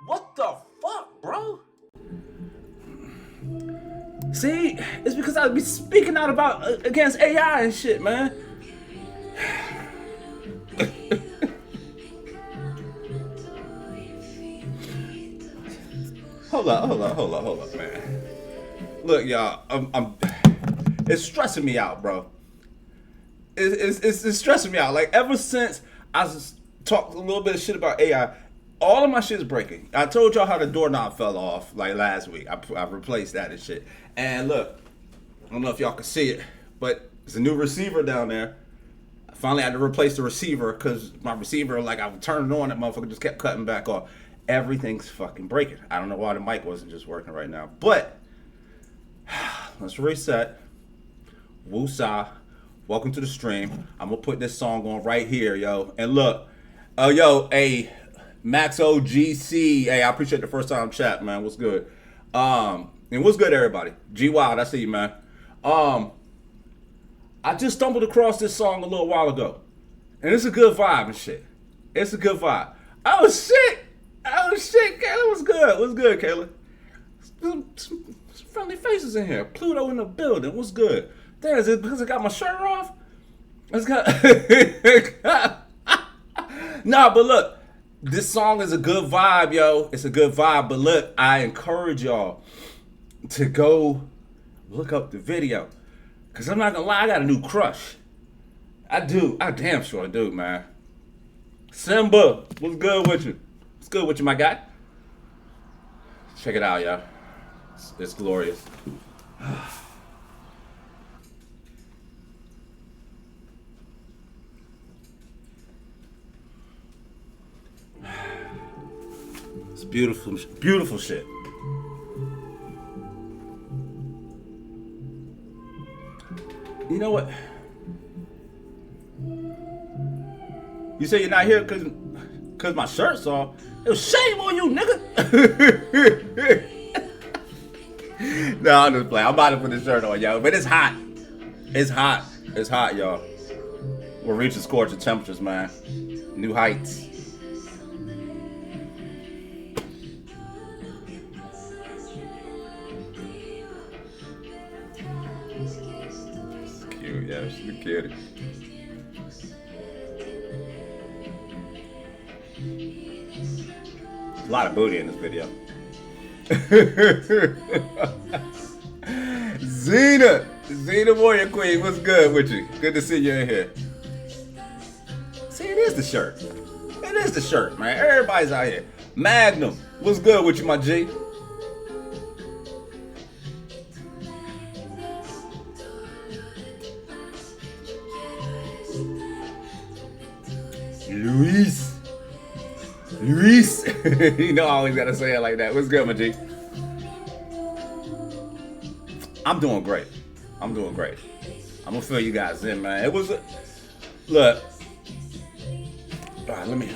What the fuck, bro? See, it's because I be speaking out about against AI and shit, man. Hold up, man. Look, y'all, it's stressing me out, bro. It's stressing me out. Like, ever since I talked a little bit of shit about AI, all of my shit's breaking. I told y'all how the doorknob fell off, like, last week. I replaced that and shit. And look, I don't know if y'all can see it, but there's a new receiver down there. I finally had to replace the receiver because my receiver, like, I would turn it on, that motherfucker just kept cutting back off. Everything's fucking breaking. I don't know why the mic wasn't just working right now. But let's reset. Woosah. Welcome to the stream. I'm gonna put this song on right here, yo. And look, hey, Max OGC. Hey, I appreciate the first time chat, man. What's good? And what's good, everybody? G Wild, I see you, man. I just stumbled across this song a little while ago, and it's a good vibe and shit. It's a good vibe. Oh shit, Kayla, what's good? What's good, Kayla? Some friendly faces in here. Pluto in the building. What's good? Damn, is it because I got my shirt off? It's got Nah, but look, this song is a good vibe, yo. It's a good vibe. But look, I encourage y'all to go look up the video. Because I'm not going to lie, I got a new crush. I do. I damn sure do, man. Simba, what's good with you? What's good with you, my guy? Check it out, y'all. It's glorious. It's beautiful, beautiful shit. You know what? You say you're not here because my shirt's off. It was shame on you, nigga. No, I'm just playing. I'm about to put this shirt on, y'all. But it's hot. It's hot. It's hot, y'all. We're reaching scorching temperatures, man. New heights. It's cute, yeah. She's a cutie. A lot of booty in this video. Zena Warrior Queen, what's good with you? Good to see you in here. See, it is the shirt. It is the shirt, man. Everybody's out here. Magnum, what's good with you, my G? Luis. You know I always gotta say it like that. What's good, my G? I'm doing great. I'm gonna fill you guys in, man. It was look. All right, let me.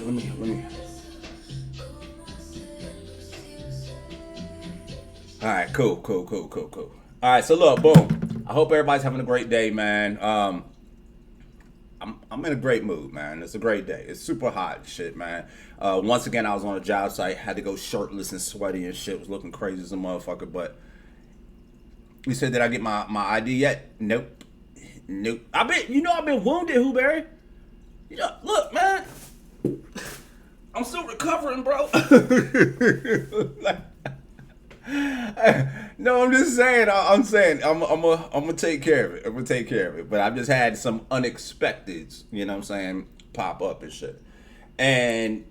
All right, cool. All right, so look, boom. I hope everybody's having a great day, man. I'm in a great mood, man. It's a great day. It's super hot and shit, man. Once again, I was on a job site, had to go shirtless and sweaty and shit. Was looking crazy as a motherfucker, but you said, did I get my ID yet? Nope. I've been wounded, Huberry. You know, look, man. I'm still recovering, bro. No, I'm just saying. I'm gonna take care of it. I'm gonna take care of it. But I've just had some unexpecteds, you know what I'm saying, pop up and shit. And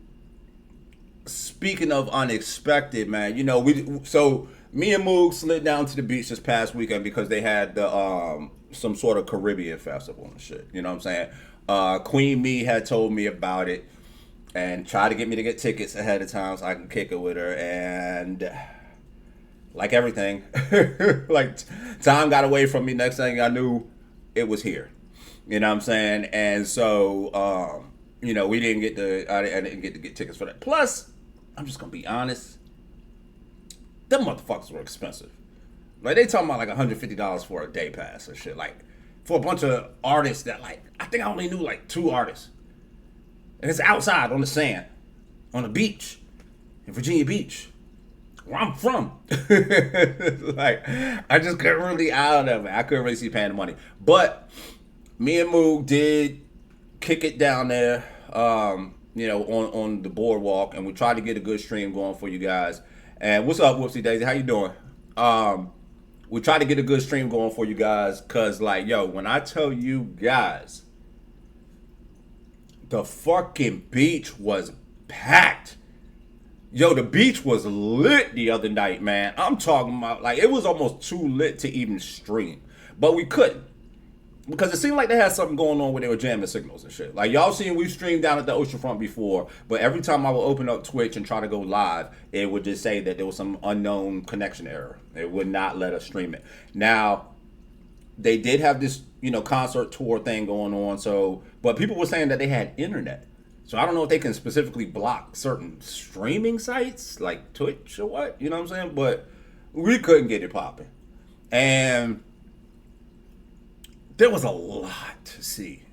speaking of unexpected, man, you know, me and Moog slid down to the beach this past weekend because they had the some sort of Caribbean festival and shit. You know what I'm saying? Queen Me had told me about it and tried to get me to get tickets ahead of time so I can kick it with her. And like everything, like time got away from me. Next thing I knew, it was here. You know what I'm saying? And so, you know, I didn't get to get tickets for that. Plus, I'm just gonna be honest, them motherfuckers were expensive. Like, they talking about like $150 for a day pass or shit. Like, for a bunch of artists that, like, I think I only knew like 2 artists. And it's outside on the sand on a beach in Virginia Beach, where I'm from. Like, I just couldn't really out of it. I couldn't really see paying the money. But me and Moog did kick it down there, on the boardwalk, and we tried to get a good stream going for you guys. And what's up, Whoopsie Daisy? How you doing? We tried to get a good stream going for you guys, cause like, yo, when I tell you guys, the fucking beach was packed. Yo, the beach was lit the other night, man. I'm talking about, like, it was almost too lit to even stream. But we couldn't. Because it seemed like they had something going on where they were jamming signals and shit. Like, y'all seen, we streamed down at the oceanfront before, but every time I would open up Twitch and try to go live, it would just say that there was some unknown connection error. It would not let us stream it. Now, they did have this, concert tour thing going on, but people were saying that they had internet. So I don't know if they can specifically block certain streaming sites, like Twitch or what, you know what I'm saying? But we couldn't get it popping. And there was a lot to see.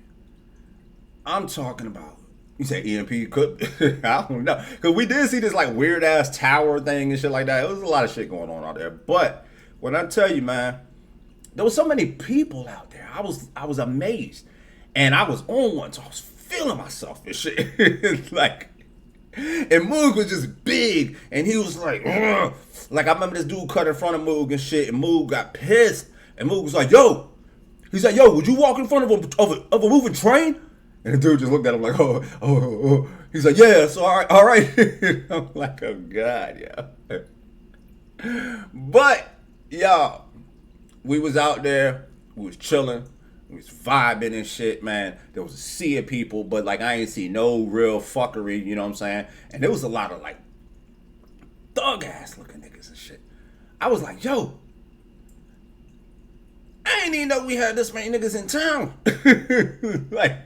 I'm talking about, you say EMP could, I don't know. Because we did see this like weird ass tower thing and shit like that. It was a lot of shit going on out there. But when I tell you, man, there was so many people out there. I was amazed. And I was on one, so I was feeling myself and shit. Like, and Moog was just big, and he was like, ugh. Like, I remember this dude cut in front of Moog and shit, and Moog got pissed. And Moog was like, yo. He's like, yo, would you walk in front of a moving train? And the dude just looked at him like, oh. He's like, yeah, so all right. I'm like, oh, God, yeah. But, y'all, we was out there. We was chilling. We was vibing and shit, man. There was a sea of people, but, like, I ain't see no real fuckery, you know what I'm saying? And there was a lot of, like, thug-ass looking niggas and shit. I was like, yo, I ain't even know we had this many niggas in town. Like,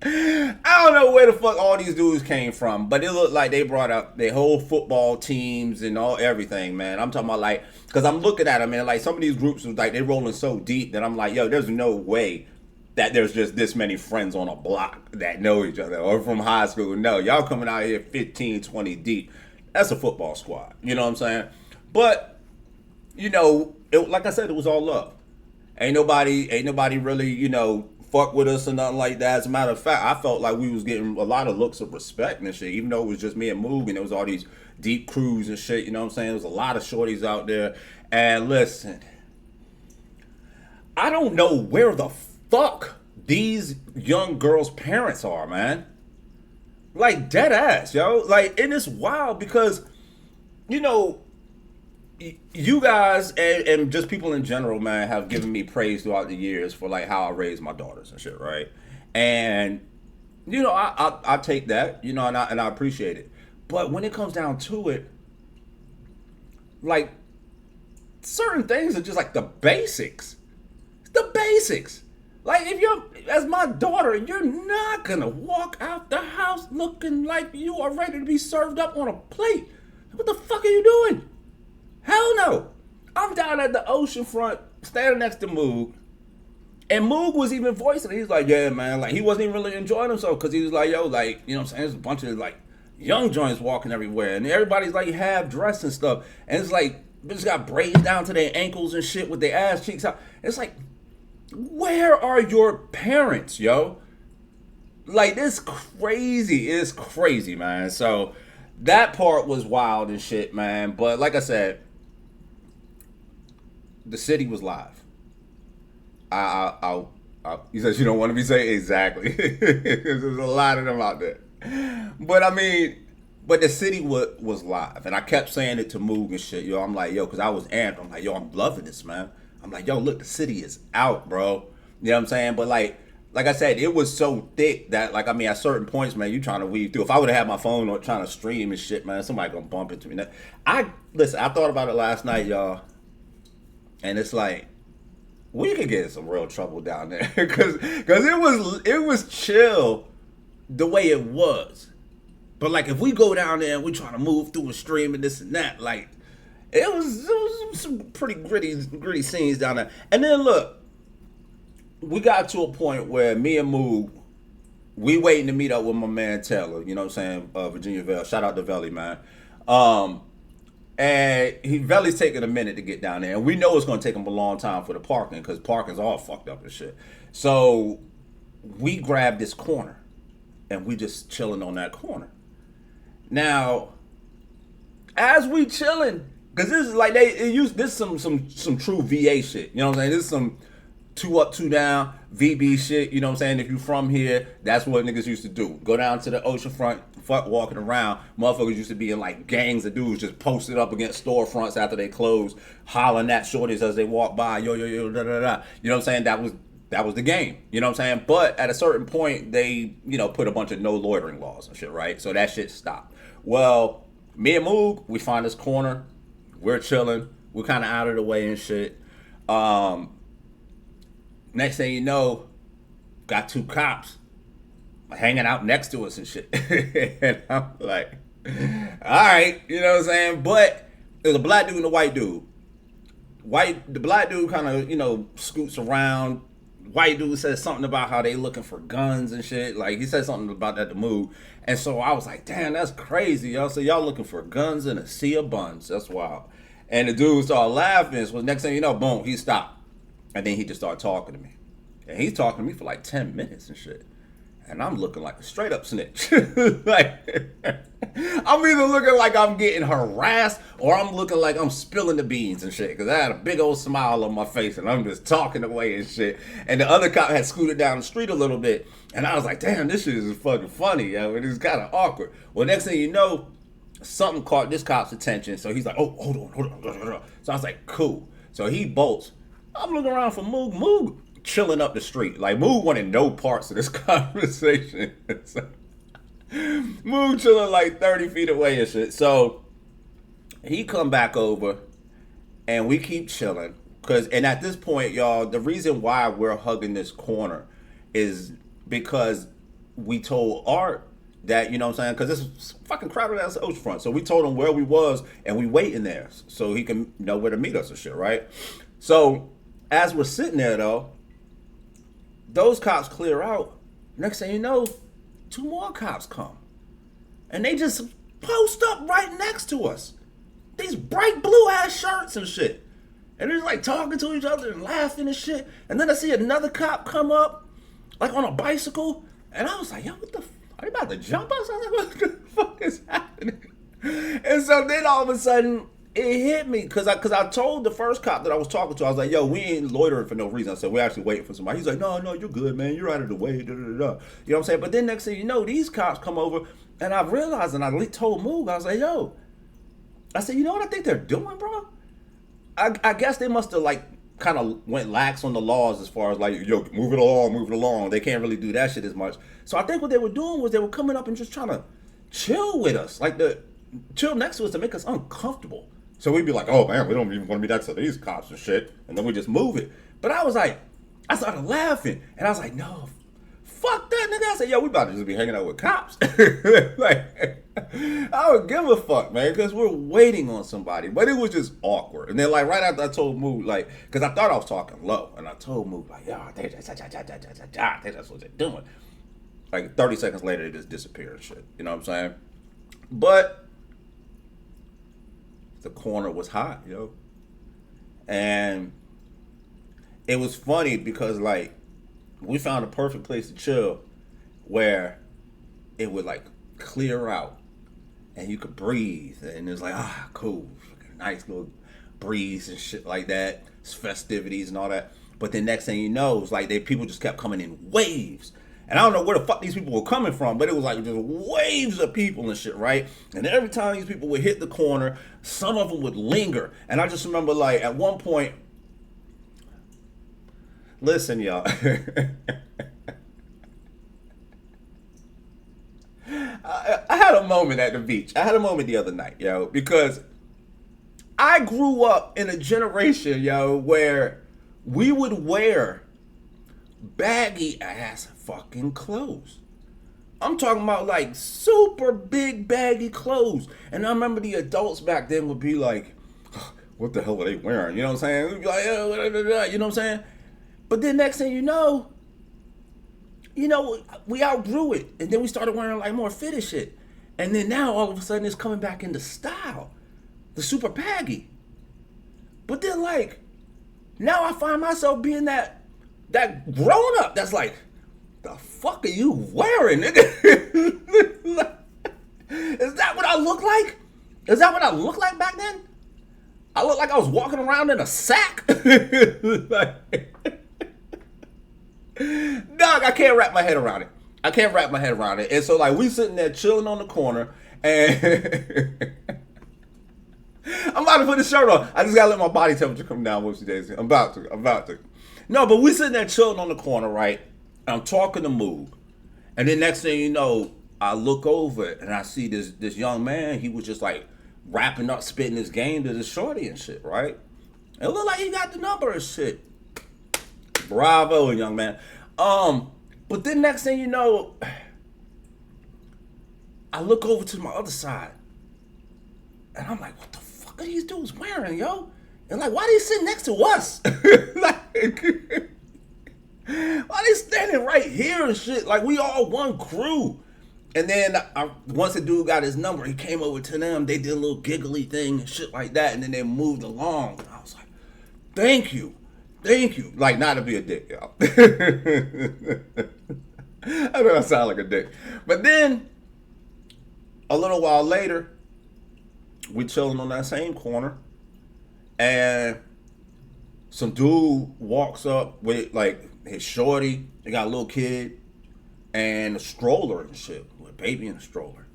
I don't know where the fuck all these dudes came from, but it looked like they brought up their whole football teams and everything, man. I'm talking about, like, because I'm looking at them, and like some of these groups was like, they rolling so deep that I'm like, yo, there's no way that there's just this many friends on a block that know each other or from high school. No, y'all coming out here 15, 20 deep. That's a football squad. You know what I'm saying? But, like I said, it was all love. Ain't nobody really, fuck with us or nothing like that. As a matter of fact, I felt like we was getting a lot of looks of respect and shit, even though it was just me and Moog, and there was all these deep crews and shit, you know what I'm saying? There was a lot of shorties out there. And listen, I don't know where the fuck these young girls' parents are, man. Like, dead ass, yo. Like, and it's wild because, you guys and just people in general, man, have given me praise throughout the years for like how I raised my daughters and shit, right? And I take that, and I appreciate it. But when it comes down to it, like, certain things are just like the basics. It's the basics. Like, if you're, as my daughter, you're not gonna walk out the house looking like you are ready to be served up on a plate. What the fuck are you doing? Hell no. I'm down at the ocean front, standing next to Moog. And Moog was even voicing it. He's like, yeah, man. Like, he wasn't even really enjoying himself because he was like, yo, like, you know what I'm saying? There's a bunch of, like, young joints walking everywhere. And everybody's, like, half dressed and stuff. And it's like, they just got braids down to their ankles and shit with their ass cheeks out. It's like, where are your parents, yo? Like, this crazy. It's crazy, man. So, that part was wild and shit, man. But, like I said, the city was live. You said you don't want to be saying exactly. There's a lot of them out there. But I mean, the city was live. And I kept saying it to Moog and shit. Yo, I'm like, yo, because I was amped. I'm like, yo, I'm loving this, man. I'm like, yo, look, the city is out, bro. You know what I'm saying? But like I said, it was so thick that, like, I mean, at certain points, man, you trying to weave through. If I would have had my phone or trying to stream and shit, man, somebody gonna bump into me. Listen, I thought about it last night, y'all. And it's like, we could get in some real trouble down there. Cause it was chill the way it was. But like, if we go down there and we trying to move through a stream and this and that, like, it was some pretty gritty scenes down there. And then look, we got to a point where me and Moog, we waiting to meet up with my man Taylor. You know what I'm saying? Virginia Vale. Shout out to Valley, man. Um, and Valley's taking a minute to get down there, and we know it's gonna take him a long time for the parking because parking's all fucked up and shit. So we grabbed this corner, and we just chilling on that corner. Now, as we chilling, because this is like this is some true VA shit. You know what I'm saying? This is some 2 up, 2 down, VB shit. You know what I'm saying? If you from here, that's what niggas used to do. Go down to the ocean front, fuck walking around. Motherfuckers used to be in like gangs of dudes just posted up against storefronts after they closed, hollering at shorties as they walk by, yo, yo, yo, da, da, da. You know what I'm saying? That was the game. You know what I'm saying? But at a certain point, they, put a bunch of no loitering laws and shit, right? So that shit stopped. Well, me and Moog, we find this corner. We're chilling. We're kind of out of the way and shit. Next thing you know, got 2 cops hanging out next to us and shit. And I'm like, all right, you know what I'm saying? But there's a black dude and a white dude. The black dude kind of, scoots around. White dude says something about how they looking for guns and shit. Like, he said something about that to move. And so I was like, damn, that's crazy, y'all. So y'all looking for guns in a sea of buns. That's wild. And the dude started laughing. So next thing you know, boom, he stopped. And then he just started talking to me. And he's talking to me for like 10 minutes and shit. And I'm looking like a straight up snitch. Like, I'm either looking like I'm getting harassed or I'm looking like I'm spilling the beans and shit. Because I had a big old smile on my face and I'm just talking away and shit. And the other cop had scooted down the street a little bit. And I was like, damn, this shit is fucking funny, yo. And it's kind of awkward. Well, next thing you know, something caught this cop's attention. So he's like, oh, hold on. So I was like, cool. So he bolts. I'm looking around for Moog. Moog chilling up the street. Like, Moog wanted no parts of this conversation. So, Moog chilling like 30 feet away and shit. So he come back over and we keep chilling. And at this point, y'all, the reason why we're hugging this corner is because we told Art that, you know what I'm saying? Because it's fucking crowded ass oceanfront. So we told him where we was and we waiting there so he can know where to meet us and shit, right? So as we're sitting there, though, those cops clear out. Next thing you know, 2 more cops come. And they just post up right next to us. These bright blue ass shirts and shit. And they're just like talking to each other and laughing and shit. And then I see another cop come up, like on a bicycle. And I was like, yo, what the fuck? Are you about to jump us? I was like, what the fuck is happening? And so then all of a sudden, it hit me because I told the first cop that I was talking to, I was like, yo, we ain't loitering for no reason. I said, we're actually waiting for somebody. He's like, no, you're good, man. You're out of the way. Da, da, da, da. You know what I'm saying? But then next thing you know, these cops come over and I realized, and I told Moog, I was like, yo, I said, you know what I think they're doing, bro? I guess they must have like kind of went lax on the laws as far as like, yo, move it along. They can't really do that shit as much. So I think what they were doing was they were coming up and just trying to chill with us, like chill next to us to make us uncomfortable. So we'd be like, oh man, we don't even want to be next to these cops and shit. And then we just move it. But I was like, I started laughing. And I was like, no, fuck that nigga. I said, yo, we about to just be hanging out with cops. Like, I don't give a fuck, man, because we're waiting on somebody. But it was just awkward. And then like right after I told Moog, like, because I thought I was talking low. And I told Moog, like, yo, I think that's what they're doing. Like 30 seconds later, they just disappeared and shit. You know what I'm saying? But the corner was hot, yo. And it was funny because, like, we found a perfect place to chill where it would, like, clear out and you could breathe. And it was like, cool. Nice little breeze and shit like that. It's festivities and all that. But then next thing you know, it's like people just kept coming in waves. And I don't know where the fuck these people were coming from, but it was like just waves of people and shit, right? And every time these people would hit the corner, some of them would linger. And I just remember, like, at one point, listen, y'all. I had a moment at the beach. I had a moment the other night, yo, because I grew up in a generation, yo, where we would wear baggy ass fucking clothes. I'm talking about like super big baggy clothes. And I remember the adults back then would be like, what the hell are they wearing? You know what I'm saying? We'd be like, you know what I'm saying? But then next thing you know, you know, we outgrew it, and then we started wearing like more fitted shit, and then now all of a sudden it's coming back into style, the super baggy. But then like now I find myself being that grown up that's like, the fuck are you wearing, nigga? Is that what I look like? Is that what I look like back then? I look like I was walking around in a sack. Like, dog, I can't wrap my head around it. I can't wrap my head around it. And so like we sitting there chilling on the corner, and I'm about to put the shirt on. I just gotta let my body temperature come down. Whoopsie daisy. I'm about to. No, but we sitting there chilling on the corner, right? And I'm talking to Moog, and then next thing you know, I look over and I see this young man. He was just like wrapping up, spitting his game to the shorty and shit, right? It looked like he got the number and shit. Bravo, young man. But then next thing you know, I look over to my other side, and I'm like, what the fuck are these dudes wearing, yo? And like, why they sitting next to us? Like, why they standing right here and shit? Like, we all one crew. And then once the dude got his number, he came over to them. They did a little giggly thing and shit like that, and then they moved along. And I was like, thank you. Like, not to be a dick, y'all. I know I sound like a dick. But then, a little while later, we chilling on that same corner, and some dude walks up with, like, his shorty. They got a little kid and a stroller and shit, with a baby in a stroller.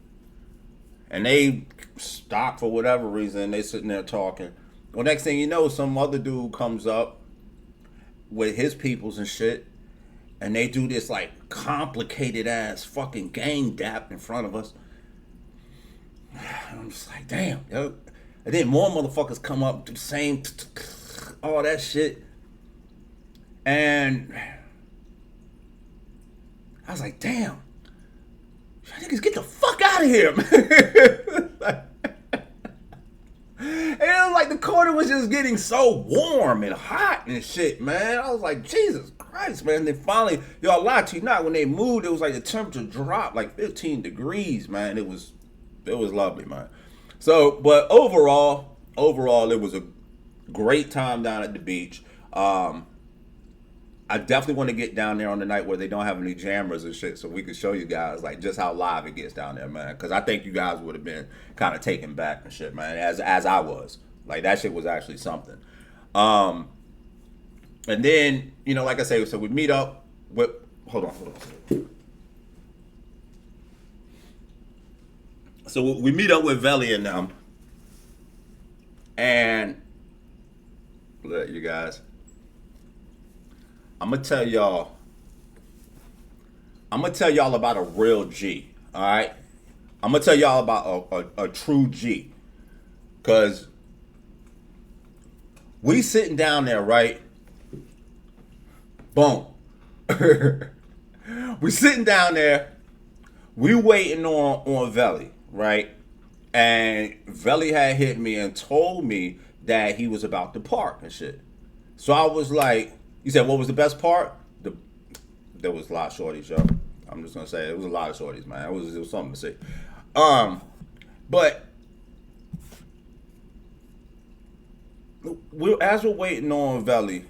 And they stop for whatever reason. They sitting there talking. Well, next thing you know, some other dude comes up with his peoples and shit, and they do this like complicated ass fucking gang dap in front of us. And I'm just like, damn, yo. And then more motherfuckers come up, do the same, all that shit. And I was like, damn, niggas get the fuck out of here, man. And it was like the corner was just getting so warm and hot and shit, man. I was like, Jesus Christ, man. And then finally, y'all lie to you not, when they moved, it was like the temperature dropped like 15 degrees, man. It was lovely, man. So, but overall, it was a great time down at the beach. I definitely want to get down there on the night where they don't have any jammers and shit, so we can show you guys like just how live it gets down there, man. Because I think you guys would have been kind of taken back and shit, man, as I was. Like, that shit was actually something. And then, you know, like I say, so we meet up with. Hold on. So we meet up with Velly and them, and look, you guys. I'm gonna tell y'all about a real G, all right? I'm gonna tell y'all about a true G, cause we sitting down there, right? Boom. We sitting down there, we waiting on Velly, right? And Velly had hit me and told me that he was about to park and shit. So I was like, you said, what was the best part? There was a lot of shorties, yo. I'm just gonna say it was a lot of shorties, man. It was something to see. But as we're waiting on Velly,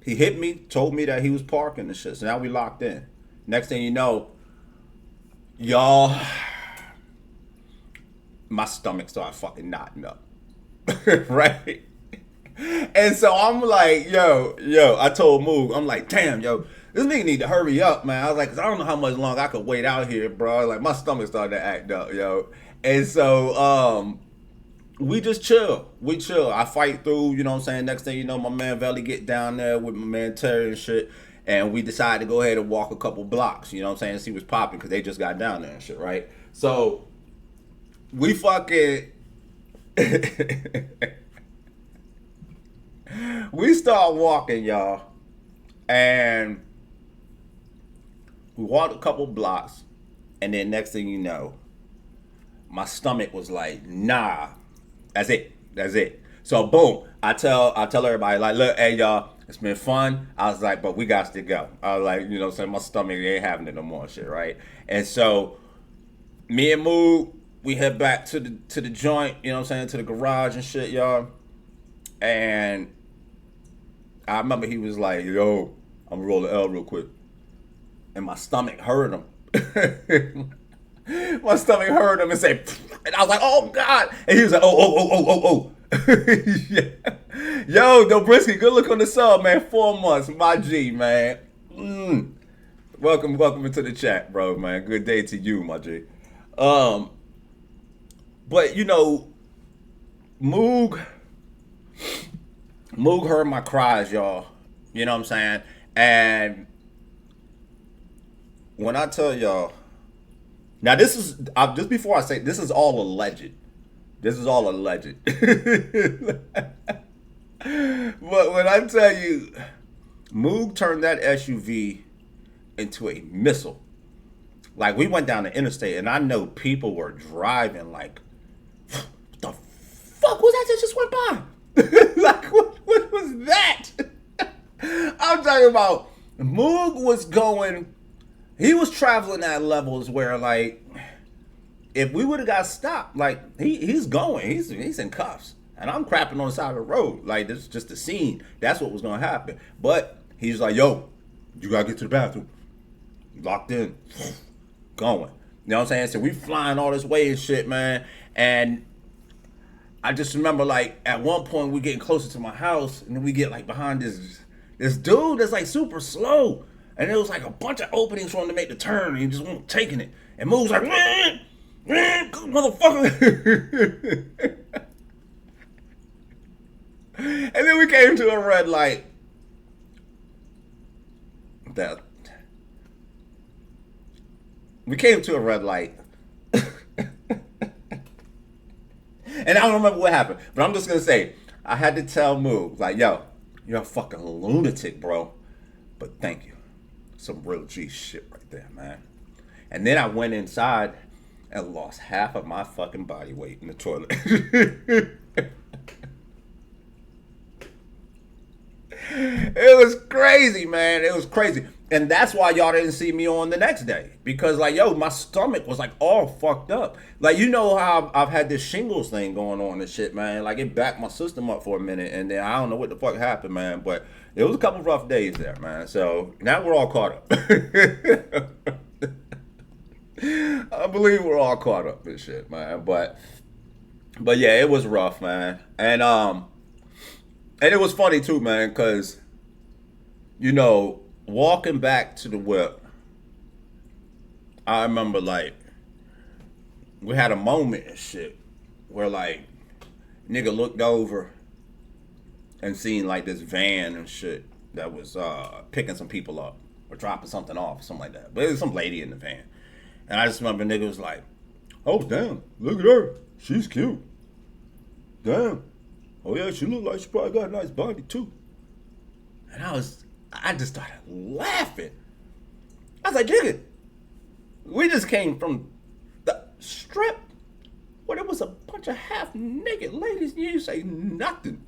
he hit me, told me that he was parking and shit. So now we locked in. Next thing you know, y'all, my stomach started fucking knotting up. Right? And so I'm like, yo, I told Moog, I'm like, damn, yo, this nigga need to hurry up, man. I was like, cause I don't know how much longer I could wait out here, bro. Like, my stomach started to act up, yo. And so, we just chill. We chill. I fight through, you know what I'm saying? Next thing you know, my man Velly get down there with my man Terry and shit. And we decided to go ahead and walk a couple blocks, you know what I'm saying? And see what's popping, because they just got down there and shit, right? So, we fucking... we start walking, y'all, and we walked a couple blocks, and then next thing you know, my stomach was like, nah, that's it. So boom, I tell everybody, like, look, hey y'all, It's been fun. I was like, but we got to go. I was like, you know what I'm saying? My stomach ain't having it no more and shit, right? And so me and Moog, we head back to the joint, you know what I'm saying, to the garage and shit, y'all. And I remember he was like, yo, I'm gonna roll the L real quick. And my stomach hurt him. My stomach hurt him and say, and I was like, oh God. And he was like, oh. Yeah. Yo, Dobrisky, good look on the sub, man. 4 months, my G, man. Welcome into the chat, bro, man. Good day to you, my G. But you know, Moog heard my cries, y'all. You know what I'm saying? And when I tell y'all, now this is just before I say this is all alleged. This is all alleged. But when I tell you, Moog turned that SUV into a missile. Like, we went down the interstate, and I know people were driving like, what the fuck was that just went by? Like, what was that? I'm talking about Moog was going, he was traveling at levels where, like, if we would have got stopped, like, he's going, he's in cuffs. And I'm crapping on the side of the road. Like, this is just a scene. That's what was going to happen. But he's like, yo, you got to get to the bathroom. Locked in. Going. You know what I'm saying? So we flying all this way and shit, man. And I just remember, like, at one point we getting closer to my house. And then we get, like, behind this dude that's, like, super slow. And there was, like, a bunch of openings for him to make the turn. And he just wasn't taking it. And Move's like, motherfucker. And then we came to a red light. We came to a red light. And I don't remember what happened. But I'm just going to say, I had to tell Moog, like, yo, you're a fucking lunatic, bro. But thank you. Some real G shit right there, man. And then I went inside and lost half of my fucking body weight in the toilet. It was crazy, man. It was crazy. And that's why y'all didn't see me on the next day. Because, like, yo, my stomach was, like, all fucked up. Like, you know how I've had this shingles thing going on and shit, man. Like, it backed my system up for a minute. And then I don't know what the fuck happened, man. But it was a couple rough days there, man. So now we're all caught up. I believe we're all caught up and shit, man. But yeah, it was rough, man. And it was funny too, man, because, you know, walking back to the whip, I remember, like, we had a moment and shit where, like, nigga looked over and seen, like, this van and shit that was picking some people up or dropping something off, something like that. But it was some lady in the van. And I just remember nigga was like, oh, damn, look at her. She's cute. Damn. Oh, yeah, she look like she probably got a nice body, too. And I just started laughing. I was like, nigga, we just came from the strip where there was a bunch of half-naked ladies and you say nothing.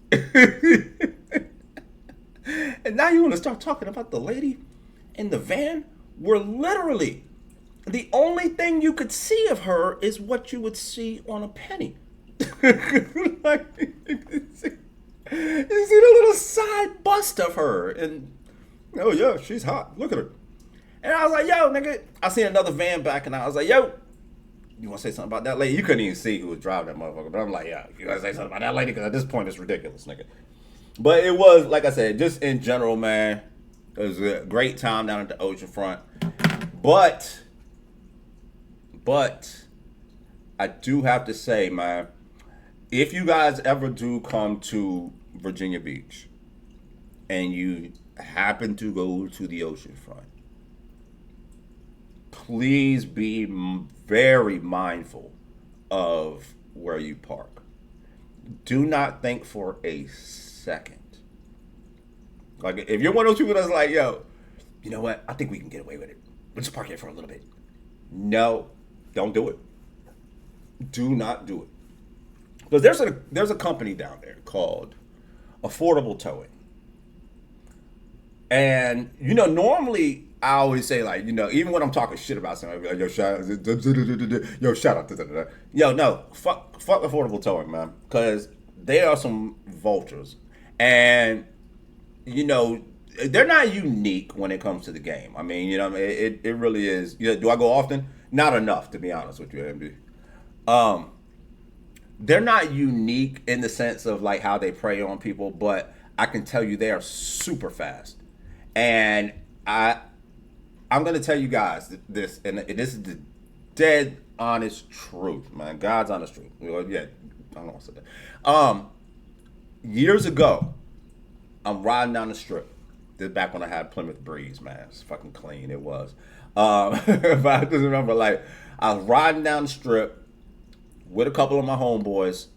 And now you want to start talking about the lady in the van? Where literally the only thing you could see of her is what you would see on a penny. Like, you see the little side bust of her, and oh yeah, she's hot. Look at her. And I was like, yo, nigga. I seen another van back, and I was like, yo, you want to say something about that lady? You couldn't even see who was driving that motherfucker, but I'm like, yeah, you gotta say something about that lady, because at this point it's ridiculous, nigga. But it was, like I said, just in general, man, it was a great time down at the ocean front. But I do have to say, man, if you guys ever do come to Virginia Beach and you happen to go to the ocean front, please be very mindful of where you park. Do not think for a second. Like, if you're one of those people that's like, yo, you know what? I think we can get away with it. We'll just park here for a little bit. No, don't do it. Do not do it. Because there's a company down there called Affordable Towing. And normally I always say like, even when I'm talking shit about something, I'll be like, yo, shout out, yo, shout out, yo, no, fuck affordable towing, man, because they are some vultures, and they're not unique when it comes to the game. I mean, it really is. Do I go often? Not enough, to be honest with you, MD. Um, they're not unique in the sense of like how they prey on people, but I can tell you they are super fast. And I'm gonna tell you guys this, and this is the dead honest truth, man. God's honest truth. Well, yeah, I don't want to say that. Years ago, I'm riding down the strip. This is back when I had Plymouth Breeze, man. It's fucking clean. It was. But I just remember, like, I was riding down the strip with a couple of my homeboys,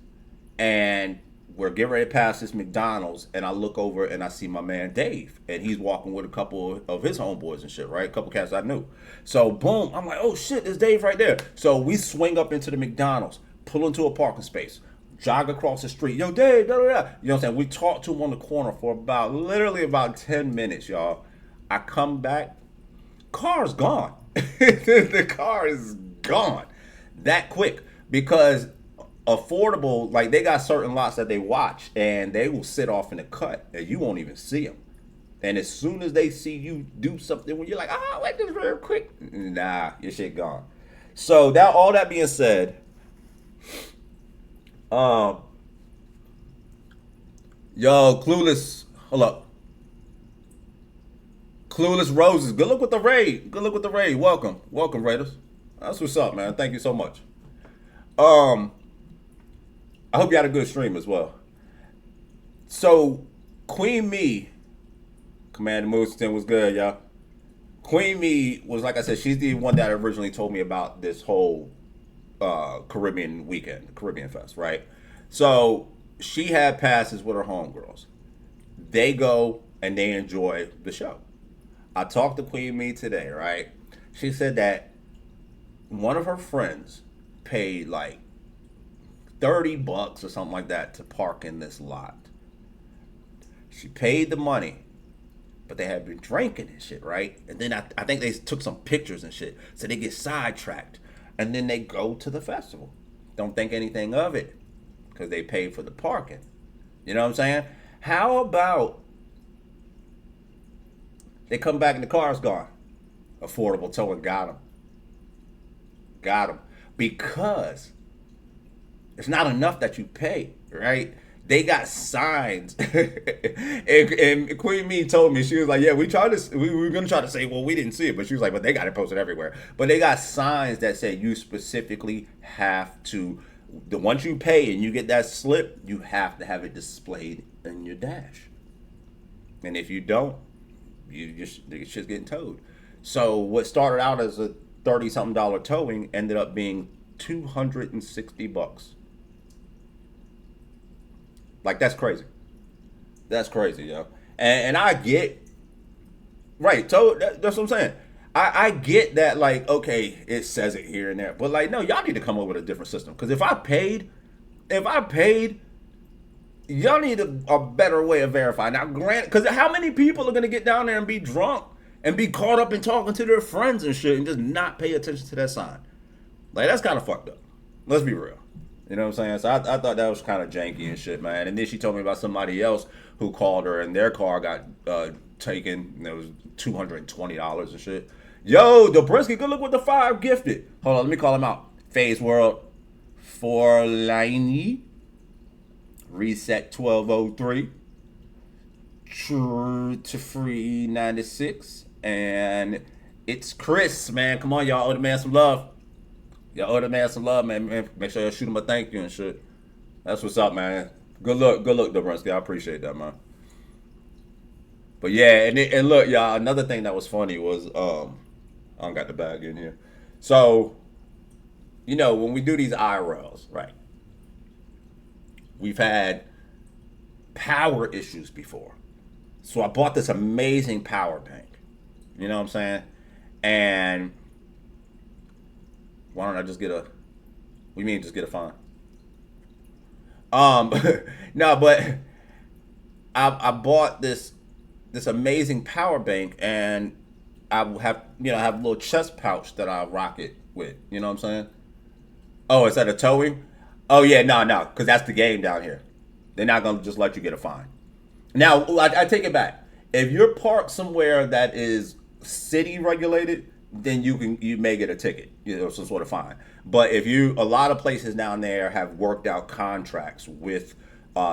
and we're getting ready to pass this McDonald's, and I look over and I see my man Dave, and he's walking with a couple of his homeboys and shit, right? A couple cats I knew. So boom, I'm like, oh shit, there's Dave right there. So we swing up into the McDonald's, pull into a parking space, jog across the street. Yo, Dave, da da da. You know what I'm saying? We talked to him on the corner for literally about 10 minutes, y'all. I come back, car's gone. The car is gone that quick because affordable, like they got certain lots that they watch and they will sit off in the cut and you won't even see them. And as soon as they see you do something when you're like, oh, wait, this real quick, nah, your shit gone. So that all that being said, yo, Clueless, hold up. Clueless Roses, good luck with the raid. Good luck with the raid. Welcome, Raiders. That's what's up, man. Thank you so much. I hope you had a good stream as well. So, Queen Me, Commander Mooston was good, y'all. Queen Me was, like I said, she's the one that originally told me about this whole Caribbean weekend, Caribbean Fest, right? So, she had passes with her homegirls. They go and they enjoy the show. I talked to Queen Me today, right? She said that one of her friends paid like $30 or something like that to park in this lot. She paid the money, but they had been drinking and shit, right? And then I think they took some pictures and shit. So they get sidetracked. And then they go to the festival. Don't think anything of it because they paid for the parking. You know what I'm saying? How about they come back and the car's gone? Affordable towing got them. Got them. Because it's not enough that you pay, right? They got signs. and Queen Me told me, she was like, yeah, we were going to try to say, well, we didn't see it. But she was like, but they got it posted everywhere. But they got signs that say you specifically have to, once you pay and you get that slip, you have to have it displayed in your dash. And if you don't, it's just getting towed. So what started out as a $30-something towing ended up being $260. Like, that's crazy. That's crazy, yo. And I get, right, so that's what I'm saying. I get that, like, okay, it says it here and there. But, like, no, y'all need to come up with a different system. Because if I paid, y'all need a better way of verifying. Now, granted, because how many people are going to get down there and be drunk and be caught up in talking to their friends and shit and just not pay attention to that sign? Like, that's kind of fucked up. Let's be real. You know what I'm saying? So I thought that was kind of janky and shit, man. And then she told me about somebody else who called her and their car got taken. And it was $220 and shit. Yo, Dobrinsky, good look with the 5 gifted. Hold on, let me call him out. Phase World, Forlani, Reset 1203, True to Free 96, and it's Chris, man. Come on, y'all owe the man some love. Y'all owe the man some love, man. Make sure y'all shoot him a thank you and shit. That's what's up, man. Good luck, Dobrinsky. I appreciate that, man. But yeah, and look, y'all, another thing that was funny was, I don't got the bag in here. So, when we do these IRLs, right? We've had power issues before. So I bought this amazing power bank. You know what I'm saying? And why don't I just get a, we mean just get a phone? No, but I bought this this amazing power bank, and I will have I have a little chest pouch that I rock it with. You know what I'm saying? Oh, is that a towing? Oh yeah, no, because that's the game down here. They're not gonna just let you get a fine. Now I take it back. If you're parked somewhere that is city regulated, then you may get a ticket, some sort of fine. But if a lot of places down there have worked out contracts with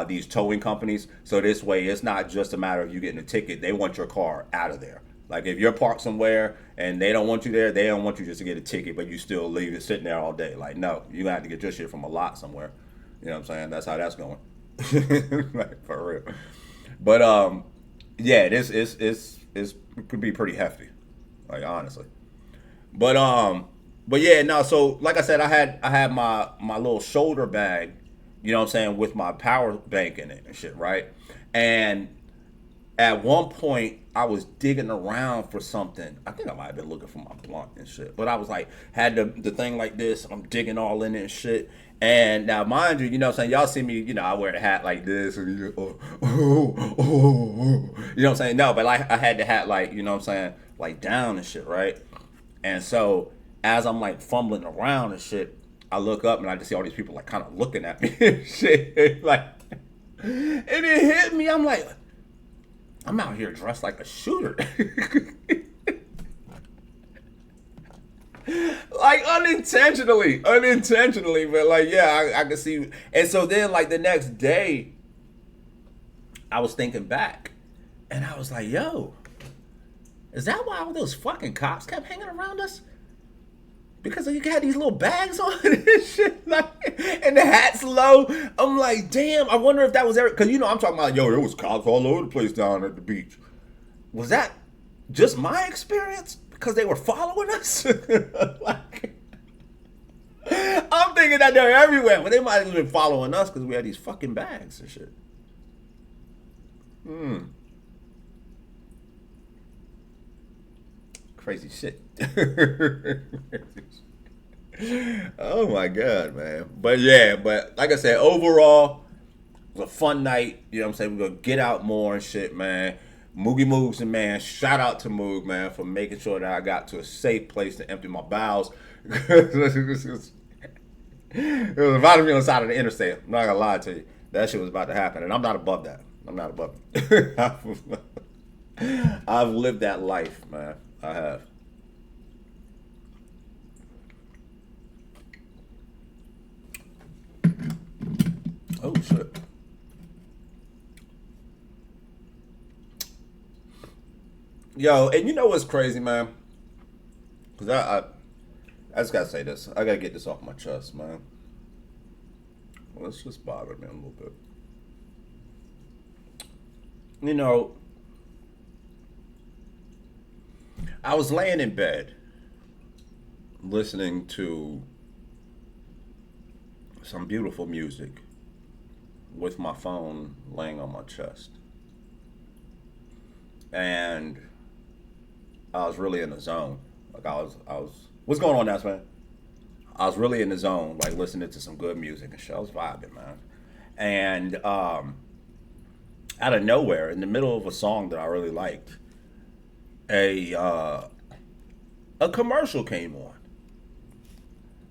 these towing companies, so this way it's not just a matter of you getting a ticket. They want your car out of there. Like if you're parked somewhere and they don't want you there, they don't want you just to get a ticket, but you still leave it sitting there all day. Like no, you have to get your shit from a lot somewhere. You know what I'm saying? That's how that's going. Like for real. But yeah, this is it could be pretty hefty, like honestly. But yeah, no. So like I said, I had my little shoulder bag, you know what I'm saying, with my power bank in it and shit, right? And at one point, I was digging around for something. I think I might have been looking for my blunt and shit. But I was like, had the thing like this. I'm digging all in it and shit. And now, mind you, you know what I'm saying? Y'all see me, I wear a hat like this. And, you know what I'm saying? No, but like I had the hat like, you know what I'm saying? Like down and shit, right? And so as I'm like fumbling around and shit, I look up and I just see all these people like kind of looking at me and shit. Like, and it hit me. I'm like, I'm out here dressed like a shooter. Like unintentionally, but like, yeah, I can see. And so then like the next day, I was thinking back and I was like, yo, is that why all those fucking cops kept hanging around us? Because you had these little bags on and shit, like, and the hat's low. I'm like, damn, I wonder if that was Eric. Because, I'm talking about, yo, there was cops all over the place down at the beach. Was that just my experience? Because they were following us? Like, I'm thinking that they're everywhere, but they might have been following us because we had these fucking bags and shit. Crazy shit. Oh my god, man. But yeah, but like I said, overall, it was a fun night. You know what I'm saying? We're gonna get out more and shit, man. Moogie Moogs and man, shout out to Moog, man, for making sure that I got to a safe place to empty my bowels. It was about to be on the side of the interstate. I'm not gonna lie to you. That shit was about to happen, and I'm not above that. I'm not above it. I've lived that life, man. I have. Oh shit. Yo, and you know what's crazy, man? Cause I just gotta say this. I gotta get this off my chest, man. Well, it's just bothering me a little bit. I was laying in bed listening to some beautiful music with my phone laying on my chest. And I was really in the zone. Like I was what's going on now, man? I was really in the zone, like listening to some good music and shit. I was vibing, man. And out of nowhere, in the middle of a song that I really liked, a commercial came on.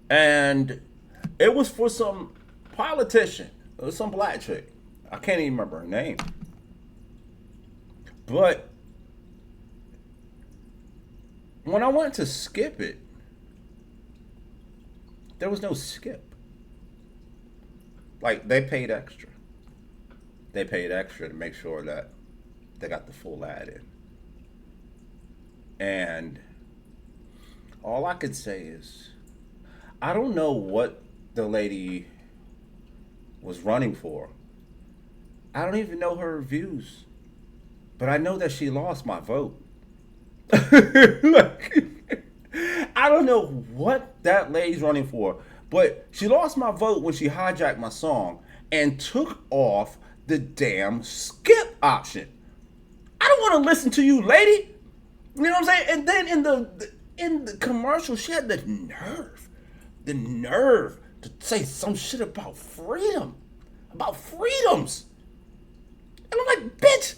And it was for some politician. It was some black chick. I can't even remember her name. But when I went to skip it, there was no skip. Like, they paid extra. They paid extra to make sure that they got the full ad in. And all I could say is, I don't know what the lady was running for. I don't even know her views. But I know that she lost my vote. Like, I don't know what that lady's running for, but she lost my vote when she hijacked my song and took off the damn skip option. I don't want to listen to you, lady. You know what I'm saying? And then in the commercial, she had the nerve to say some shit about freedom, about freedoms. And I'm like, bitch,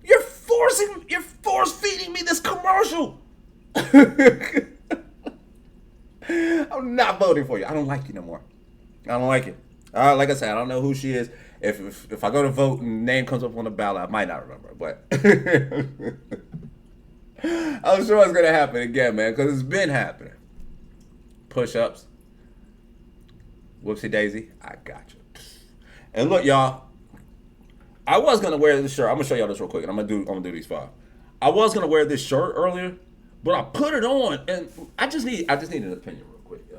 you're for you're force feeding me this commercial. I'm not voting for you. I don't like you no more. I don't like it. Like I said, I don't know who she is. If I go to vote and name comes up on the ballot, I might not remember. But I'm sure it's gonna happen again, man, because it's been happening. Push-ups. Whoopsie daisy. I got you. And look, y'all. I was gonna wear this shirt. I'm gonna show y'all this real quick, and I'm gonna do these 5. I was gonna wear this shirt earlier, but I put it on, and I just need an opinion real quick, yeah.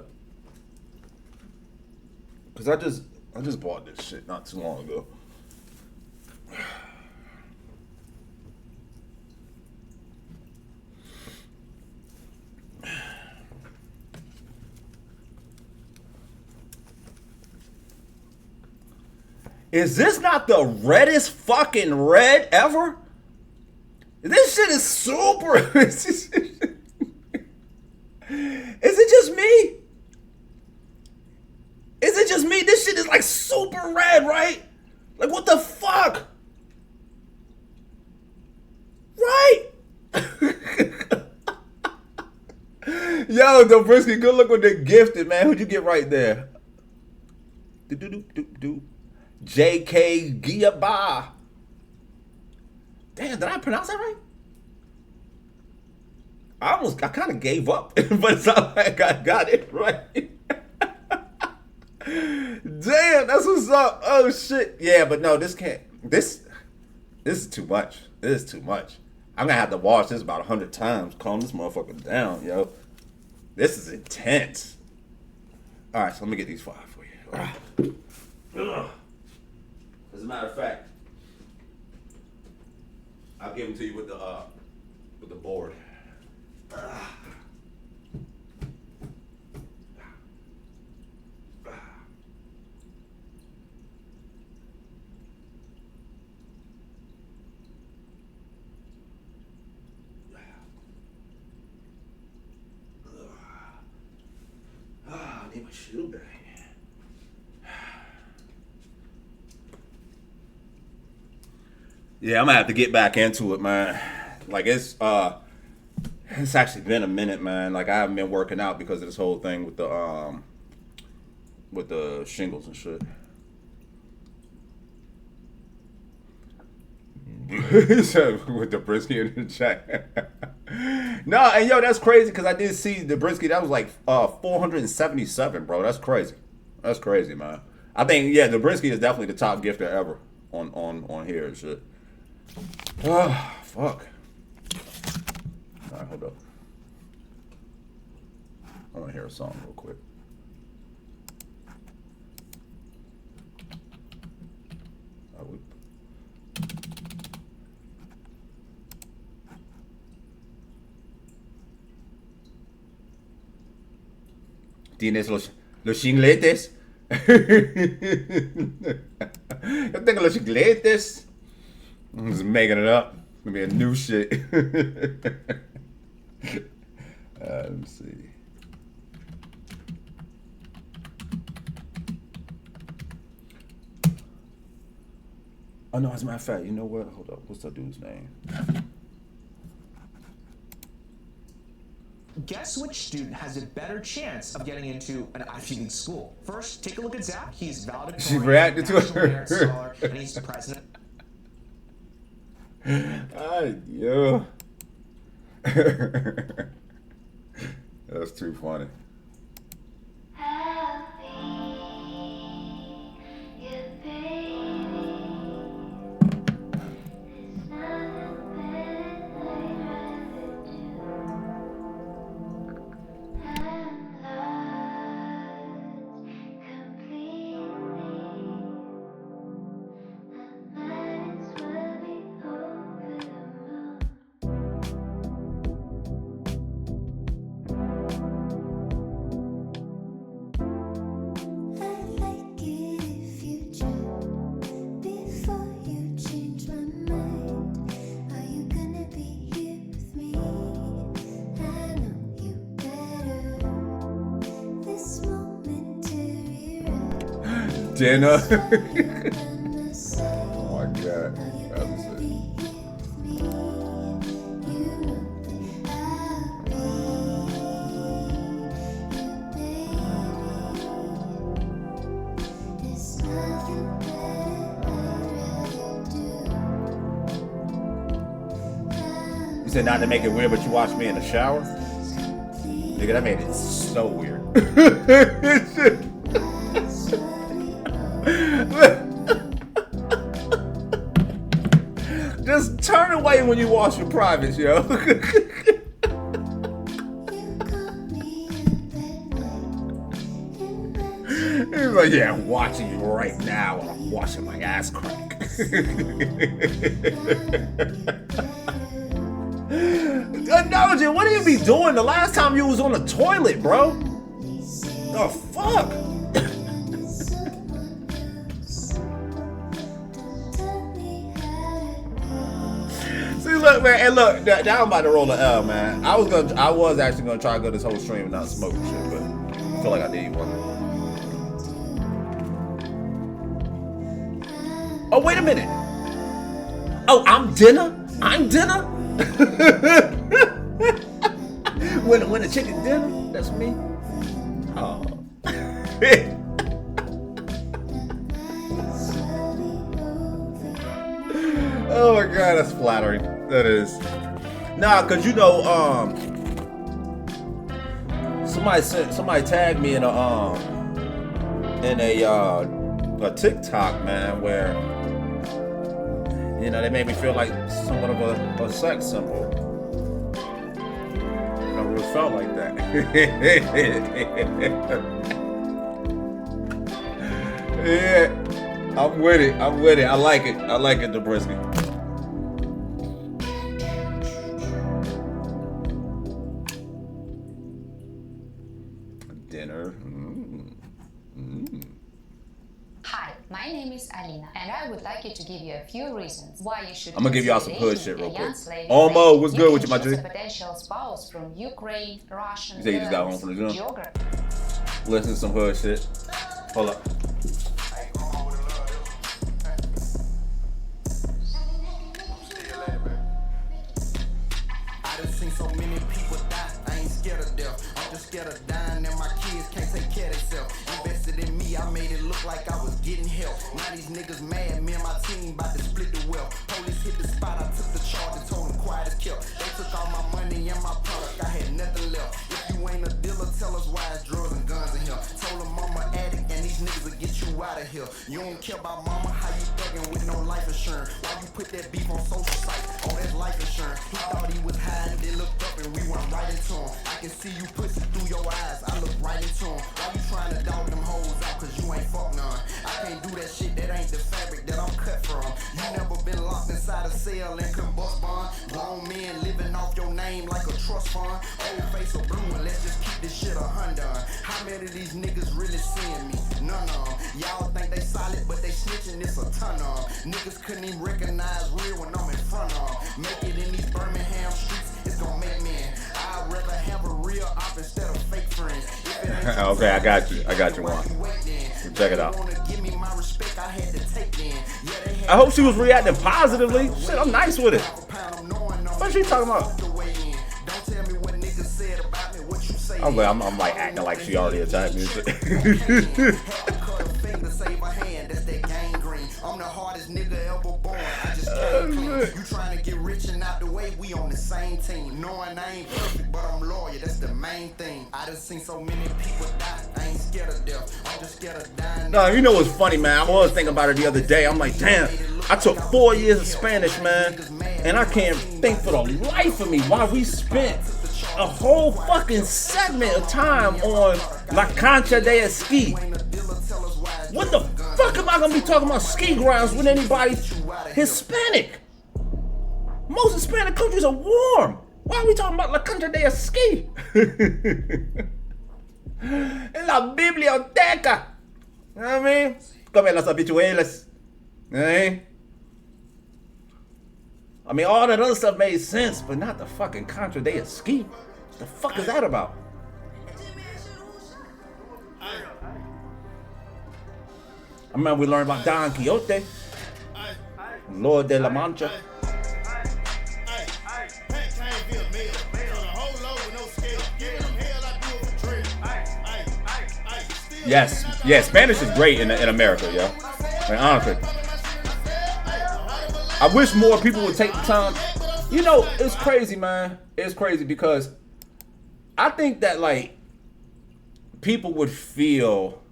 Cause I just bought this shit not too long ago. Is this not the reddest fucking red ever? This shit is super. Is it just me? Is it just me? This shit is like super red, right? Like, what the fuck? Right? Yo, Dobrisky, good luck with the gifted, man. Who'd you get right there? J.K. Giaba. Damn, did I pronounce that right? I kind of gave up, but it's not like I got it right. Damn, that's what's up. Oh shit. Yeah, but no, this is too much. This is too much. I'm gonna have to watch this about 100 times, calm this motherfucker down, yo. This is intense. All right, so let me get these 5 for you. All right. As a matter of fact, I'll give them to you with the board. I need my shoe bag. Yeah, I'm gonna have to get back into it, man. Like it's actually been a minute, man. Like I haven't been working out because of this whole thing with the shingles and shit. With the brisket in the chat. No, and yo, that's crazy because I did see the brisket. That was like 477, bro. That's crazy. That's crazy, man. I think the brisket is definitely the top gifter ever on here and shit. Oh, fuck. All right, hold up. I want to hear a song real quick. ¿Tienes los chingletes? Yo tengo los chingletes. I'm just making it up. It's gonna be a new shit. Let me see. Oh no, as a matter of fact, you know what? Hold up. What's that dude's name? Guess which student has a better chance of getting into an Ivy League school? First, take a look at Zach. He's valedictorian, She reacted to National it. Merit Scholar, and he's the president. Yeah. That's too funny. Jenna. Oh my god. That was it. You said not to make it weird, but you watch me in the shower? Nigga, that made it so weird. Just turn away when you wash your privates, yo. He's like, yeah, I'm watching you right now while I'm washing my ass crack. Analogy, what do you be doing the last time you was on the toilet, bro? The fuck? See, look, man, and look, now I'm about to roll an L, man. I was actually gonna try to go this whole stream and not smoking shit, but I feel like I need one. Oh, wait a minute. Oh, I'm dinner? I'm dinner? when the chicken dinner, that's me. Oh. Oh my god, that's flattering. That is. Nah, cause you know, somebody tagged me in a TikTok, man, where you know they made me feel like somewhat of a sex symbol. I never really felt like that. Yeah, I'm with it. I'm with it. I like it. I like it, Zabriskie. Dinner. Hi, my name is Alina, and I would like you to give you a few reasons why you should. I'm gonna give y'all some hood shit real quick. Almo, what's good with you, my G? A potential spouse from Ukraine, Russian. You say you just got home from the gym? Listen to some hood shit. Hold up. I done seen so many people die, I ain't scared of death. I'm just scared of dying and my kids can't take care of themselves. Invested in me, I made it look like I was getting help. Now these niggas mad, me and my team about to split the wealth. Police hit the spot, I took the charge and told them quiet as kept. They took all my money and my product, I had nothing left. If you ain't a dealer, tell us why it's drugs and guns in here. Told them I'm an addict and these niggas will get you out of here. You don't care about mama, how you thugging with no life insurance? Why you put that beef on social sites? Oh, that's life insurance. He thought he was hiding, they looked up and we went right into him. I can see you pussy through your eyes, I look right into him. Why you trying to dog them hoes out cause you ain't fuck none? I can't do that shit, that ain't the fabric that I'm cut from. You never been locked inside a cell and couldn't bust bond. Grown men living off your name like a trust fund. Old face of blue and let's just keep this shit 100. How many of these niggas really seeing me? None of them. Y'all think they solid but they snitching, it's a ton of them. Niggas couldn't even recognize real when I'm in front of them. Make it in these Birmingham streets, it's gonna make men. I'd rather have a real op instead of fake friends. Okay, I got you. I got you, Juan. Check it out. I hope she was reacting positively. Shit, I'm nice with it. What's she talking about? Okay, I'm like acting like she already attacked me. I'm the hardest nigga ever born. I just came clean. You trying to get rich and out the way, we on the same team. Knowing I ain't perfect, but I'm loyal, that's the main thing. I done seen so many people die, I ain't scared of death. I'm just scared of dying. No, you know what's funny, man? I was thinking about it the other day. I'm like, damn, I took 4 years of Spanish, man, and I can't think for the life of me why we spent a whole fucking segment of time on La Cancha de Esquí. What the fuck am I gonna be talking about ski grounds with anybody Hispanic? Most Hispanic countries are warm. Why are we talking about La Cancha de Esquí? En la biblioteca. You know what I mean? Come las habichuelas. You know what I mean? I mean, all that other stuff made sense, but not the fucking Cancha de Esquí. What the fuck is that about? I remember we learned about Don Quixote, Lord de la Mancha. Yes, Spanish is great in America, yo. I mean, honestly, I wish more people would take the time You know, it's crazy, man. It's crazy because I think that like people would feel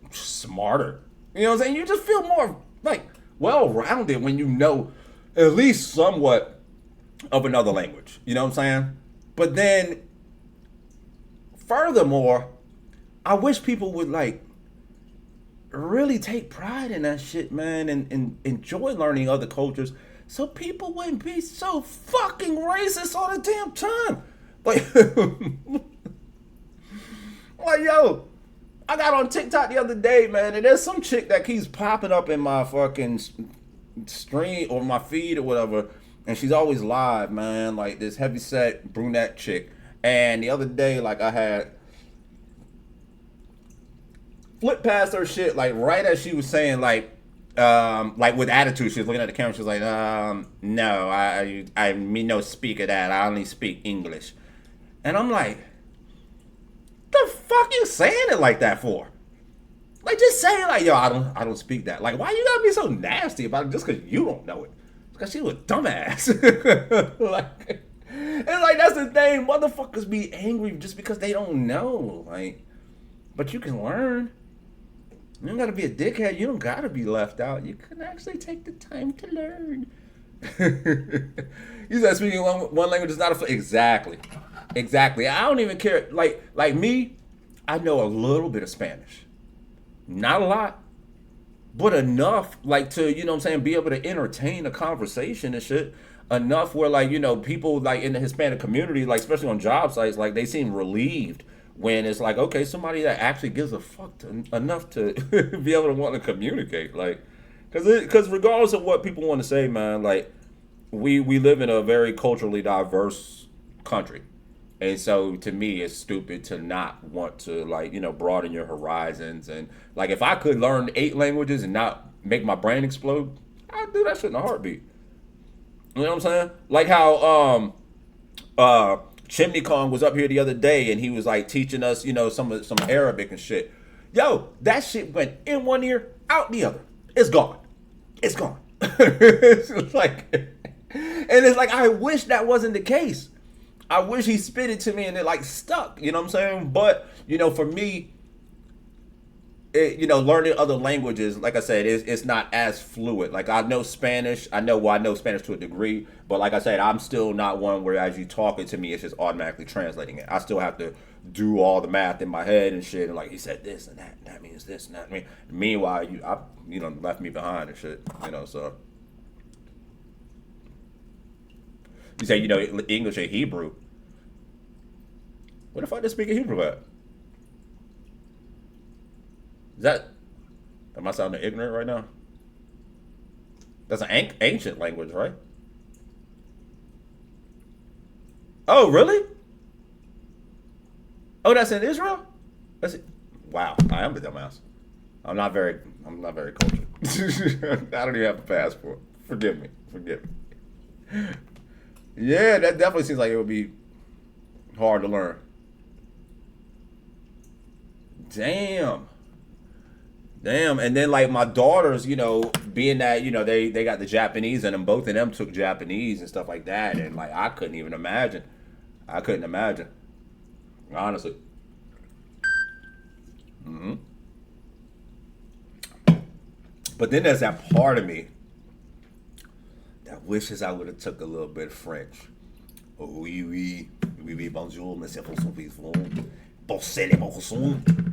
smarter. You know what I'm saying? You just feel more like well-rounded when you know at least somewhat of another language. You know what I'm saying? But then furthermore, I wish people would like really take pride in that shit, man, and enjoy learning other cultures so people wouldn't be so fucking racist all the damn time. Like, like, yo, I got on TikTok the other day, man, and there's some chick that keeps popping up in my fucking stream or my feed or whatever, and she's always live, man, like this heavyset brunette chick. And the other day, like, I had flipped past her shit, like, right as she was saying, like with attitude, she was looking at the camera, she was like, no, I mean no speak of that, I only speak English. And I'm like, the fuck you saying it like that for? Like, just say like, yo, I don't speak that. Like, why you gotta be so nasty about it just because you don't know it? Because she was a dumbass. Like, and like, that's the thing, motherfuckers be angry just because they don't know. Like, but you can learn. You don't gotta be a dickhead. You don't gotta be left out. You can actually take the time to learn. You said speaking one language is not a exactly. I don't even care. Like me, I know a little bit of Spanish, not a lot, but enough like to, you know what I'm saying, be able to entertain a conversation and shit. Enough where, like, you know, people like in the Hispanic community, like especially on job sites, like they seem relieved when it's like, okay, somebody that actually gives a fuck enough to be able to want to communicate. Like, because regardless of what people want to say, man, like we live in a very culturally diverse country. And so to me, it's stupid to not want to, like, you know, broaden your horizons. And like, if I could learn 8 languages and not make my brain explode, I'd do that shit in a heartbeat. You know what I'm saying? Like how Chimney Kong was up here the other day and he was like teaching us, you know, some Arabic and shit. Yo, that shit went in one ear, out the other. It's gone. It's gone. It's like, and it's like, I wish that wasn't the case. I wish he spit it to me and it like stuck, you know what I'm saying? But, you know, for me, you know, learning other languages, like I said, it's not as fluid. Like, I know Spanish. I know Spanish to a degree. But like I said, I'm still not one where as you talk it to me, it's just automatically translating it. I still have to do all the math in my head and shit. And like, he said this and that. And that means this and that. I mean, meanwhile, you know, left me behind and shit. You know, so. You say, you know, English and Hebrew. What if I just speak Hebrew at? Am I sounding ignorant right now? That's an ancient language, right? Oh, really? Oh, that's in Israel? That's it. Wow, I am the dumbass. I'm not very cultured. I don't even have a passport. Forgive me. Yeah, that definitely seems like it would be hard to learn. Damn, and then like my daughters, you know, being that, you know, they got the Japanese in them, both of them took Japanese and stuff like that, and like I couldn't imagine, honestly. But then there's that part of me that wishes I would have took a little bit of French. Oh, oui, bonjour, monsieur, you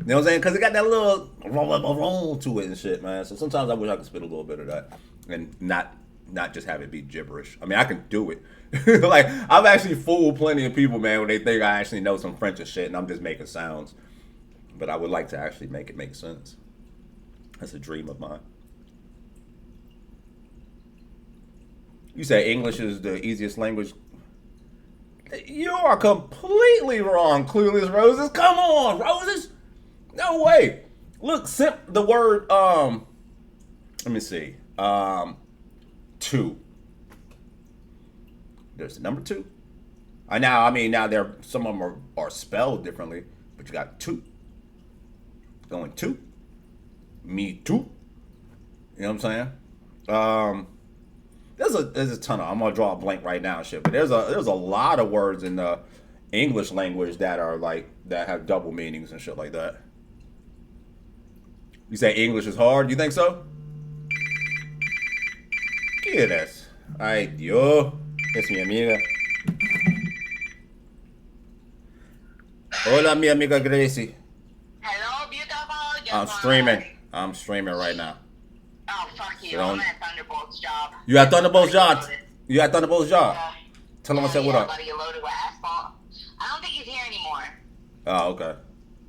know what I'm saying? Because it got that little roll to it and shit, man. So sometimes I wish I could spit a little bit of that and not just have it be gibberish. I mean, I can do it. Like, I've actually fooled plenty of people, man, when they think I actually know some French or shit and I'm just making sounds. But I would like to actually make it make sense. That's a dream of mine. You say English is the easiest language. You are completely wrong, Clueless Roses. Come on, Roses. No way. Look, the word, let me see. 2. There's the number 2. Now some of them are spelled differently, but you got 2. Going 2. Me too. You know what I'm saying? there's a ton of. I'm gonna draw a blank right now, and shit. But there's a lot of words in the English language that are like that have double meanings and shit like that. You say English is hard? You think so? ¿Quién eres? Ay, Dios. Es mi amiga. Hola, mi amiga Gracie. Hello, beautiful. I'm streaming right now. Oh, fuck you. So I'm at Thunderbolt's job. You at Thunderbolt's job? You at Thunderbolt's job? Tell him I said what up. Buddy, you loaded with asphalt. I don't think he's here anymore. Oh, okay.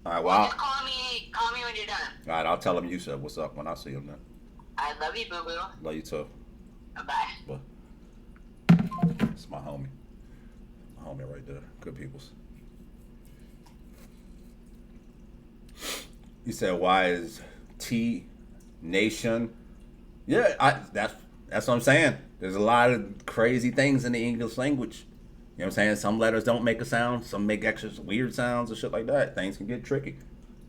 All right, Well, well, just call me when you're done. all right, I'll tell him you said what's up when I see him then. I love you, boo-boo. Love you too. Bye-bye. But it's my homie. My homie right there. Good peoples. You said, why is T Nation? Yeah, that's what I'm saying. There's a lot of crazy things in the English language. You know what I'm saying? Some letters don't make a sound. Some make extra weird sounds and shit like that. Things can get tricky.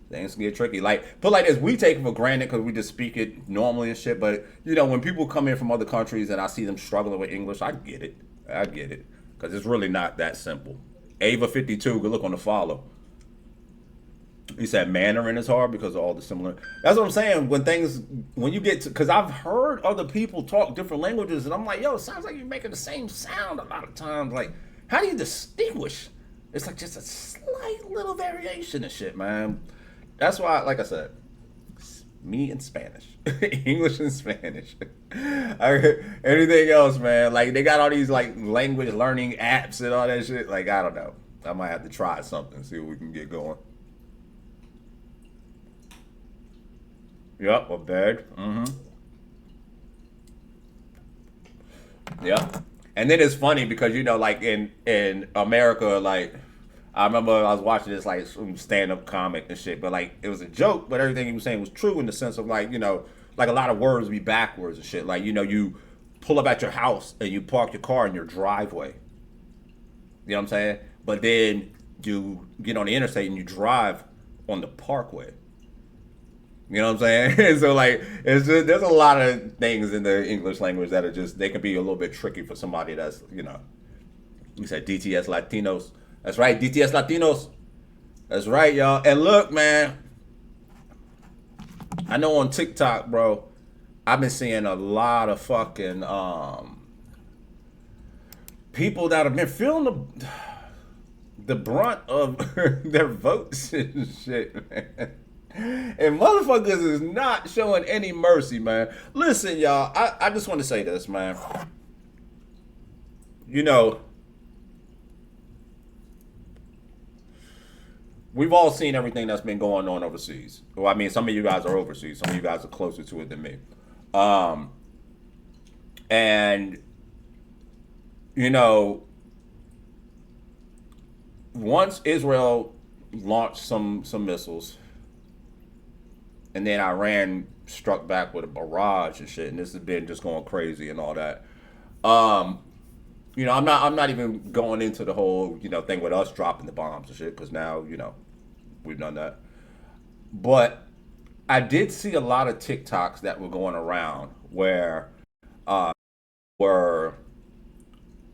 Like, put like this, we take it for granted because we just speak it normally and shit. But, you know, when people come in from other countries and I see them struggling with English, I get it. Because it's really not that simple. Ava52, good look on the follow. He said Mandarin is hard because of all the similar. That's what I'm saying. When you get to, because I've heard other people talk different languages, and I'm like, yo, it sounds like you're making the same sound a lot of times. Like, how do you distinguish? It's like just a slight little variation and shit, man. That's why, like I said, me and Spanish, English and Spanish. Anything else, man? Like they got all these like language learning apps and all that shit. Like I don't know. I might have to try something, see what we can get going. Yep, a bed. Yeah. And then it's funny because, you know, like in America, like, I remember I was watching this, like, some stand-up comic and shit, but, like, it was a joke, but everything he was saying was true in the sense of, like, you know, like, a lot of words be backwards and shit. Like, you know, you pull up at your house and you park your car in your driveway. You know what I'm saying? But then you get on the interstate and you drive on the parkway. You know what I'm saying? So like, it's just, there's a lot of things in the English language that are just, they can be a little bit tricky for somebody that's, you know. You said DTS Latinos. That's right, DTS Latinos. That's right, y'all. And look, man, I know on TikTok, bro, I've been seeing a lot of fucking people that have been feeling the brunt of their votes and shit, man. And motherfuckers is not showing any mercy, man. Listen, y'all, I just want to say this, man. You know, we've all seen everything that's been going on overseas. Well, I mean, some of you guys are overseas. Some of you guys are closer to it than me. And, you know, once Israel launched some missiles, and then Iran struck back with a barrage and shit, and this has been just going crazy and all that. You know, I'm not even going into the whole, you know, thing with us dropping the bombs and shit, because now, you know, we've done that. But I did see a lot of TikToks that were going around where were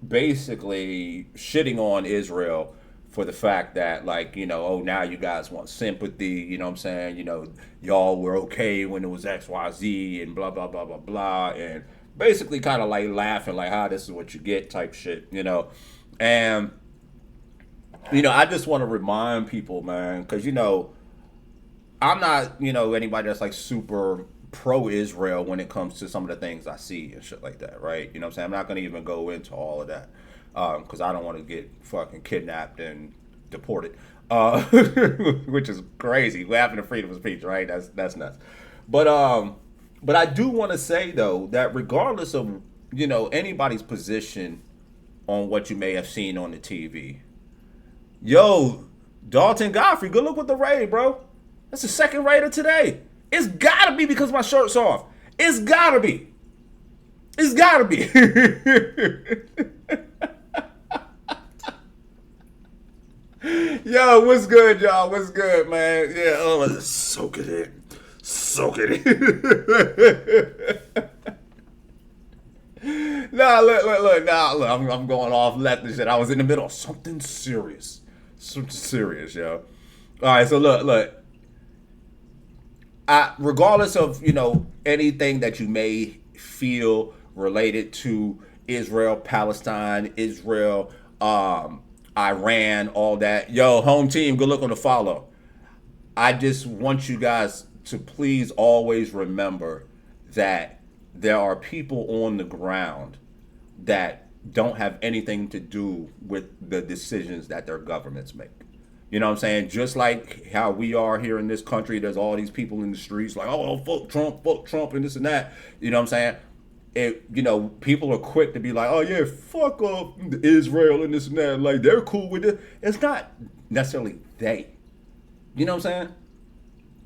basically shitting on Israel for the fact that, like, you know, oh, now you guys want sympathy, you know what I'm saying? You know, y'all were okay when it was XYZ and blah, blah, blah, blah, blah. And basically kind of like laughing, like, this is what you get type shit, you know? And, you know, I just want to remind people, man, because, you know, I'm not, you know, anybody that's like super pro-Israel when it comes to some of the things I see and shit like that, right? You know what I'm saying? I'm not going to even go into all of that. Because I don't want to get fucking kidnapped and deported, which is crazy. We're having the freedom of speech, right? That's nuts. But I do want to say though that regardless of, you know, anybody's position on what you may have seen on the TV, yo, Dalton Godfrey, good look with the raid, bro. That's the second raider today. It's gotta be because my shirt's off. It's gotta be. It's gotta be. Yo, what's good, y'all? What's good, man? Yeah, oh, soak it in. Soak it in. Nah, look. Nah, look. I'm going off left and shit. I was in the middle of something serious. Something serious, yo. All right, so look. Regardless of, anything that you may feel related to Israel, Palestine, Israel, Iran, all that. Yo, home team, good look on the follow. I just want you guys to please always remember that there are people on the ground that don't have anything to do with the decisions that their governments make. You know what I'm saying? Just like how we are here in this country, there's all these people in the streets like, oh, fuck Trump, and this and that. You know what I'm saying? People are quick to be like, oh, yeah, fuck off Israel and this and that. Like, they're cool with it. It's not necessarily they. You know what I'm saying?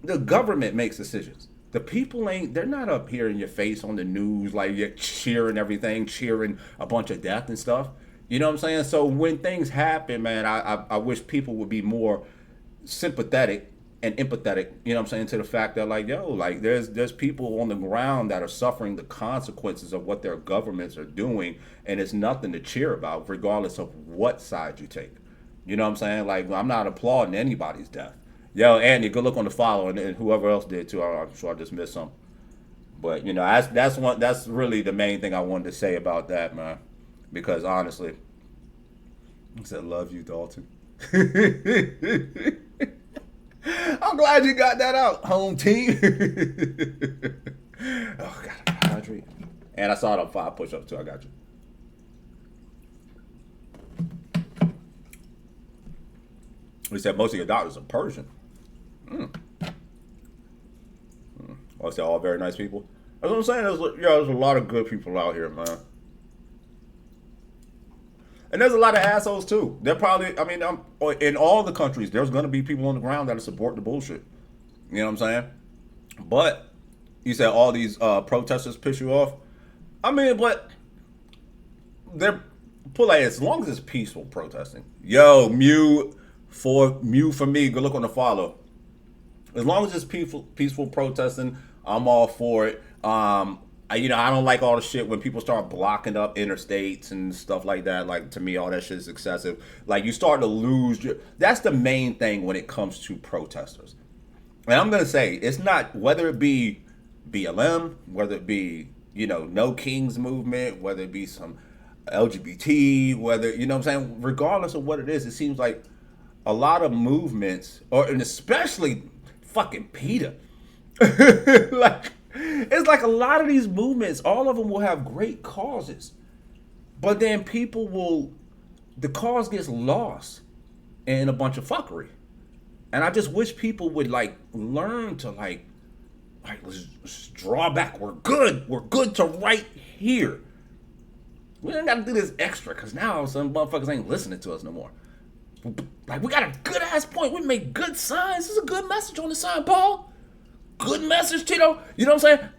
The government makes decisions. The people they're not up here in your face on the news like you're cheering everything, cheering a bunch of death and stuff. You know what I'm saying? So when things happen, man, I wish people would be more sympathetic and empathetic, you know what I'm saying, to the fact that there's people on the ground that are suffering the consequences of what their governments are doing, and it's nothing to cheer about regardless of what side you take. You know what I'm saying? Like, I'm not applauding anybody's death. Yo, Andy, good look on the follow, and whoever else did too. I'm sure I just missed some. But that's really the main thing I wanted to say about that, man. Because honestly, I said, love you, Dalton. I'm glad you got that out, home team. Oh, God, I'm hydrated. And I saw it on 5 push-ups too. I got you. We said most of your doctors are Persian. I said all very nice people. That's what I'm saying. There's a lot of good people out here, man. And there's a lot of assholes too. They're probably, in all the countries, there's going to be people on the ground that support the bullshit. You know what I'm saying? But you said all these protesters piss you off. But they're as long as it's peaceful protesting. Yo, mute for me. Good look on the follow. As long as it's peaceful protesting, I'm all for it. I don't like all the shit when people start blocking up interstates and stuff like that. Like, to me, all that shit is excessive. Like, you start to lose that's the main thing when it comes to protesters. And I'm going to say, it's not, whether it be BLM, whether it be, No Kings movement, whether it be some LGBT, whether, you know what I'm saying? Regardless of what it is, it seems like a lot of movements, and especially fucking PETA. It's like a lot of these movements, all of them will have great causes, but then the cause gets lost in a bunch of fuckery. And I just wish people would learn to let's draw back. We're good to right here. We ain't got to do this extra, because now some motherfuckers ain't listening to us no more. Like, we got a good ass point. We make good signs. This is a good message on the sign, Paul. Good message, Tito. You know what I'm saying?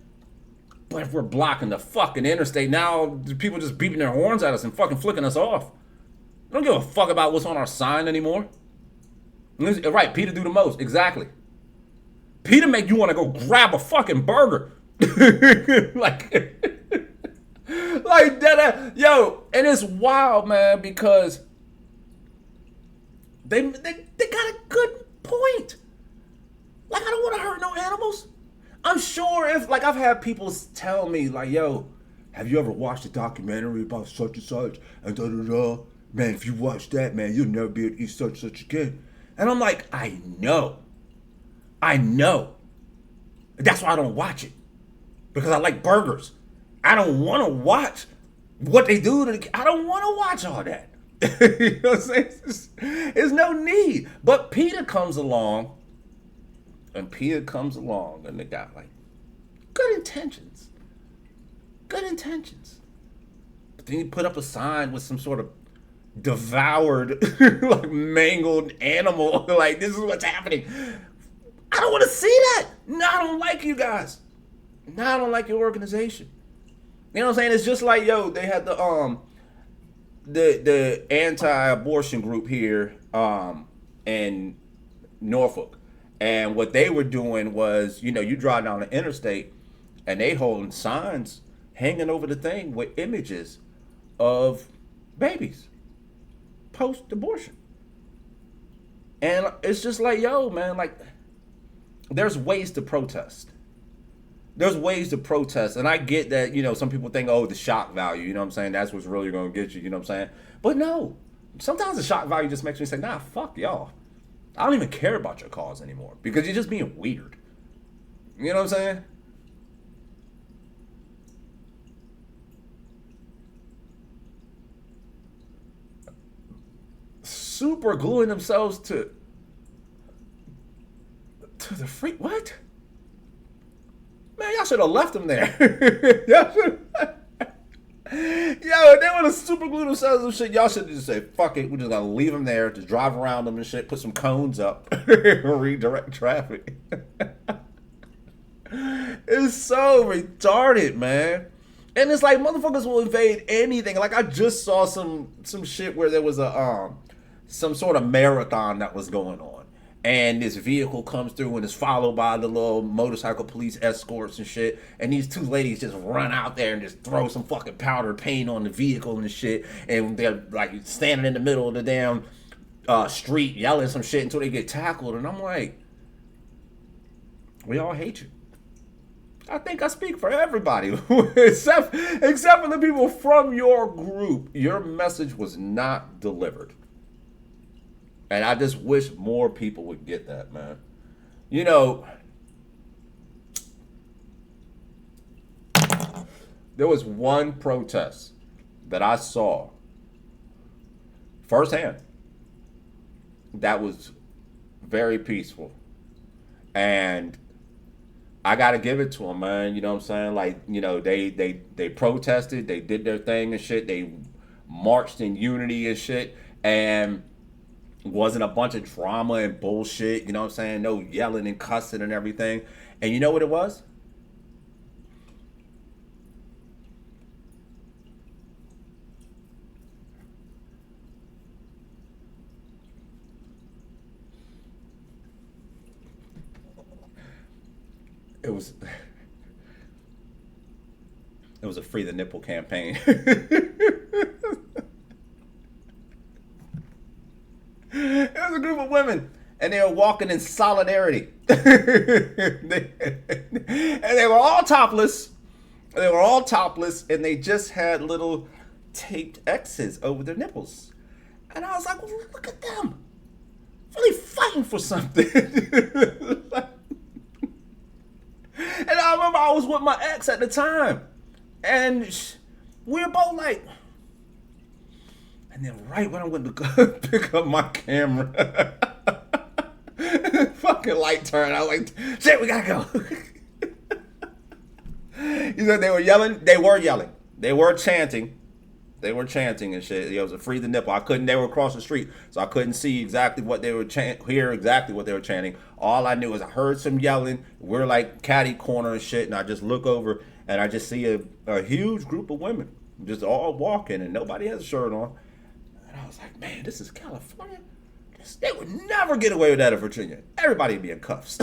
But if we're blocking the fucking interstate, now people just beeping their horns at us and fucking flicking us off. I don't give a fuck about what's on our sign anymore. Right, PETA do the most. Exactly. PETA make you want to go grab a fucking burger. like that. Yo, and it's wild, man, because they got a good point. Like, I don't want to hurt no animals. I'm sure if, I've had people tell me, yo, have you ever watched a documentary about such and such, and da-da-da? Man, if you watch that, man, you'll never be able to eat such and such again. And I'm like, I know. That's why I don't watch it. Because I like burgers. I don't want to watch what they do I don't want to watch all that. You know what I'm saying? There's no need. But PETA comes along, and they got good intentions. But then you put up a sign with some sort of devoured, mangled animal. This is what's happening. I don't want to see that. No, I don't like you guys. No, I don't like your organization. You know what I'm saying? It's just they had the anti-abortion group here in Norfolk. And what they were doing was, you drive down the interstate and they holding signs hanging over the thing with images of babies post-abortion. And it's just like, yo, man, like, there's ways to protest. There's ways to protest. And I get that, you know, some people think, oh, the shock value, you know what I'm saying? That's what's really going to get you, you know what I'm saying? But no, sometimes the shock value just makes me say, nah, fuck y'all. I don't even care about your cause anymore because you're just being weird. You know what I'm saying? Super gluing themselves to the freak. What? Man, y'all should have left them there. Y'all should. Yo, if they would have super glued themselves and shit, y'all should just say, fuck it, we're just gonna leave them there, just drive around them and shit, put some cones up, redirect traffic. It's so retarded, man. And it's like motherfuckers will invade anything. Like I just saw some shit where there was a some sort of marathon that was going on. And this vehicle comes through and is followed by the little motorcycle police escorts and shit. And these two ladies just run out there and just throw some fucking powder paint on the vehicle and shit. And they're like standing in the middle of the damn street yelling some shit until they get tackled. And I'm like, we all hate you. I think I speak for everybody, except for the people from your group. Your message was not delivered. And I just wish more people would get that, man. You know, there was one protest that I saw firsthand that was very peaceful. And I got to give it to them, man. You know what I'm saying? Like, you know, they protested. They did their thing and shit. They marched in unity and shit. And wasn't a bunch of drama and bullshit, you know what I'm saying? No yelling and cussing and everything. And you know what it was? It was a Free the Nipple campaign. It was a group of women, and they were walking in solidarity. And they were all topless. They were all topless, and they just had little taped X's over their nipples. And I was like, well, look at them. Really fighting for something. And I remember I was with my ex at the time. And we were both like... And then right when I went to go pick up my camera, fucking light turned. I was like, shit, we gotta go. You said they were yelling? They were yelling. They were chanting. They were chanting and shit. It was a Free the Nipple. They were across the street, so I couldn't see exactly what they were hear exactly what they were chanting. All I knew is I heard some yelling. We're like catty corner and shit, and I just look over and I just see a huge group of women just all walking, and nobody has a shirt on. I was like, man, this is California. They would never get away with that in Virginia. Everybody would be in cuffs.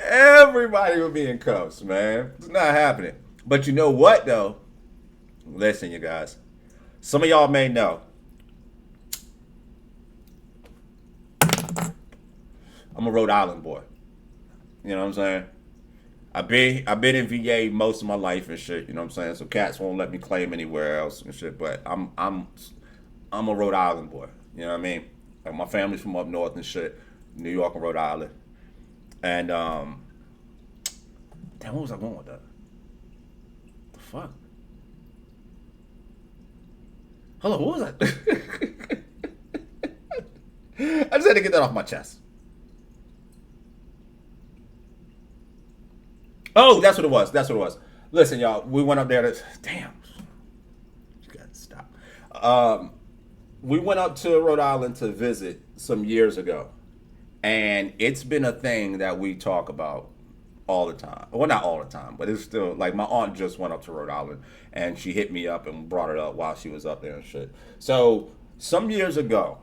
Everybody would be in cuffs, man. It's not happening. But you know what, though? Listen, you guys. Some of y'all may know. I'm a Rhode Island boy. You know what I'm saying? I've been in VA most of my life and shit, you know what I'm saying? So cats won't let me claim anywhere else and shit, but I'm a Rhode Island boy, you know what I mean? Like my family's from up north and shit, New York and Rhode Island. And damn, what was I going with that? The fuck? Hold on, what was that? I just had to get that off my chest. Oh, that's what it was. That's what it was. Listen, y'all, we went up there to... Damn. You gotta stop. We went up to Rhode Island to visit some years ago. And it's been a thing that we talk about all the time. Well, not all the time, but it's still... Like, my aunt just went up to Rhode Island. And she hit me up and brought it up while she was up there and shit. So, some years ago,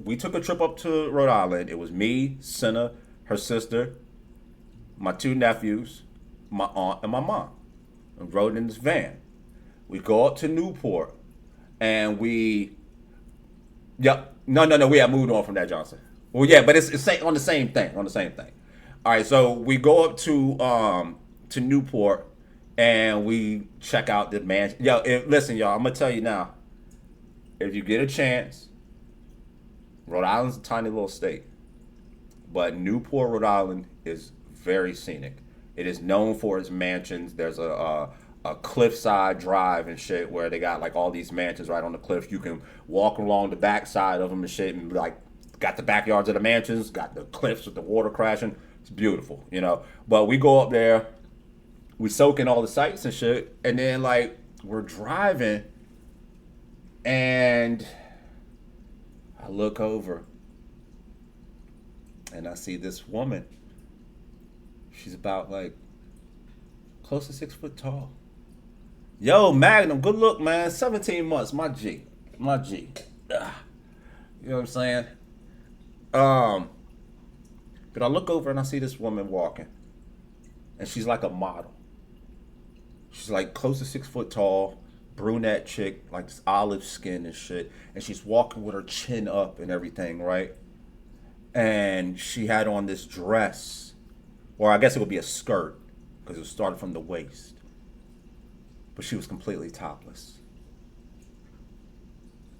we took a trip up to Rhode Island. It was me, Senna, her sister... my 2 nephews, my aunt, and my mom. And rode in this van. We go up to Newport, and we... Yep. No. We have moved on from that, Johnson. Well, yeah, but it's on the same thing. All right, so we go up to Newport, and we check out the mansion. Yo, listen, y'all, I'm gonna tell you now. If you get a chance, Rhode Island's a tiny little state, but Newport, Rhode Island is very scenic. It is known for its mansions. There's a cliffside drive and shit where they got like all these mansions right on the cliff. You can walk along the backside of them and shit, and like got the backyards of the mansions, got the cliffs with the water crashing. It's beautiful, you know. But we go up there, we soak in all the sights and shit, and then like we're driving, and I look over, and I see this woman. She's about like close to 6 foot tall. Yo, Magnum, good look, man. 17 months, my G. Ugh. You know what I'm saying? But I look over and I see this woman walking, and she's like a model. She's like close to 6 foot tall, brunette chick, like this olive skin and shit, and she's walking with her chin up and everything, right? And she had on this dress, or I guess it would be a skirt, because it started from the waist. But she was completely topless.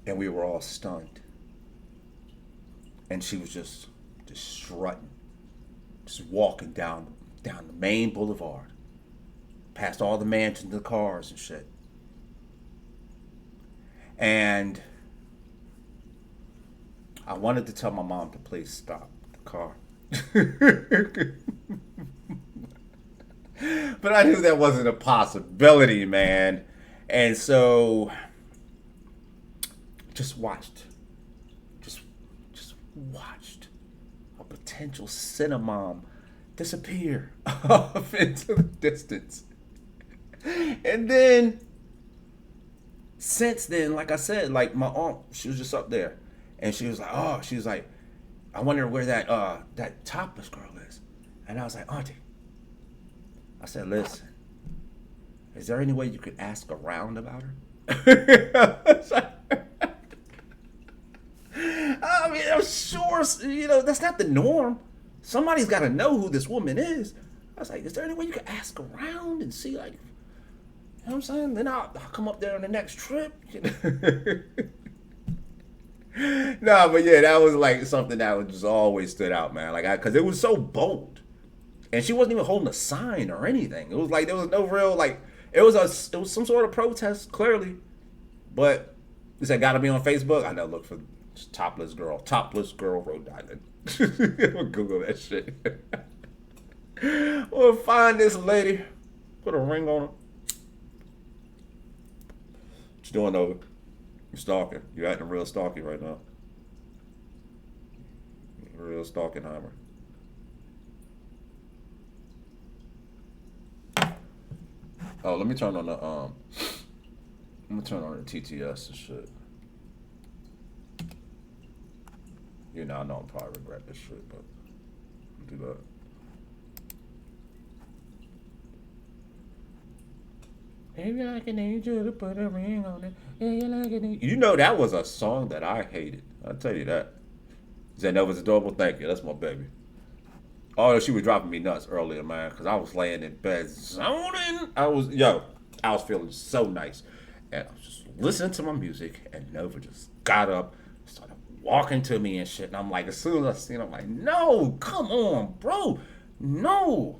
And we were all stunned. And she was just strutting, just walking down the main boulevard, past all the mansions, the cars and shit. And I wanted to tell my mom to please stop the car. But I knew that wasn't a possibility, man. And so just watched a potential cinnamom disappear off into the distance. And then since then, like I said, like my aunt, she was just up there, and she was like, I wonder where that topless girl is. And I was like, Auntie, I said, listen, is there any way you could ask around about her? I mean, I'm sure, you know, that's not the norm. Somebody's got to know who this woman is. I was like, is there any way you could ask around and see, like, you know what I'm saying? Then I'll come up there on the next trip. Nah, but yeah, that was like something that was just always stood out, man. Like, because it was so bold. And she wasn't even holding a sign or anything. It was like there was no real like it was some sort of protest, clearly. But it said gotta be on Facebook. I know, look for topless girl Rhode Island. Google that shit. We'll find this lady. Put a ring on her. What you doing over? You stalking. You acting real stalky right now. Real stalkingheimer. Oh, let me turn on the TTS and shit. You know, I know I'm probably regret this shit, but I'll do that. Maybe I can need you to put a ring on it. You know that was a song that I hated. I'll tell you that. Zenova's adorable. Thank you. That's my baby. Oh, she was dropping me nuts earlier, man, because I was laying in bed zoning. I was feeling so nice. And I was just listening to my music, and Nova just got up, started walking to me and shit. And I'm like, as soon as I seen her, I'm like, no, come on, bro. No.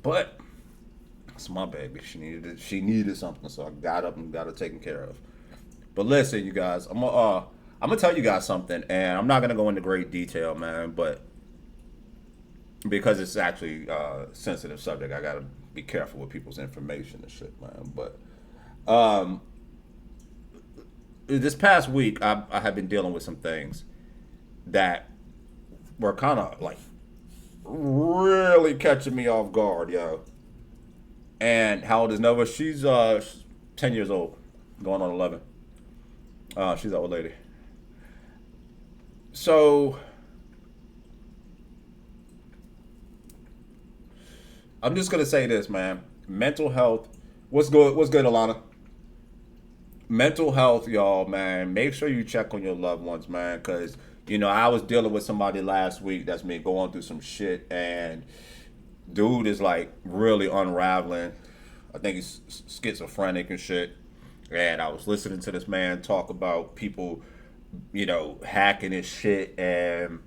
But it's my baby. She needed something, so I got up and got her taken care of. But listen, you guys, I'm gonna tell you guys something, and I'm not gonna go into great detail, man, but because it's actually a sensitive subject, I gotta be careful with people's information and shit, man. But this past week, I have been dealing with some things that were kind of like really catching me off guard, yo. And how old is Nova? She's 10 years old, going on 11. She's an old lady. So I'm just gonna say this, man. Mental health. What's good? What's good, Alana? Mental health, y'all, man. Make sure you check on your loved ones, man, because I was dealing with somebody last week that's been going through some shit, and dude is like really unraveling. I think he's schizophrenic and shit. And I was listening to this man talk about people, hacking his shit and,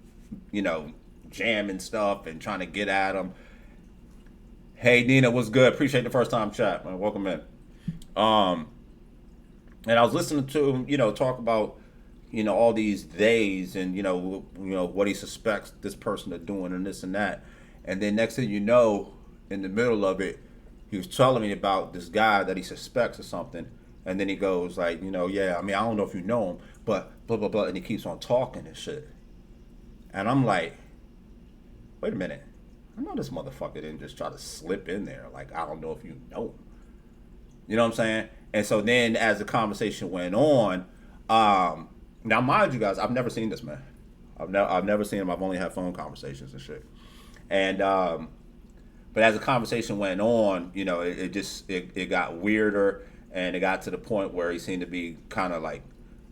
jamming stuff and trying to get at him. Hey, Nina, what's good? Appreciate the first time chat, man. Welcome in. And I was listening to him, talk about, all these days and, what he suspects this person of doing and this and that. And then next thing you know, in the middle of it, he was telling me about this guy that he suspects of something. And then he goes like, yeah, I mean, I don't know if you know him, but blah, blah, blah. And he keeps on talking and shit. And I'm like, wait a minute. I know this motherfucker didn't just try to slip in there. Like, I don't know if you know him. You know what I'm saying? And so then as the conversation went on, now mind you guys, I've never seen this man. I've never seen him. I've only had phone conversations and shit. And, but as the conversation went on, it got weirder. And it got to the point where he seemed to be kind of like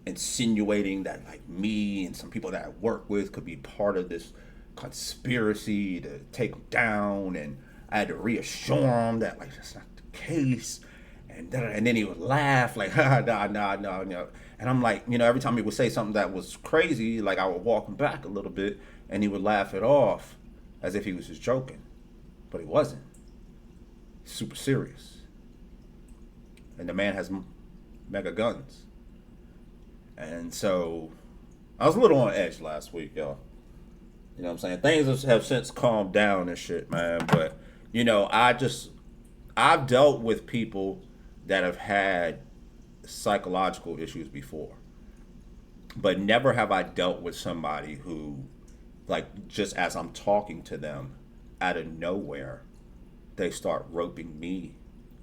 insinuating that like me and some people that I work with could be part of this conspiracy to take him down. And I had to reassure him that like that's not the case. And then he would laugh like, no. And I'm like, every time he would say something that was crazy, like I would walk him back a little bit and he would laugh it off as if he was just joking. But he wasn't. He's super serious. And the man has mega guns. And so I was a little on edge last week, y'all. You know what I'm saying? Things have since calmed down and shit, man. But, I've dealt with people that have had psychological issues before. But never have I dealt with somebody who, like, just as I'm talking to them, out of nowhere, they start roping me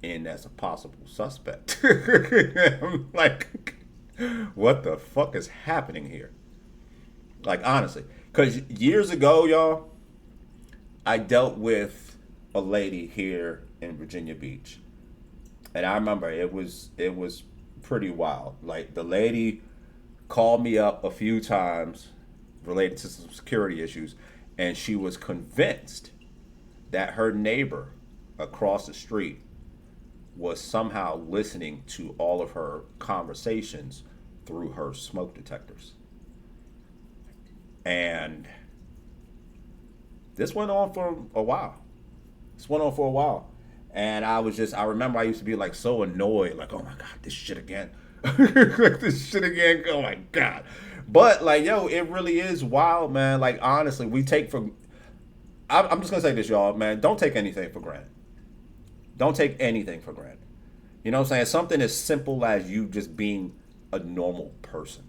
in as a possible suspect. I'm like, what the fuck is happening here? Like, honestly. Because years ago, y'all, I dealt with a lady here in Virginia Beach. And I remember it was pretty wild. Like, the lady called me up a few times related to some security issues, and she was convinced that her neighbor across the street was somehow listening to all of her conversations through her smoke detectors. And this went on for a while. And I remember I used to be like so annoyed, like, oh my God, this shit again. Oh my God. But like, yo, it really is wild, man. Like, honestly, I'm just gonna say this, y'all, man. Don't take anything for granted. Don't take anything for granted. You know what I'm saying? Something as simple as you just being a normal person.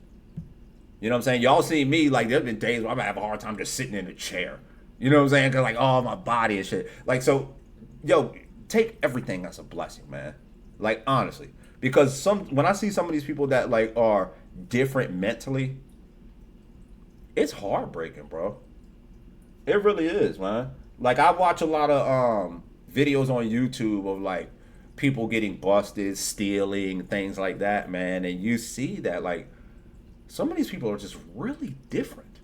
You know what I'm saying? Y'all see me, like, there's been days where I'm gonna have a hard time just sitting in a chair. You know what I'm saying? Because, like, oh, my body and shit. Like, so, yo, take everything as a blessing, man. Like, honestly. Because when I see some of these people that, like, are different mentally, it's heartbreaking, bro. It really is, man. Like, I watch a lot of videos on YouTube of, like, people getting busted, stealing, things like that, man. And you see that, like, some of these people are just really different.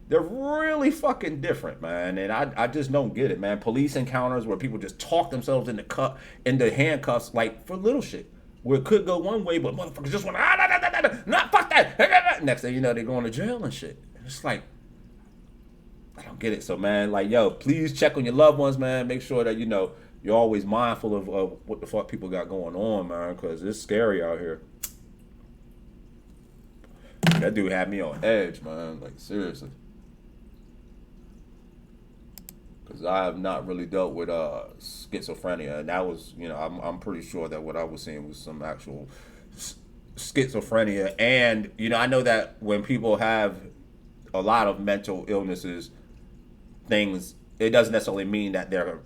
They're really fucking different, man. And I just don't get it, man. Police encounters where people just talk themselves into handcuffs, like, for little shit. Where it could go one way, but motherfuckers just want to, fuck that. Next thing you know, they're going to jail and shit. It's like, I don't get it. So, man, like, yo, please check on your loved ones, man. Make sure that, you're always mindful of what the fuck people got going on, man, because it's scary out here. That dude had me on edge, man. Like, seriously. Because I have not really dealt with schizophrenia. And that was, I'm pretty sure that what I was seeing was some actual schizophrenia. And, I know that when people have a lot of mental illnesses, it doesn't necessarily mean that they're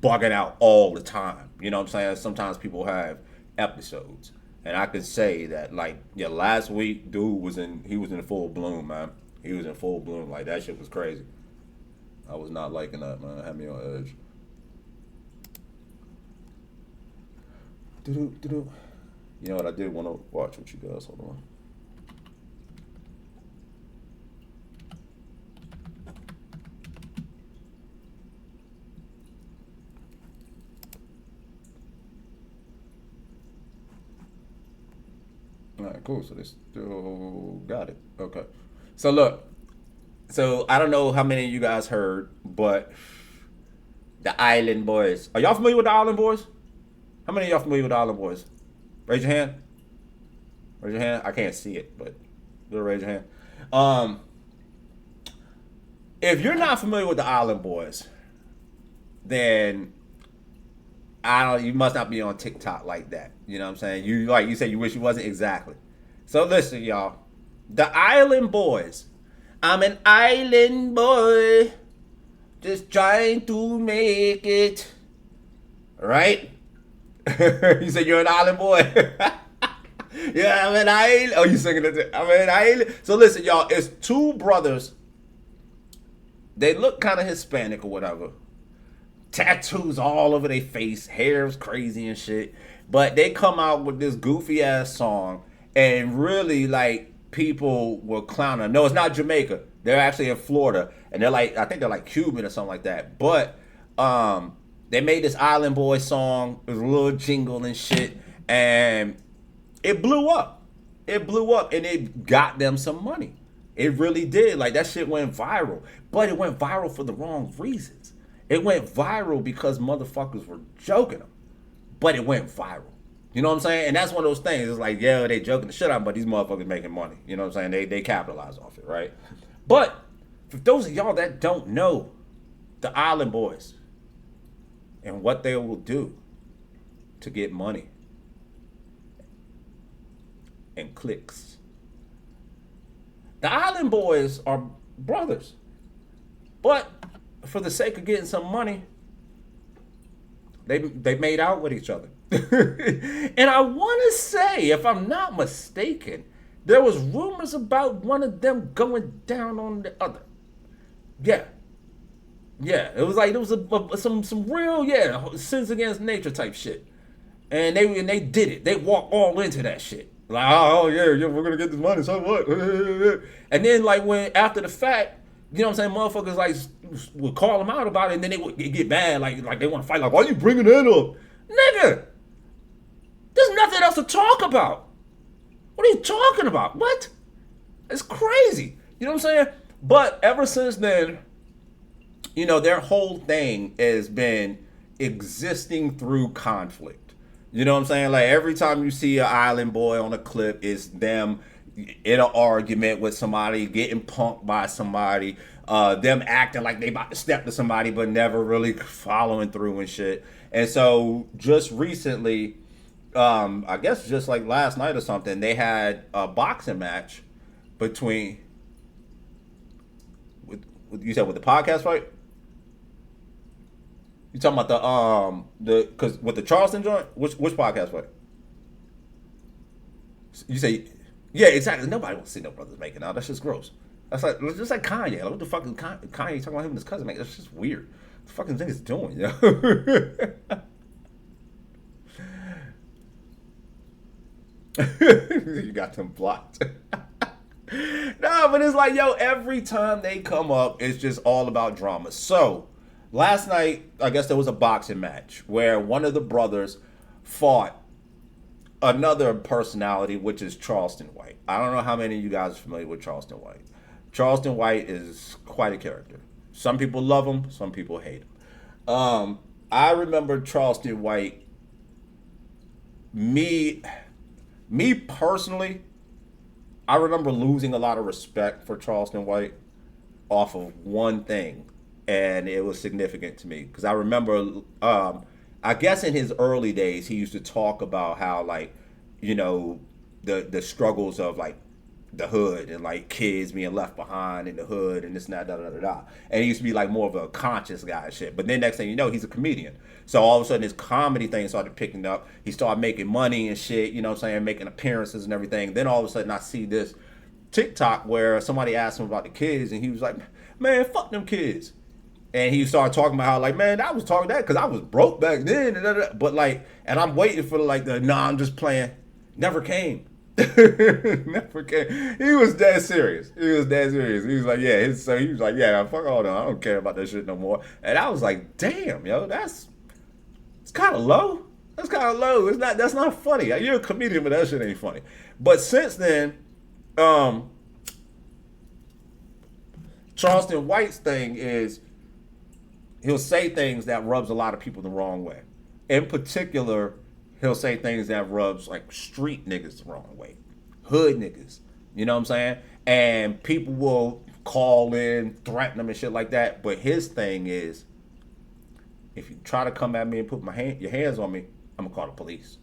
bugging out all the time. You know what I'm saying? Sometimes people have episodes. And I could say that, like, last week, dude was in full bloom, man. He was in full bloom. Like, that shit was crazy. I was not liking that, man. It had me on edge. You know what? I did want to watch with you guys. Hold on. All right, cool. So they still got it. Okay. So look. So I don't know how many of you guys heard, but the Island Boys. Are y'all familiar with the Island Boys? How many of y'all familiar with the Island Boys? Raise your hand. Raise your hand. I can't see it, but you'll raise your hand. If you're not familiar with the Island Boys, then you must not be on TikTok like that. You know what I'm saying? You said you wish you wasn't. Exactly. So listen, y'all. The Island Boys. I'm an island boy, just trying to make it. Right? You said you're an island boy. Yeah, I'm an island. Oh, you singing it? I'm an island. So listen, y'all. It's two brothers. They look kind of Hispanic or whatever. Tattoos all over their face. Hair's crazy and shit. But they come out with this goofy ass song, and really like people were clowning. No, it's not Jamaica. They're actually in Florida, and I think they're like Cuban or something like that. But they made this Island Boy song. It was a little jingle and shit, and it blew up. It blew up, and it got them some money. It really did. Like, that shit went viral, but it went viral for the wrong reasons. It went viral because motherfuckers were joking them, but it went viral. You know what I'm saying? And that's one of those things. It's like, yeah, they joking the shit out, but these motherfuckers making money. You know what I'm saying? They capitalize off it, right? But for those of y'all that don't know the Island Boys and what they will do to get money and clicks, the Island Boys are brothers. But for the sake of getting some money, they made out with each other. And I want to say, if I'm not mistaken, there was rumors about one of them going down on the other. Yeah. It was like, it was some real, sins against nature type shit. And they did it. They walked all into that shit. Like, oh yeah, we're gonna get this money, so what? And then like when after the fact, you know what I'm saying, motherfuckers like would call them out about it, and then they would get mad, like they want to fight, like, why are you bringing that up? Nigga, there's nothing else to talk about. What are you talking about? What? It's crazy. You know what I'm saying? But ever since then, you know, their whole thing has been existing through conflict. You know what I'm saying? Like, every time you see an Island Boy on a clip, it's them in an argument with somebody, getting punked by somebody, them acting like they about to step to somebody, but never really following through and shit. And so just recently, I guess just like last night or something, they had a boxing match between, you said with the podcast fight? You talking about because with the Charleston joint? Which podcast fight? You say, yeah, exactly. Nobody wants to see no brothers making out. That's just gross. That's like, just like Kanye. Like, what the fuck is Kanye talking about him and his cousin making? That's just weird. What the fucking thing is doing, yo? You got them blocked. No, but it's like, yo, every time they come up, it's just all about drama. So last night, I guess there was a boxing match where one of the brothers fought another personality, which is Charleston White. I don't know how many of you guys are familiar with Charleston White. Charleston White is quite a character. Some people love him, some people hate him. I remember Charleston White, me personally, I remember losing a lot of respect for Charleston White off of one thing, and it was significant to me because I remember, I guess in his early days, he used to talk about how, like, you know, the struggles of like the hood and like kids being left behind in the hood and this and that, da da da da. And he used to be like more of a conscious guy and shit. But then next thing you know, he's a comedian. So all of a sudden his comedy thing started picking up. He started making money and shit, you know what I'm saying, making appearances and everything. Then all of a sudden I see this TikTok where somebody asked him about the kids and he was like, man, fuck them kids. And he started talking about how, like, man, I was talking that because I was broke back then. But, like, and I'm waiting for, like, I'm just playing. Never came. Never came. He was dead serious. He was like, yeah. So he was like, yeah, fuck all that. I don't care about that shit no more. And I was like, damn, yo, it's kind of low. That's kind of low. That's not funny. You're a comedian, but that shit ain't funny. But since then, Charleston White's thing is he'll say things that rubs a lot of people the wrong way. In particular, he'll say things that rubs like street niggas the wrong way. Hood niggas. You know what I'm saying? And people will call in, threaten him and shit like that. But his thing is, if you try to come at me and put your hands on me, I'm gonna call the police.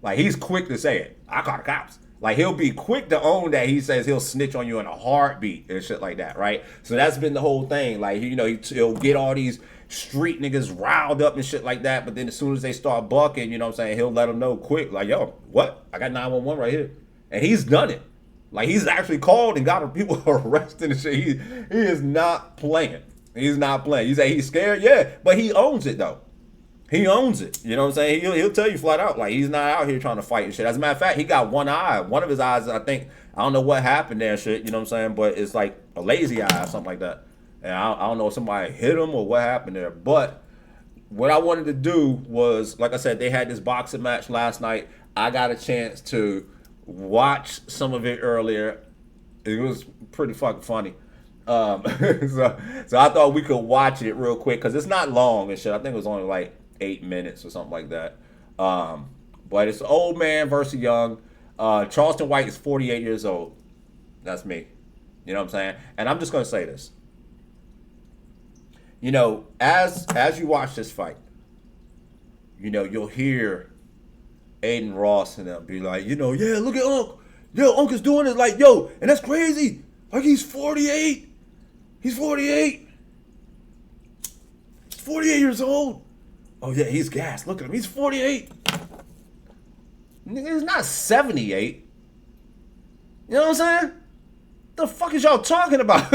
Like, he's quick to say it. I call the cops. Like, he'll be quick to own that. He says he'll snitch on you in a heartbeat and shit like that, right? So that's been the whole thing. Like, you know, he'll get all these street niggas riled up and shit like that, but then as soon as they start bucking, you know what I'm saying, he'll let them know quick, like, yo, what? I got 911 right here. And he's done it. Like, he's actually called and got people arrested and shit. He is not playing. He's not playing. You say he's scared? Yeah, but he owns it, though. He owns it. You know what I'm saying? He'll tell you flat out, like, he's not out here trying to fight and shit. As a matter of fact, he got one eye. One of his eyes, I think, I don't know what happened there and shit, you know what I'm saying? But it's like a lazy eye or something like that. And I don't know if somebody hit him or what happened there. But what I wanted to do was, like I said, they had this boxing match last night. I got a chance to watch some of it earlier. It was pretty fucking funny. So I thought we could watch it real quick because it's not long and shit. I think it was only like 8 minutes or something like that. But it's old man versus young. Charleston White is 48 years old. That's me. You know what I'm saying? And I'm just going to say this. You know, as you watch this fight, you know, you'll hear Aiden Ross and them be like, you know, yeah, look at Unc. Yo, Unc is doing it. Like, yo, and that's crazy. Like, he's 48. He's 48. He's 48 years old. Oh, yeah, he's gassed. Look at him. He's 48. Nigga, he's not 78. You know what I'm saying? The fuck is y'all talking about?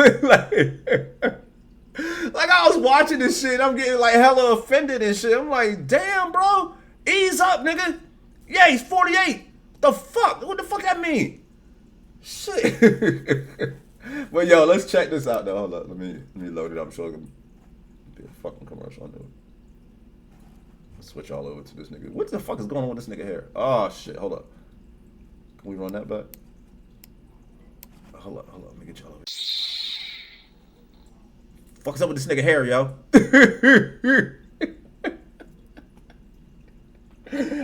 Like, I was watching this shit. I'm getting, like, hella offended and shit. I'm like, damn, bro. Ease up, nigga. Yeah, he's 48. The fuck? What the fuck that mean? Shit. Well, yo, let's check this out, though. Hold up. Let me load it up. I'm sure it's going to be a fucking commercial. I know it. Let's switch all over to this nigga. What the fuck is going on with this nigga hair? Oh, shit. Hold up. Can we run that back? Hold up. Let me get y'all over. Fuck's up with this nigga hair, yo?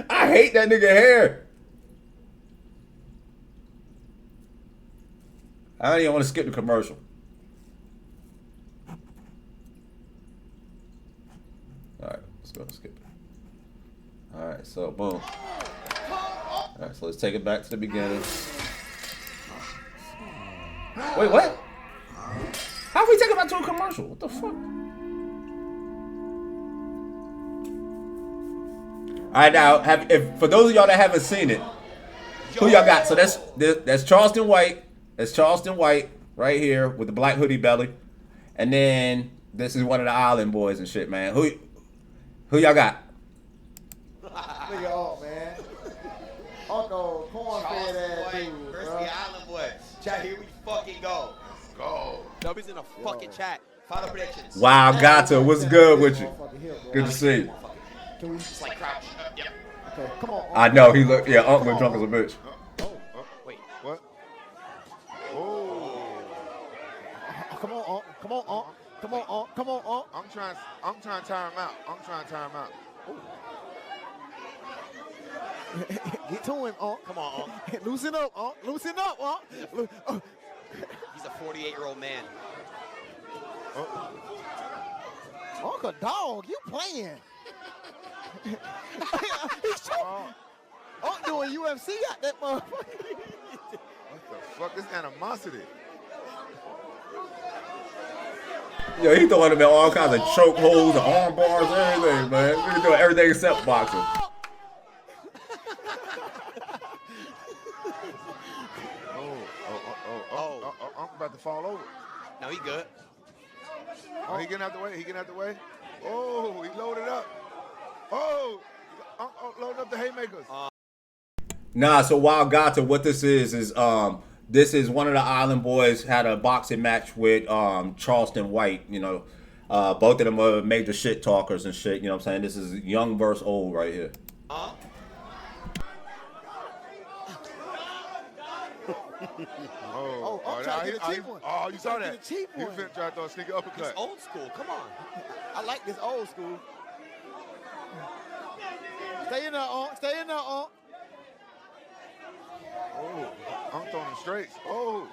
I hate that nigga hair. I don't even want to skip the commercial. Alright, let's go and skip it. Alright, so boom. Alright, so let's take it back to the beginning. Wait, what? How we take it back to a commercial? What the fuck? Alright, now, for those of y'all that haven't seen it, who y'all got? So that's Charleston White. That's Charleston White right here with the black hoodie belly. And then this is one of the Island boys and shit, man. Who y'all got? Look at all, man. Uncle corn-fed ass dude, versus bro. the Island boys. Chat, here we fucking go. Let's go. W's in the fucking chat. Final predictions. Wow, Gata, what's good with you? Good to see you. Can we Just like crouch. Yep. Okay, come on. I know, he look, yeah, Uncle drunk as a bitch. Wait. What? Oh. Come on, come on, come on, come on. I'm trying to tire him out. Get to him, Come on, Loosen up, Loosen up, He's a 48-year-old man. Uncle Dog, you playing? He's doing UFC out that motherfucker. What the fuck? This animosity. Yo, he throwing him in all kinds of choke holds and arm bars and everything, man. He's doing everything except boxing. I'm about to fall over. No, he good. Oh, he getting out the way. He getting out the way. Oh, he loaded up. Oh, loading up the haymakers. Nah, so Wild Gata, what this is this is one of the Island Boys had a boxing match with Charleston White. You know, both of them are major shit talkers and shit. You know what I'm saying? This is young versus old right here. I'm trying to get a cheap one. Oh, you saw that? Get a cheap He one. finna try to throw a sneaker uppercut. It's old school. Come on. I like this old school. Stay in there, Unc. Stay in there, Unc. Oh, I'm throwing him straight. Oh.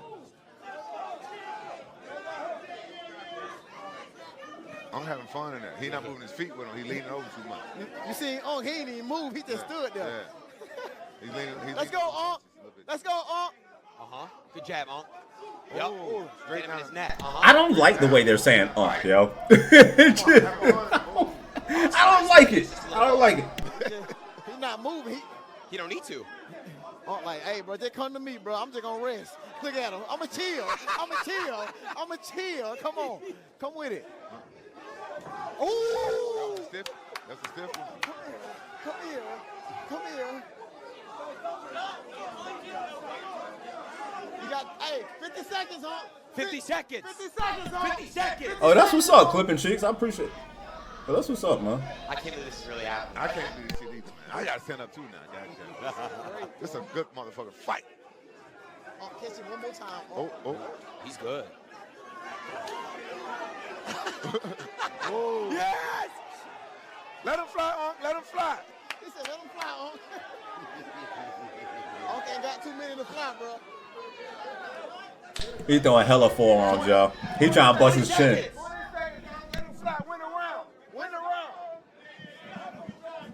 I'm having fun in there. He not moving his feet with him. He leaning over too much. You see, Unc, he ain't even moved. He just stood there. Yeah. He's leaning. Let's go, Unc. Let's go, Unc. Good jab, Unc. Oh, straight Hit him down in his neck. I don't like the way they're saying yo. I don't like it. I don't like it. He's not moving. He don't need to. Unc like, hey, bro, just come to me, bro. I'm just going to rest. Look at him. I'm going to chill. I'm going to chill. I'm going to chill. Come on. Come with it. Ooh. That's a stiff one. Come here. Come here. You got, hey, 50 seconds, huh? 50 seconds. 50 seconds, huh? 50 seconds. Oh, that's what's up, Clipping Cheeks. I appreciate it. Oh, that's what's up, man. I can't believe this is really happening. I can't do this shit either, man. I got to stand up too now. Goddamn. This is a good motherfucker fight. Oh, catch him one more time. Oh. He's good. Oh. Yes! Let him fly, Unc. Let him fly. He said, let him fly, Unc. Unc ain't got too many to fly, bro. He throwing hella forearms, yo. He trying to bust his chin. Let him fly. Win the round. Win the round.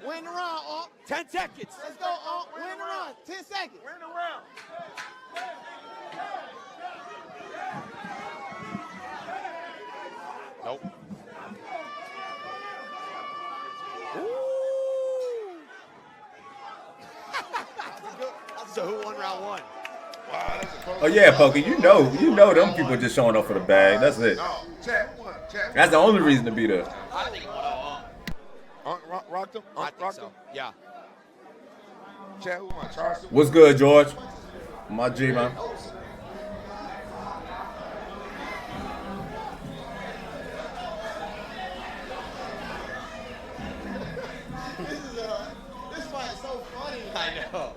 Win the round, Unc. 10 seconds. Let's go, Unc. Win the round. 10 seconds. Win the round. Nope. So who won round one? Wow, that's a close Oh yeah, Pokey, you know them people just showing up for the bag. That's it. No, Chad won. Chad That's the only reason to be there. I think 1-0. Unc rocked him. I Unc think rocked so. him. Yeah. Chad who won? Charleston. What's good, George? My G, man. This fight is so funny. I know.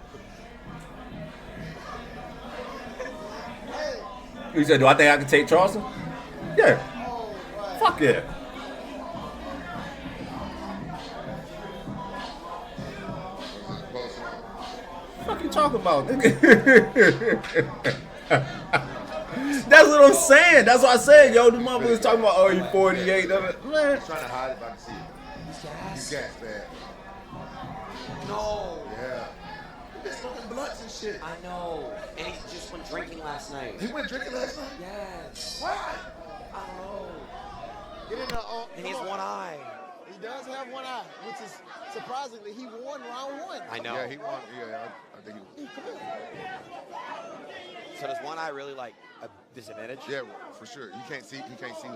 Hey. You said, do I think I can take Charleston? Yeah. Oh, right. Fuck yeah. What you talking about, nigga? That's what I'm saying. That's what I said, yo. The motherfuckers talking about, oh, you 48. Man. He's trying to hide it, but I can see it. He's gassed. He's gassed bad. No. Yeah. He's smoking blunts and shit. I know. And he just went drinking last night. He went drinking last night? Yes. Why? I don't know. Get in there, Unc. And he has one eye. He does have one eye, which is surprisingly, he won round one. I know. Yeah, he won. Yeah, I think he won. So does one eye really like a disadvantage? Yeah, for sure. He can't see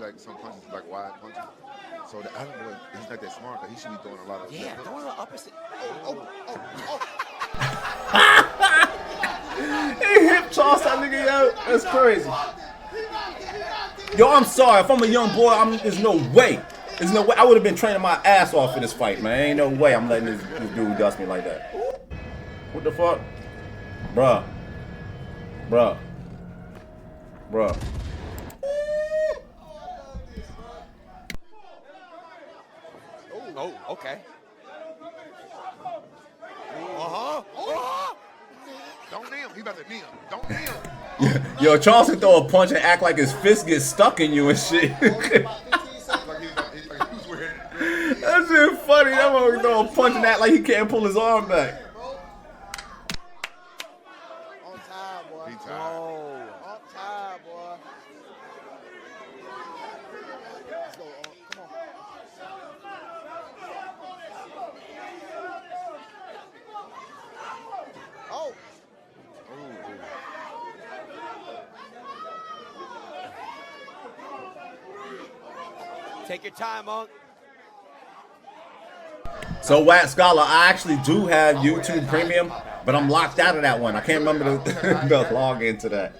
like some punches, like wide punches. So I don't know. He's not that smart, but he should be throwing a lot of. Yeah, throwing the opposite. He hip tossed that nigga, yo. That's crazy. Yo, I'm sorry. If I'm a young boy, there's no way. There's no way. I would have been training my ass off for this fight, man. Ain't no way I'm letting this dude dust me like that. What the fuck? Bruh. Oh, okay. Don't knee him. He about to knee him. Don't knee him. Yo, Charleston throw a punch and act like his fist gets stuck in you and shit. Like he was wearing it. That shit funny. That motherfucker throw a punch and act like he can't pull his arm back. On time, boy. He tired. On time, boy. Let's go, Unc. Come on. Oh. Take your time, Unc. So, Wax Scholar, I actually do have YouTube Premium, but I'm locked out of that one. I can't remember the log into that,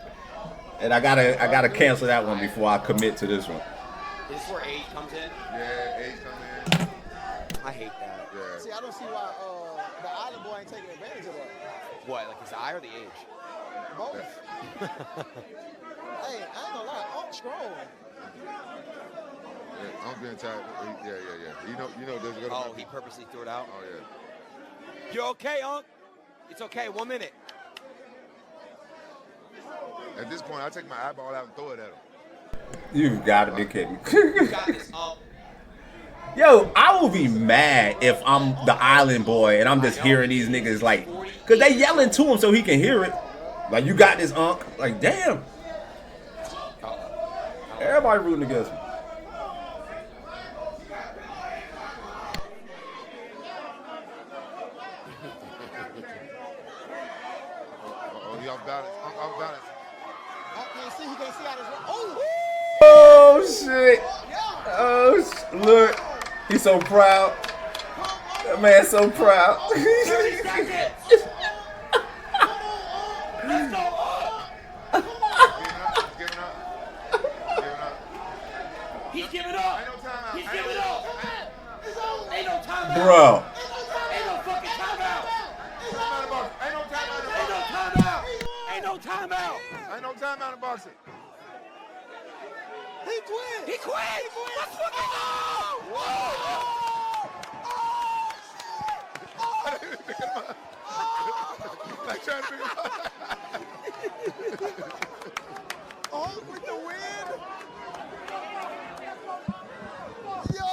and I gotta cancel that one before I commit to this one. Is this where age comes in? Yeah, age come in. I hate that. Yeah. See, I don't see why the island boy ain't taking advantage of that. What, like his eye or the age? Both. Hey, I ain't gonna lie, I'm strong. Yeah, I'm being tired. Yeah. You know, there's a good. Oh, he purposely threw it out? Oh, yeah. You're okay, Unc? It's okay, 1 minute. At this point, I take my eyeball out and throw it at him. You gotta be kidding. You got this, Unc. Yo, I will be mad if I'm the island boy and I'm just hearing these niggas like, cause they yelling to him so he can hear it. Like, you got this, Unc. Like, damn. Everybody rooting against me. He off balance. Off balance. He can't see out his oh! Oh shit! Oh look, he's so proud. That man's so proud. 30 seconds! Let's go, Unc! He's giving up. He's giving up. Ain't no timeout. Bro. Ain't no fucking timeout. Ain't no timeout. Ain't no timeout. Ain't no timeout. Ain't no timeout in boxing. He quit. He quit. Let's fucking go. Like trying to figure out. Oh, with the win. Yo.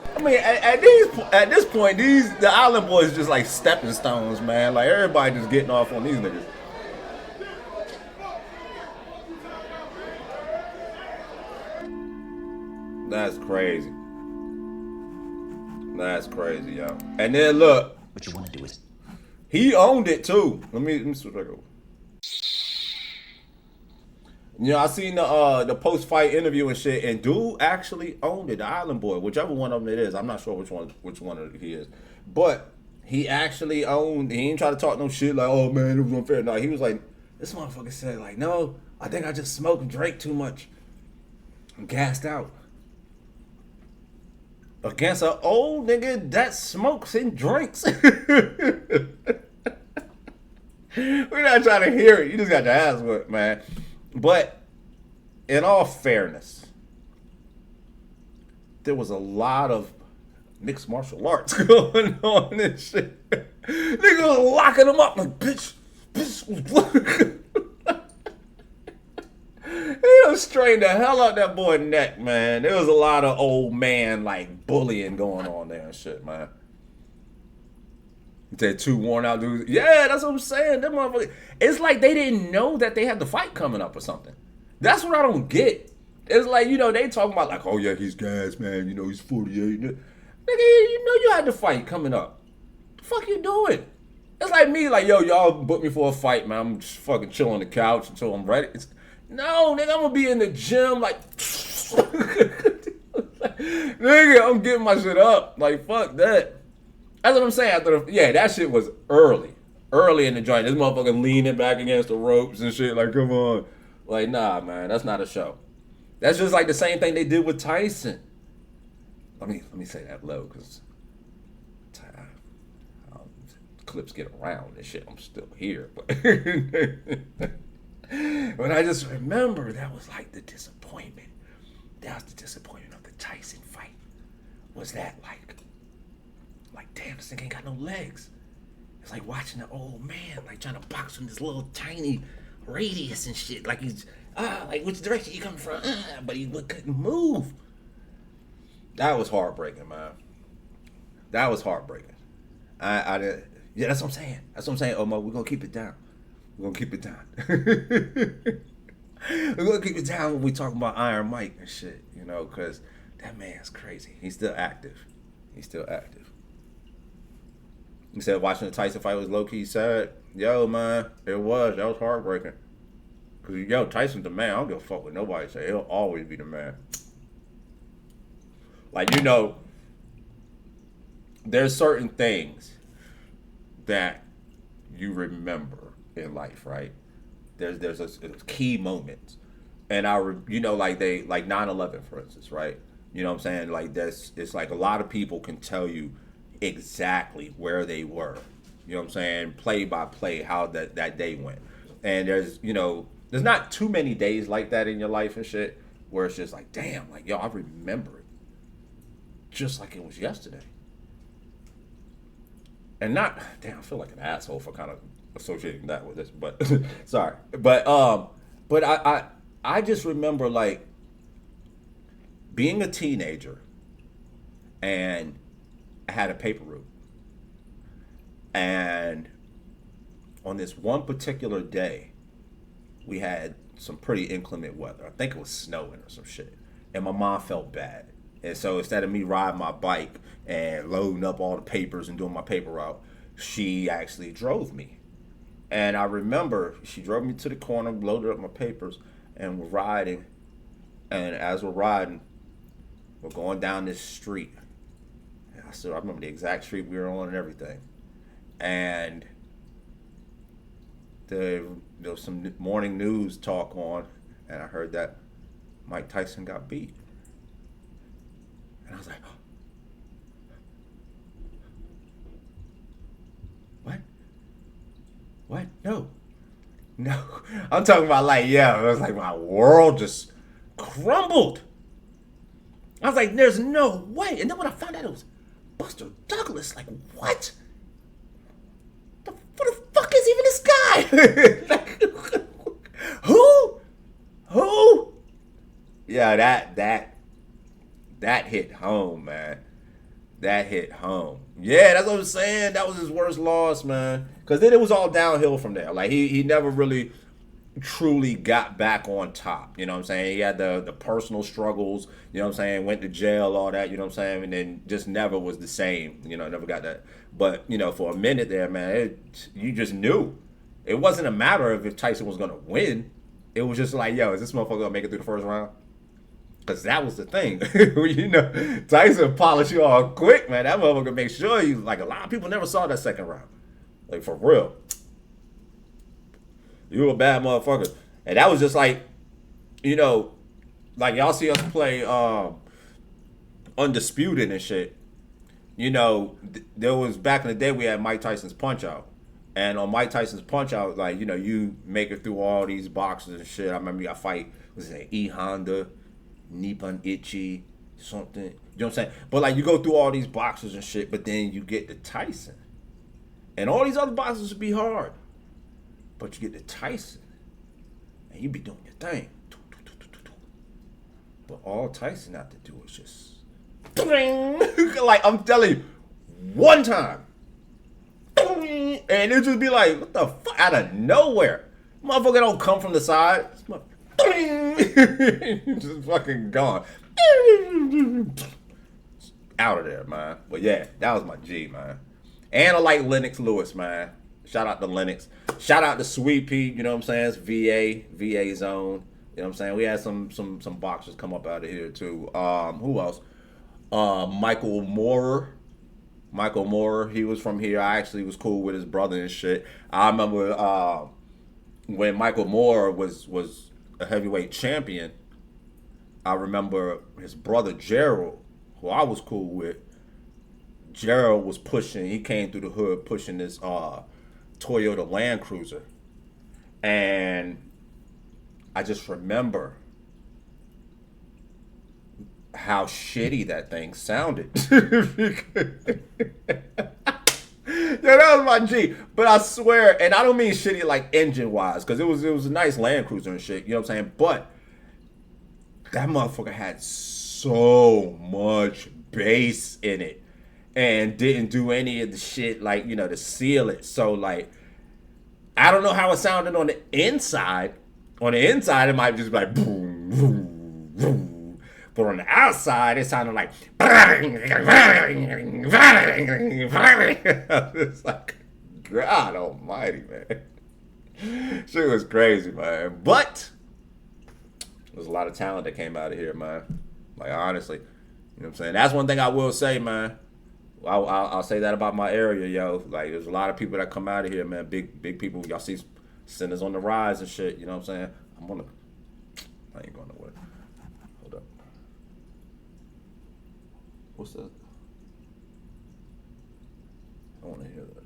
I mean, at this point, the island boys just like stepping stones, man. Like, everybody just getting off on these niggas. That's crazy. That's crazy, yo. And then look, What you want to do is he owned it too. Let me switch back over. You know, I seen the post-fight interview and shit, and dude actually owned it, the Island Boy, whichever one of them it is. I'm not sure which one he is, but he actually owned. He ain't try to talk no shit like, oh man, it was unfair. No, he was like, this motherfucker said like, no, I think I just smoked and drank too much. I'm gassed out. Against an old nigga that smokes and drinks. We're not trying to hear it. You just got to ask what, man. But in all fairness, there was a lot of mixed martial arts going on and shit. Niggas was locking them up like, bitch. He done strained the hell out that boy's neck, man. There was a lot of old man like bullying going on there and shit, man. That two worn out dudes. Yeah, that's what I'm saying. That motherfucker. It's like they didn't know that they had the fight coming up or something. That's what I don't get. It's like, you know, they talking about like, oh yeah, he's gas, man. You know, he's 48. Nigga, you know you had the fight coming up. The fuck you doing? It's like me, like, yo, y'all booked me for a fight, man. I'm just fucking chilling on the couch until I'm ready. No, nigga, I'm gonna be in the gym like, nigga, I'm getting my shit up. Like, fuck that. That's what I'm saying. Yeah, that shit was early in the joint. This motherfucker leaning back against the ropes and shit. Like, come on. Like, nah, man, that's not a show. That's just like the same thing they did with Tyson. Let me say that low, because clips get around and shit. I'm still here, but but I just remember that was like the disappointment. That was the disappointment of the Tyson fight. Was that like, damn, this thing ain't got no legs. It's like watching an old man like trying to box from this little tiny radius and shit. Like he's like, which direction you coming from? But he couldn't move. That was heartbreaking, man. That was heartbreaking. Yeah, that's what I'm saying. That's what I'm saying, Omar. We're gonna keep it down. We're gonna keep it down. We're gonna keep it down when we talk about Iron Mike and shit, you know, because that man's crazy. He's still active. He's still active. He said watching the Tyson fight was low-key sad. Yo, man, it was. That was heartbreaking. Because, yo, Tyson's the man. I don't give a fuck what nobody say. He'll always be the man. Like, you know, there's certain things that you remember in life, right? There's a key moments. And you know, like 9/11, for instance, right? You know what I'm saying? Like, it's like a lot of people can tell you exactly where they were. You know what I'm saying? Play by play, how that day went. And there's not too many days like that in your life and shit where it's just like, damn, like, yo, I remember it just like it was yesterday. And not, damn, I feel like an asshole for kind of associating that with this, but sorry. But I just remember, like, being a teenager, and I had a paper route. And on this one particular day, we had some pretty inclement weather. I think it was snowing or some shit. And my mom felt bad. And so instead of me riding my bike and loading up all the papers and doing my paper route, she actually drove me. And I remember she drove me to the corner, loaded up my papers, and we're riding. And as we're riding, we're going down this street. And I remember the exact street we were on and everything. And there was some morning news talk on, and I heard that Mike Tyson got beat. And I was like, what? No. I'm talking about, like, yeah, it was like my world just crumbled. I was like, there's no way. And then when I found out it was Buster Douglas, like, what? Who the fuck is even this guy? Like, who? Yeah, that hit home, man. That hit home. Yeah, that's what I'm saying. That was his worst loss, man. Because then it was all downhill from there. Like, he never really truly got back on top. You know what I'm saying? He had the personal struggles, you know what I'm saying? Went to jail, all that, you know what I'm saying? And then just never was the same. You know, never got that. But, you know, for a minute there, man, you just knew. It wasn't a matter of if Tyson was going to win. It was just like, yo, is this motherfucker going to make it through the first round? Because that was the thing. You know, Tyson polished you all quick, man. That motherfucker make sure you, like, a lot of people never saw that second round. Like, for real. You were a bad motherfucker. And that was just like, you know, like, y'all see us play Undisputed and shit. You know, there was, back in the day, we had Mike Tyson's Punch-Out. And on Mike Tyson's Punch-Out, like, you know, you make it through all these boxes and shit. I remember you got fight, was it E Honda, Nippon Ichi, something. You know what I'm saying? But, like, you go through all these boxes and shit, but then you get to Tyson. And all these other boxes would be hard. But you get to Tyson, and you be doing your thing. But all Tyson have to do is just, like, I'm telling you, one time. And it just be like, what the fuck, out of nowhere. Motherfucker don't come from the side. Just fucking gone. Out of there, man. But yeah, that was my G, man. And I like Lennox Lewis, man. Shout out to Lennox. Shout out to Sweet Pete, you know what I'm saying? It's VA zone. You know what I'm saying? We had some boxers come up out of here too. Who else? Michael Moorer, he was from here. I actually was cool with his brother and shit. I remember when Michael Moorer was a heavyweight champion, I remember his brother Gerald, who I was cool with. Gerald was pushing, he came through the hood pushing this Toyota Land Cruiser. And I just remember how shitty that thing sounded. Yeah, that was my G. But I swear, and I don't mean shitty like engine wise, because it was a nice Land Cruiser and shit, you know what I'm saying? But that motherfucker had so much bass in it and didn't do any of the shit, like, you know, to seal it. So, like, I don't know how it sounded on the inside. On the inside, it might just be like boom, boom, boom. But on the outside, it sounded like it's like, God almighty, man. Shit was crazy, man. But there's a lot of talent that came out of here, man. Like, honestly, you know what I'm saying? That's one thing I will say, man. I'll say that about my area, yo. Like, there's a lot of people that come out of here, man. Big people. Y'all see centers on the rise and shit. You know what I'm saying? I ain't going nowhere. Hold up. What's that? I want to hear that.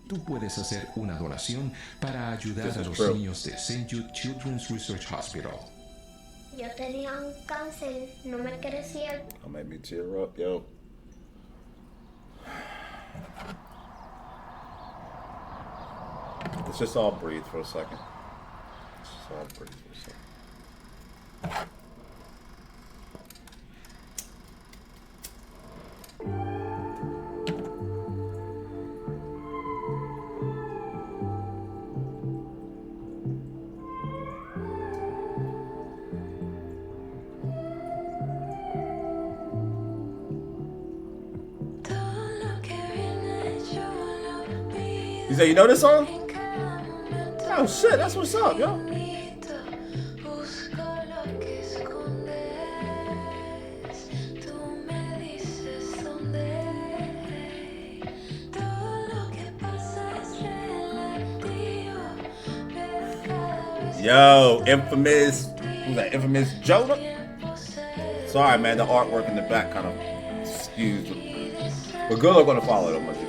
Tú puedes hacer una donación para ayudar a los niños de St. Jude Children's Research Hospital. Yo tenía un cáncer, no me crecía. That made me tear up, yo. Let's just all breathe for a second. Let's just all breathe for a second. You say you know this song? Oh shit, that's what's up, yo. Yo, infamous, who's that? Infamous Jonah? Sorry, man, the artwork in the back kind of skews. But good luck gonna follow them, my dude.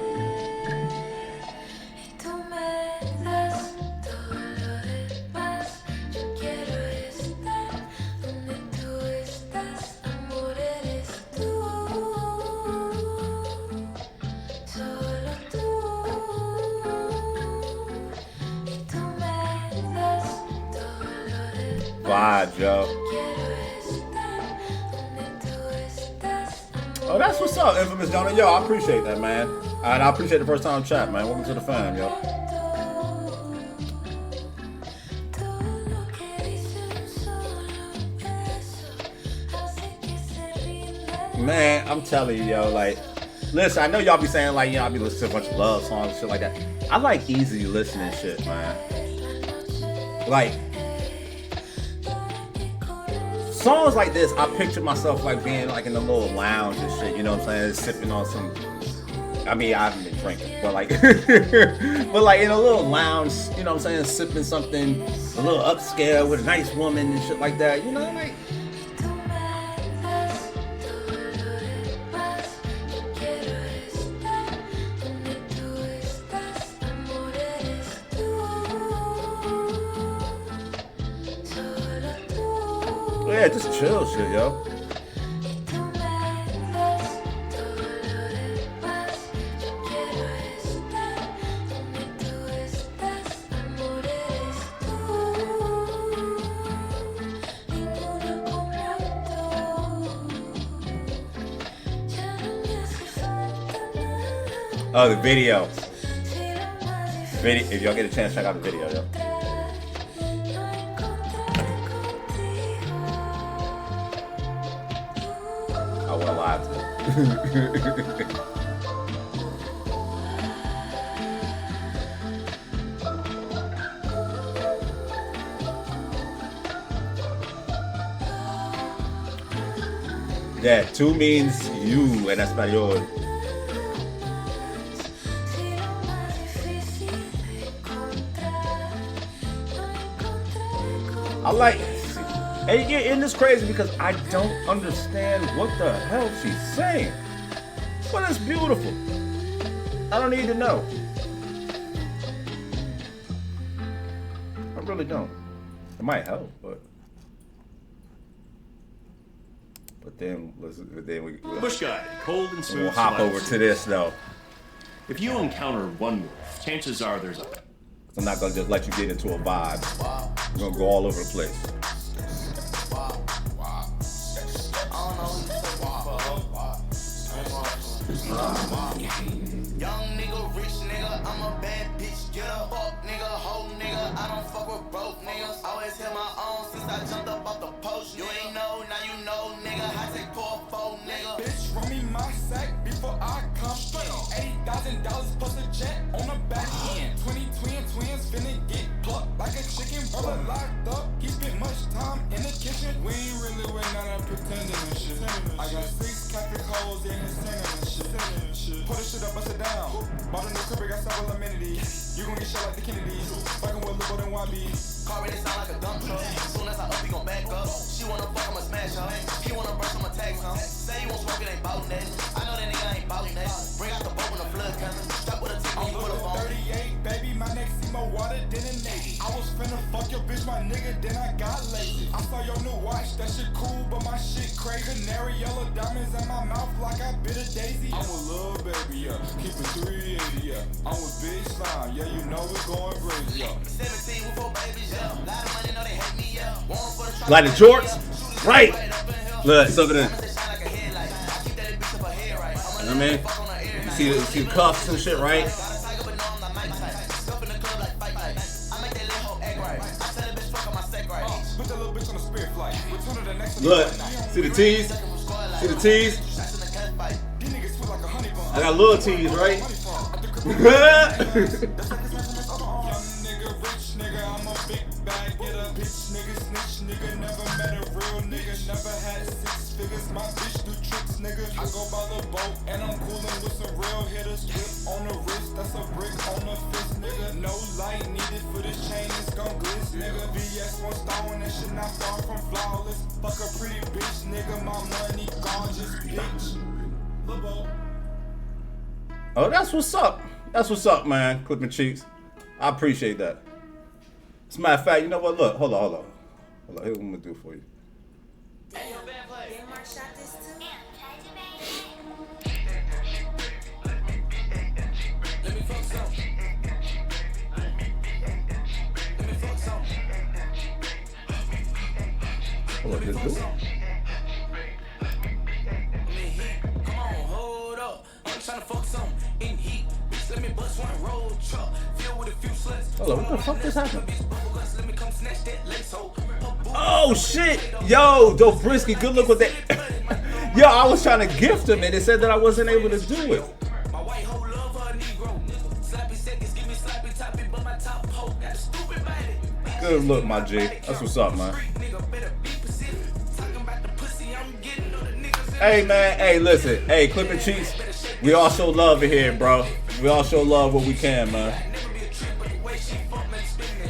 Vibes, yo. Oh, that's what's up, Infamous Jonah. Yo, I appreciate that, man. And I appreciate the first time chat, man. Welcome to the fam, yo. Man, I'm telling you, yo, like, listen, I know y'all be saying, like, y'all be listening to a bunch of love songs and shit like that. I like easy listening shit, man. Like, songs like this, I picture myself like being like in a little lounge and shit, you know what I'm saying? Sipping on some, I mean, I haven't been drinking, but like, but like in a little lounge, you know what I'm saying? Sipping something a little upscale with a nice woman and shit like that, you know, like. Yeah, just chill shit, yo. Oh, the video. If y'all get a chance, check out the video, yo. I went live to Yeah, tú means you en español. I like, and it's crazy because I don't understand what the hell she's saying. But it's beautiful. I don't need to know. I really don't. It might help, but then Bush guy, cold and smooth. We'll hop over to this though. If you encounter one wolf, chances are there's a. I'm not gonna just let you get into a vibe. I'm gonna go all over the place. Young nigga, rich nigga, I'm a bad bitch. Get a fuck nigga, hoe nigga. I don't fuck with broke niggas. Always held my own since I jumped up off the post. You ain't know, now you know, nigga. I take poor phone nigga. Bitch, run me my sack before I come. $80,000 plus a jet on the back end. 20 twins finna get plucked like a chicken. Brother locked up, he spent much time in the kitchen. We ain't really went out and pretending and shit. I got 6 Catholic hoes in his center and shit. Put the shit up, bust it down. Bought a new crib, got several amenities. You gon' get shot like the Kennedys. Fucking with Lil' than YB. Car ready sound like a dump truck. Soon as I up, he gon' back up. She wanna fuck, I'ma smash her. He wanna burst, I'ma tax him. Say he won't smoke, it ain't bout that. I know that nigga ain't bout that. Bring out the boat when the flood coming. Stop with a tick when you put up on. 38, baby, my neck see more water than a Navy. I was finna fuck your bitch, my nigga, then I got lazy. I saw your new watch, that shit cool, but my shit crazy. Canary yellow diamonds in my mouth like I bit a daisy. I'm a little baby, yeah. Keep it 380, yeah. I'm with Big Slime, yeah, you know we going crazy, yeah. 17 with 4 babies, yeah. Lot of money, know they hate me, yeah. Want for the Like the jorts? Right. Look, something in. You know what I mean? You see the cuffs and shit, right? Look, see the tees? See the tees? I got little tees, right? My bitch do tricks, nigga. I go by the boat and I'm coolin' with some real hitters. Whip on the wrist, that's a brick on the fist, nigga. No light needed for this chain, it's gon' glitz, nigga. BS 1 star and that shit not far from flawless. Fuck a pretty bitch, nigga. My money gorgeous, bitch. Lil' Oh, that's what's up. That's what's up, man. Clipping cheeks. I appreciate that. As a matter of fact, you know what? Look, hold on. Here's what I'm gonna do for you. Hold on, just do it. Come on, hold up. I'm trying to fuck some in heat. Bitch, let me bust one road truck. Fill with a few sluts. Hold on, what the fuck just happened? Oh shit! Yo, Dobrisky, good look with that. Yo, I was trying to gift him and it said that I wasn't able to do it. Good look, my G. That's what's up, man. Hey, man. Hey, listen. Hey, Clipping Cheeks. We all show love in here, bro. We all show love what we can, man.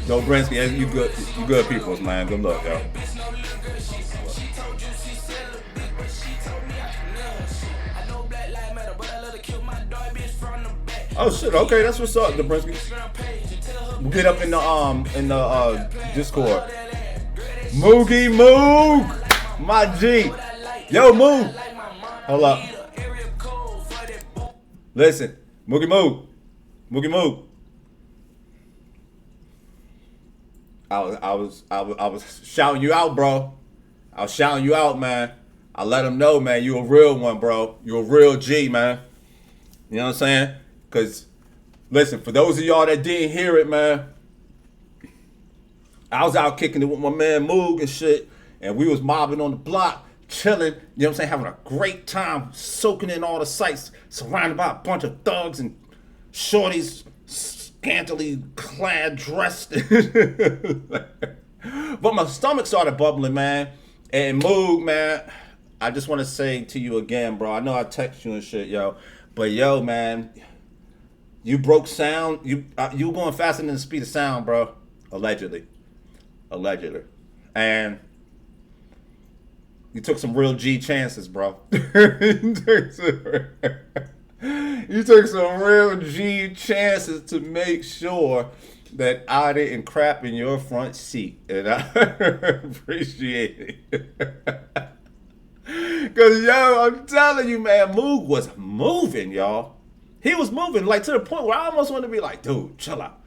Dobrisky, you good peoples, man. Good luck, yo. Oh shit, okay, that's what's up, Dobrisky. We'll get up in the Discord. Moogie Moog, my G. Yo, Moog. Hold up. Listen, Moogie Moog. I was shouting you out, bro. I was shouting you out, man. I let him know, man, you a real one, bro. You a real G, man. You know what I'm saying? Because, listen, for those of y'all that didn't hear it, man, I was out kicking it with my man Moog and shit, and we was mobbing on the block, chilling, you know what I'm saying, having a great time, soaking in all the sights, surrounded by a bunch of thugs and shorties, scantily clad, dressed. But my stomach started bubbling, man. And Moog, man, I just want to say to you again, bro, I know I text you and shit, yo, but yo, man, you broke sound. You were going faster than the speed of sound, bro. Allegedly. And you took some real G chances, bro. You took some real G chances to make sure that I didn't crap in your front seat. And I appreciate it. Because, yo, I'm telling you, man, Moog was moving, y'all. He was moving, like, to the point where I almost wanted to be like, dude, chill out.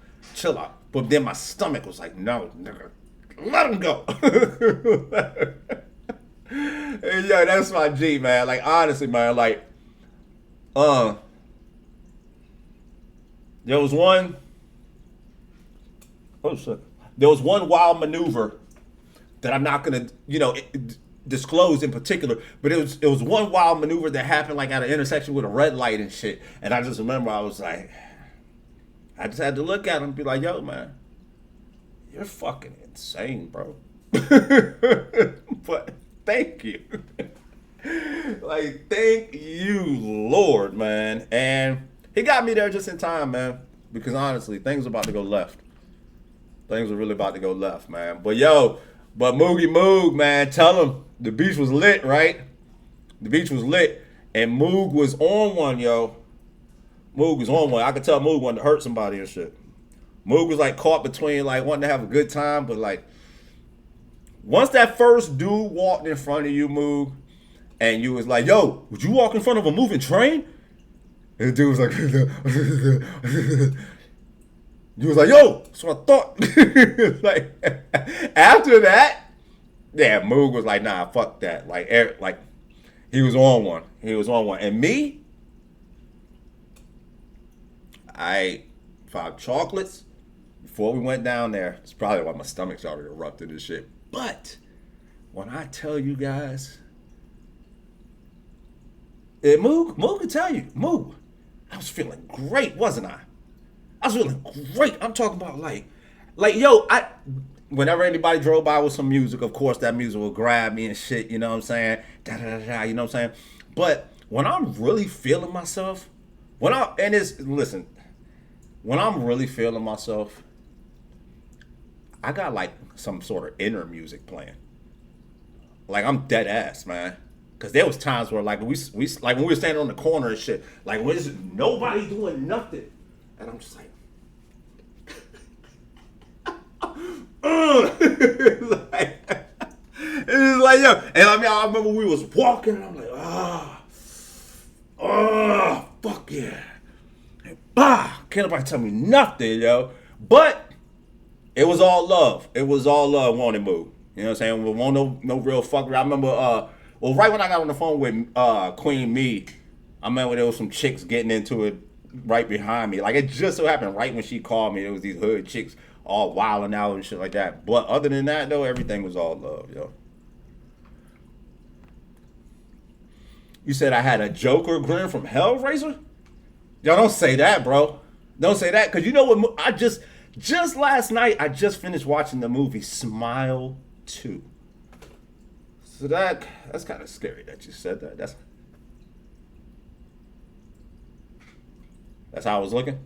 But then my stomach was like, no, nigga, let him go. And, yo, that's my G, man. Like, honestly, man, like, There was one. Oh shit! There was one wild maneuver that I'm not gonna, disclose in particular, but it was one wild maneuver that happened like at an intersection with a red light and shit. And I just remember I was like, I just had to look at him and be like, yo, man, you're fucking insane, bro. But thank you. Like, thank you, Lord, man. And he got me there just in time, man. Because honestly, things are about to go left. Things are really about to go left, man. But Moogie Moog, man, tell him the beach was lit, right? The beach was lit. And Moog was on one, yo. Moog was on one. I could tell Moog wanted to hurt somebody and shit. Moog was like caught between like wanting to have a good time, but like once that first dude walked in front of you, Moog, and you was like, yo, would you walk in front of a moving train? And the dude was like, you was like, yo, that's what I thought. Like, after that, yeah, Moog was like, nah, fuck that. Like, he was on one. He was on one. And me, I ate 5 chocolates before we went down there. It's probably why my stomach's already erupted and shit. But when I tell you guys, Moog can tell you, Moog, I was feeling great, wasn't I? I was feeling great. I'm talking about like, yo, whenever anybody drove by with some music, of course that music will grab me and shit, you know what I'm saying? Da, da, da, da, you know what I'm saying? But when I'm really feeling myself, when I'm really feeling myself, I got like some sort of inner music playing. Like I'm dead ass, man. Cause there was times where like we like when we were standing on the corner and shit, like when there's nobody doing nothing, and I'm just like, like it's like yo, and I mean I remember we was walking, and I'm like, fuck yeah, and can't nobody tell me nothing, yo. But it was all love. It was all love, wanted move. You know what I'm saying? We won't no real fuckery. I remember right when I got on the phone with Queen Me, I remember there was some chicks getting into it right behind me. Like it just so happened right when she called me, there was these hood chicks all wilding out and shit like that. But other than that though, everything was all love, yo. You said I had a Joker grin from Hellraiser? Yo, don't say that, bro. Don't say that, because you know what? I just last night, I just finished watching the movie Smile 2. So that's kind of scary that you said that. That's how I was looking?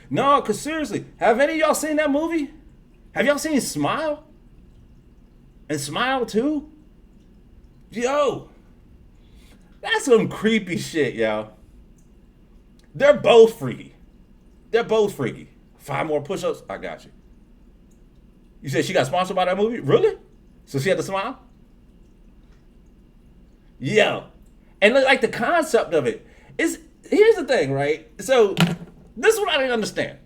No, because seriously, have any of y'all seen that movie? Have y'all seen Smile? And Smile 2? Yo, that's some creepy shit, yo. They're both freaky. 5 more push-ups? I got you. You said she got sponsored by that movie? Really? So she had to smile? Yeah. And like the concept of it is, here's the thing, right? So this is what I didn't understand.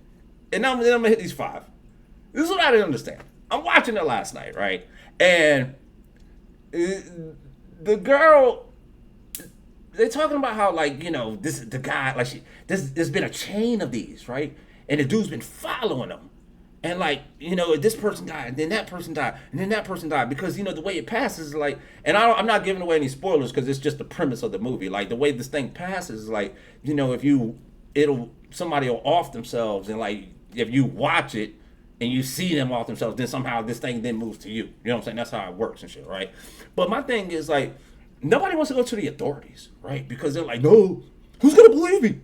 And I'm gonna hit these 5. This is what I didn't understand. I'm watching it last night, right? And the girl, they're talking about how, like, you know, this is the guy, like, there's been a chain of these, right? And the dude's been following them. And, like, you know, this person died, and then that person died, and then that person died. Because, you know, the way it passes is like, and I'm not giving away any spoilers because it's just the premise of the movie. Like, the way this thing passes is like, you know, somebody will off themselves, and, like, if you watch it and you see them off themselves, then somehow this thing then moves to you. You know what I'm saying? That's how it works and shit, right? But my thing is, like, nobody wants to go to the authorities, right? Because they're like, no, who's going to believe me?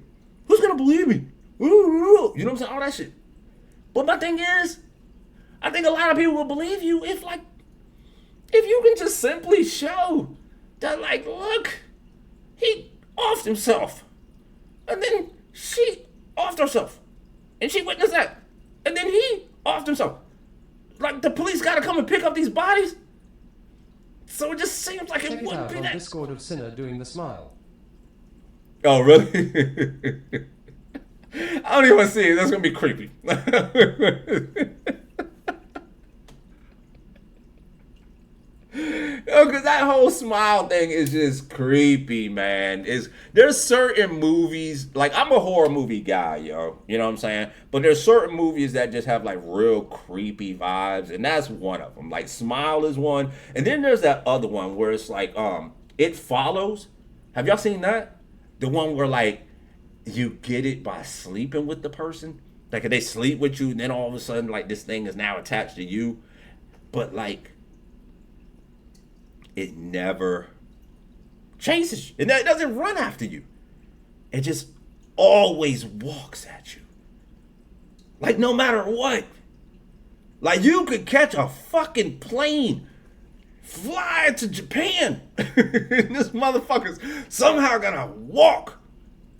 Who's going to believe me? You know what I'm saying? All that shit. But my thing is, I think a lot of people will believe you if you can just simply show that, like, look, he offed himself. And then she offed herself. And she witnessed that. And then he offed himself. Like, the police got to come and pick up these bodies. So it just seems like it wouldn't be that. Discord of Sinner doing the smile. Oh, really? I don't even want to see it. That's going to be creepy. That's Yo, because that whole smile thing is just creepy, man. There's certain movies, like I'm a horror movie guy, yo. You know what I'm saying? But there's certain movies that just have like real creepy vibes, and that's one of them. Like Smile is one, and then there's that other one where it's like It Follows. Have y'all seen that? The one where like you get it by sleeping with the person. Like if they sleep with you, and then all of a sudden like this thing is now attached to you. But like it never chases you. It doesn't run after you. It just always walks at you. Like no matter what. Like you could catch a fucking plane, fly to Japan. And this motherfucker's somehow gonna walk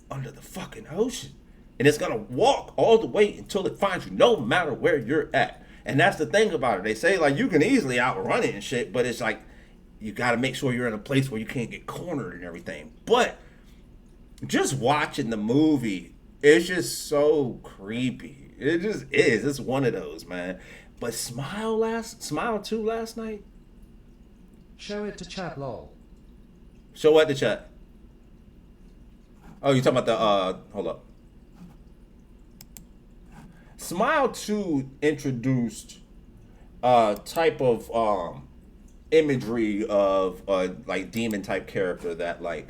under the fucking ocean. And it's gonna walk all the way until it finds you, no matter where you're at. And that's the thing about it. They say like you can easily outrun it and shit, but it's like you gotta make sure you're in a place where you can't get cornered and everything. But just watching the movie, it's just so creepy. It just is. It's one of those, man. But Smile 2 last night. Show it to chat, lol. Show what to chat? Oh, you talking about the hold up. Smile 2 introduced a type of imagery of like demon type character that like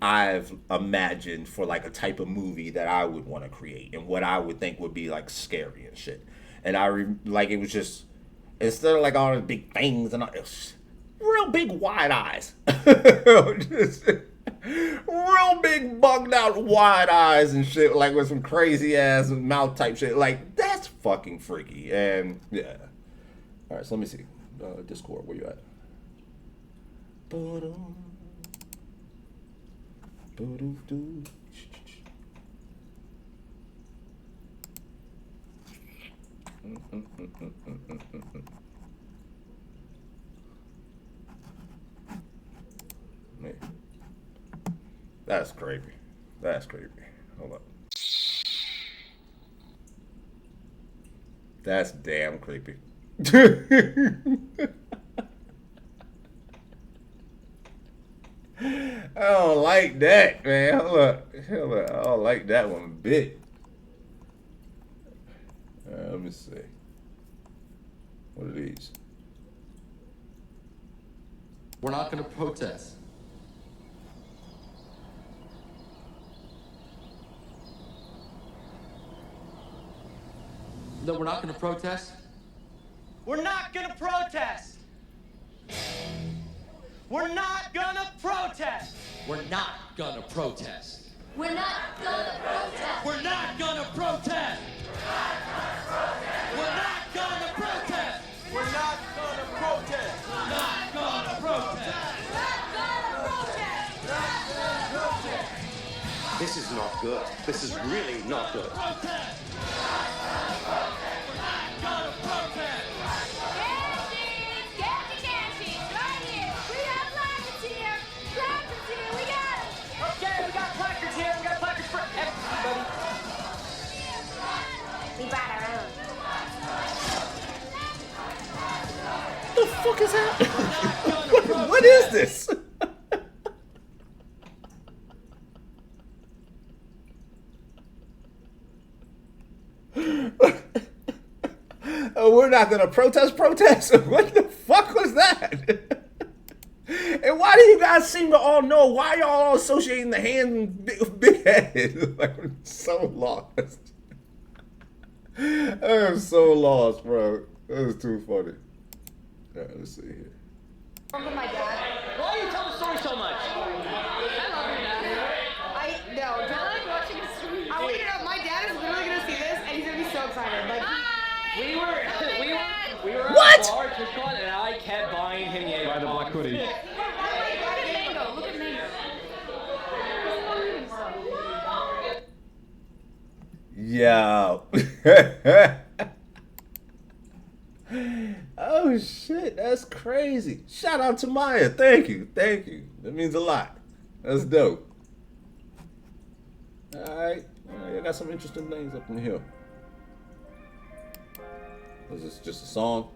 I've imagined for like a type of movie that I would want to create and what I would think would be like scary and shit. And like it was just instead of like all the big things and all, it was real big wide eyes. Just, real big bugged out wide eyes and shit, like with some crazy ass mouth type shit. Like that's fucking freaky. And yeah. All right, so let me see. Discord, where you at? Man. That's creepy. That's creepy. Hold up. That's damn creepy. I don't like that, man. Hold up. I don't like that one bit. Let me see. What are these? We're not going to protest. No, we're not going to protest. We're not gonna protest! We're not gonna protest! We're not going to protest. We're not gonna protest! We're not going to protest. We're not gonna protest! We're not gonna protest! We're not going to protest. This is not good. This is really not good. Okay, we got placards here. We got placards for everybody. We brought our own. What the fuck is that? What is this? Oh, we're not gonna protest. What the fuck was that? And why do you guys seem to all know? Why y'all all associating the hand big head? Like, I'm so lost. I am so lost, bro. That was too funny. All right, let's see here. Remember my dad? Why do you tell the story so much? I love your dad. No, don't like watching a story. I want you to know, my dad is literally gonna see this and he's gonna be so excited. Like, we were at What? the bar at TwitchCon and I kept buying him Yall. Buy the Blakkhoodie. Look at Mango. Look at Mango. Yo. Oh shit, that's crazy. Shout out to Maya. Thank you. That means a lot. That's dope. Alright. I got some interesting things up in here. Is this just a song?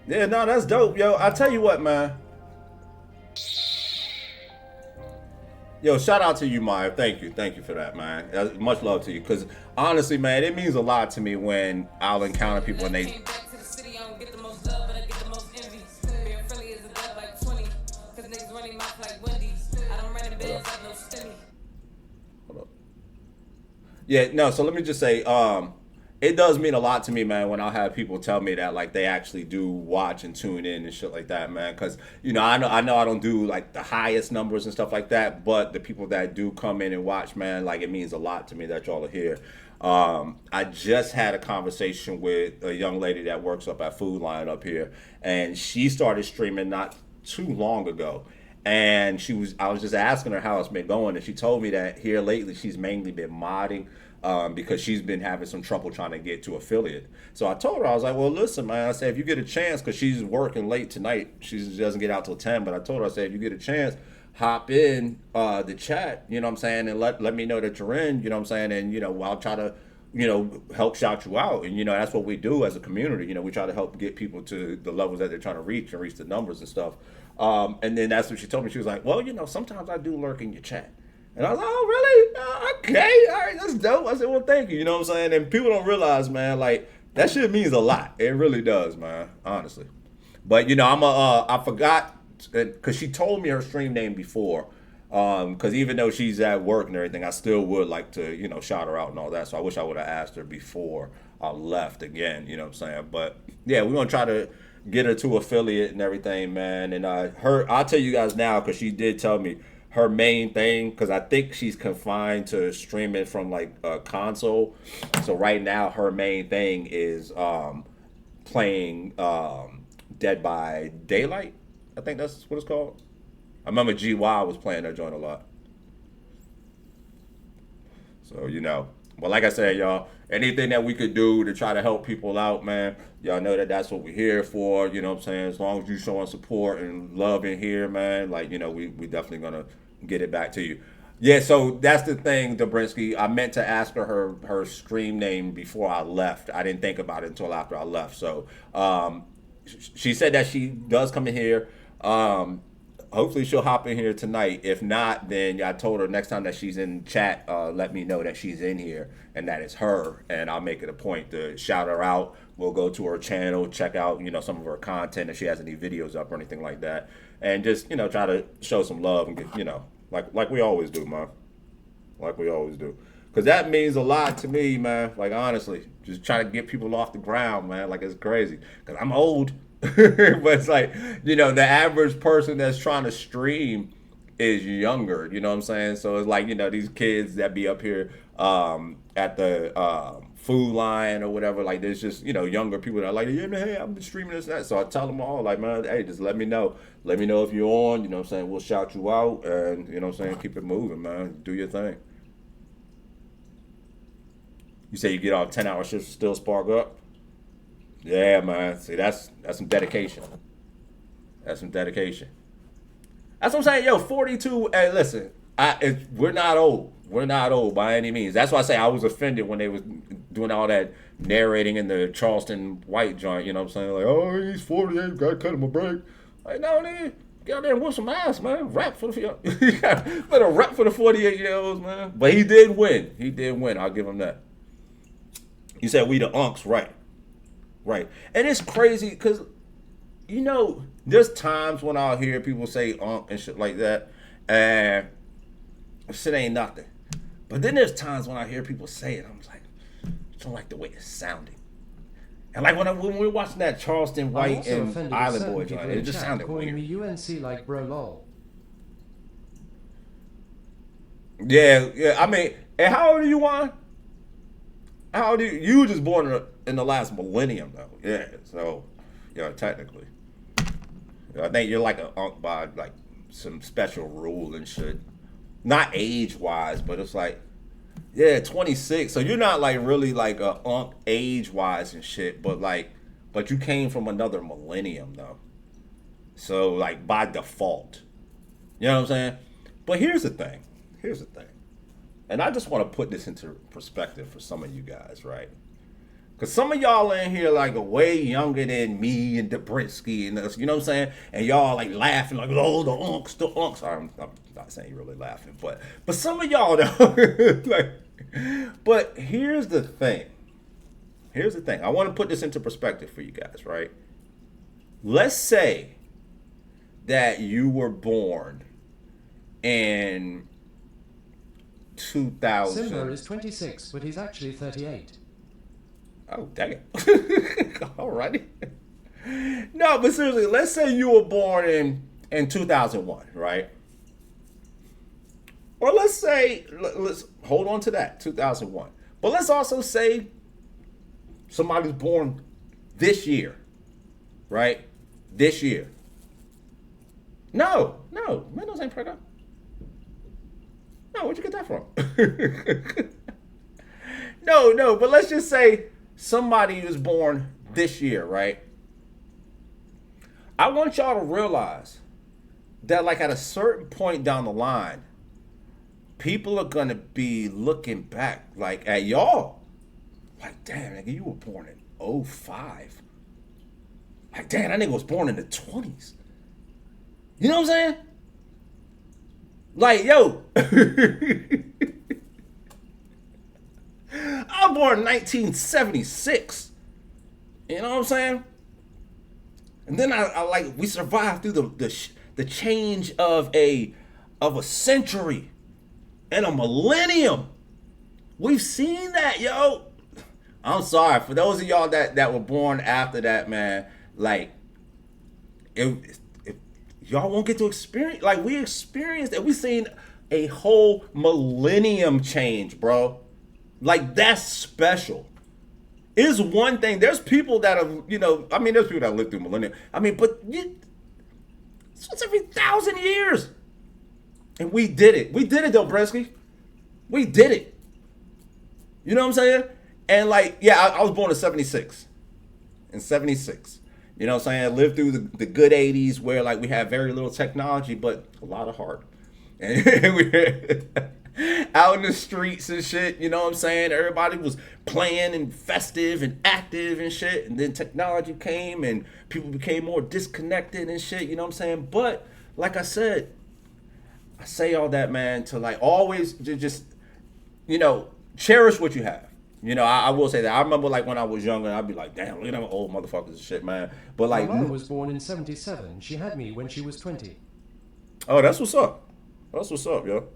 Yeah, no, that's dope, yo. I tell you what, man. Yo, shout out to you, Maya. Thank you for that, man. Much love to you, because honestly, man, it means a lot to me when I'll encounter people and they. Yeah, no, so let me just say, it does mean a lot to me, man, when I'll have people tell me that, like, they actually do watch and tune in and shit like that, man. Because, I know I don't do, like, the highest numbers and stuff like that, but the people that do come in and watch, man, like, it means a lot to me that y'all are here. I just had a conversation with a young lady that works up at Food Line up here, and she started streaming not too long ago. And I was just asking her how it's been going, and she told me that here lately she's mainly been modding because she's been having some trouble trying to get to affiliate. So I told her, I was like, well, listen, man, I said, if you get a chance, because she's working late tonight, she doesn't get out till 10, but I told her, I said, if you get a chance, hop in the chat, you know what I'm saying, and let me know that you're in, you know what I'm saying, and, I'll try to, help shout you out. And, that's what we do as a community. We try to help get people to the levels that they're trying to reach and reach the numbers and stuff. And then that's what she told me. She was like, well, sometimes I do lurk in your chat. And I was like, oh, really? Okay. All right. That's dope. I said, well, thank you. You know what I'm saying? And people don't realize, man, like, that shit means a lot. It really does, man. Honestly. But, I forgot, because she told me her stream name before. Because even though she's at work and everything, I still would like to, shout her out and all that. So I wish I would have asked her before I left again, you know what I'm saying? But, yeah, we're going to try to get her to affiliate and everything, man. And I'll tell you guys now, because she did tell me her main thing, because I think she's confined to streaming from like a console. So right now her main thing is playing Dead by Daylight. I think that's what it's called. I remember GY was playing that joint a lot. So, but like I said, y'all, anything that we could do to try to help people out, man, y'all know that that's what we're here for, you know what I'm saying? As long as you showing support and love in here, man, like, we definitely gonna get it back to you. Yeah, so that's the thing, Dobrinsky. I meant to ask her stream name before I left. I didn't think about it until after I left. So she said that she does come in here. Hopefully she'll hop in here tonight. If not, then I told her next time that she's in chat, let me know that she's in here and that it's her, and I'll make it a point to shout her out. We'll go to her channel, check out, some of her content if she has any videos up or anything like that, and just, try to show some love and get, like we always do, man. Like we always do. Because that means a lot to me, man. Like, honestly, just trying to get people off the ground, man. Like, it's crazy. Because I'm old. But it's like, the average person that's trying to stream is younger, you know what I'm saying? So it's like, these kids that be up here at the Food Line or whatever, like there's just, younger people that are like, yeah, hey, I'm streaming this and that. So I tell them all, like, man, hey, just let me know. Let me know if you're on, you know what I'm saying? We'll shout you out and, you know what I'm saying? Keep it moving, man. Do your thing. You say you get off 10-hour shifts still spark up? Yeah, man. See, that's some dedication. That's some dedication. That's what I'm saying. Yo, 42. Hey, listen, we're not old. We're not old by any means. That's why I say I was offended when they was doing all that narrating in the Charleston White joint. You know what I'm saying? Like, oh, he's 48. Gotta cut him a break. Like, no, nigga. Get out there and whoop some ass, man. Rap for the better rap for the 48-year-olds, man. But he did win. He did win. I'll give him that. He said we the unks, right? Right. And it's crazy because, there's times when I'll hear people say unk and shit like that, and shit ain't nothing. But then there's times when I hear people say it, I'm like, I don't like the way it sounded. And like when we were watching that Charleston White and Island Boy joint, it just sounded weird. Me UNC like bro lol. Yeah. I mean, and how old are you, Juan? How old are you? You were just born in the last millennium, though. Yeah, so, technically. I think you're like an unk by, like, some special rule and shit. Not age-wise, but it's like, yeah, 26. So you're not, like, really, like, a unk age-wise and shit, but you came from another millennium, though. So, like, by default. You know what I'm saying? But here's the thing. And I just want to put this into perspective for some of you guys, right? Cause some of y'all in here like are way younger than me and Dobrinsky and us, you know what I'm saying? And y'all like laughing like, oh, the unks. I'm not saying you're really laughing, but some of y'all though, like, but here's the thing. I want to put this into perspective for you guys, right? Let's say that you were born in 2000. Simba is 26, but he's actually 38. Oh, dang it. Alrighty. No, but seriously, let's say you were born in 2001, right? Or let's say, let's hold on to that, 2001. But let's also say somebody's born this year, right? This year. No, Windows ain't pregnant. No, where'd you get that from? No, but let's just say somebody was born this year, right? I want y'all to realize that like at a certain point down the line, people are gonna be looking back like at y'all. Like, damn, nigga, you were born in 05. Like, damn, that nigga was born in the 20s. You know what I'm saying? Like, yo. I was born in 1976. You know what I'm saying? And then I like we survived through the change of a century and a millennium. We've seen that, yo. I'm sorry for those of y'all that were born after that, man. Like, if y'all won't get to experience, like we experienced it. We seen a whole millennium change, bro. Like, that's special. It's one thing. There's people that have, there's people that lived through millennium. But it's every 1,000 years. And we did it. We did it, Dobrinsky. We did it. You know what I'm saying? And like, yeah, I was born in 76. In 76. You know what I'm saying? I lived through the good 80s where like we had very little technology, but a lot of heart. And we were out in the streets and shit, you know what I'm saying? Everybody was playing and festive and active and shit. And then technology came and people became more disconnected and shit, you know what I'm saying? But like I said, I say all that, man, to like always just, cherish what you have. I will say that. I remember like when I was younger, I'd be like, damn, look at them old motherfuckers and shit, man. But like, my mom was born in 77. She had me when she was 20. Oh, that's what's up. That's what's up, yo.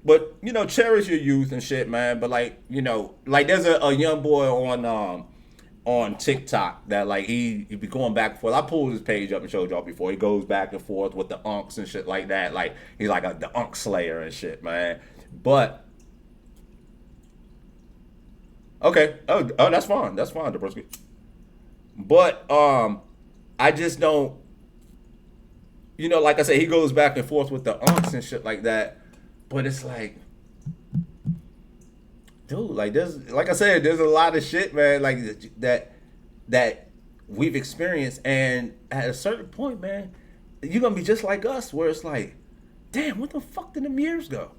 But cherish your youth and shit, man. But like, like there's a young boy on TikTok that like he be going back and forth. I pulled his page up and showed y'all before. He goes back and forth with the unks and shit like that. Like he's like the unk slayer and shit, man. But okay, oh, that's fine, Dobrinsky. But I just don't. Like I said, he goes back and forth with the unks and shit like that. But it's like, dude, like like I said, there's a lot of shit, man, like that we've experienced, and at a certain point, man, you're gonna be just like us, where it's like, damn, what the fuck did them years go?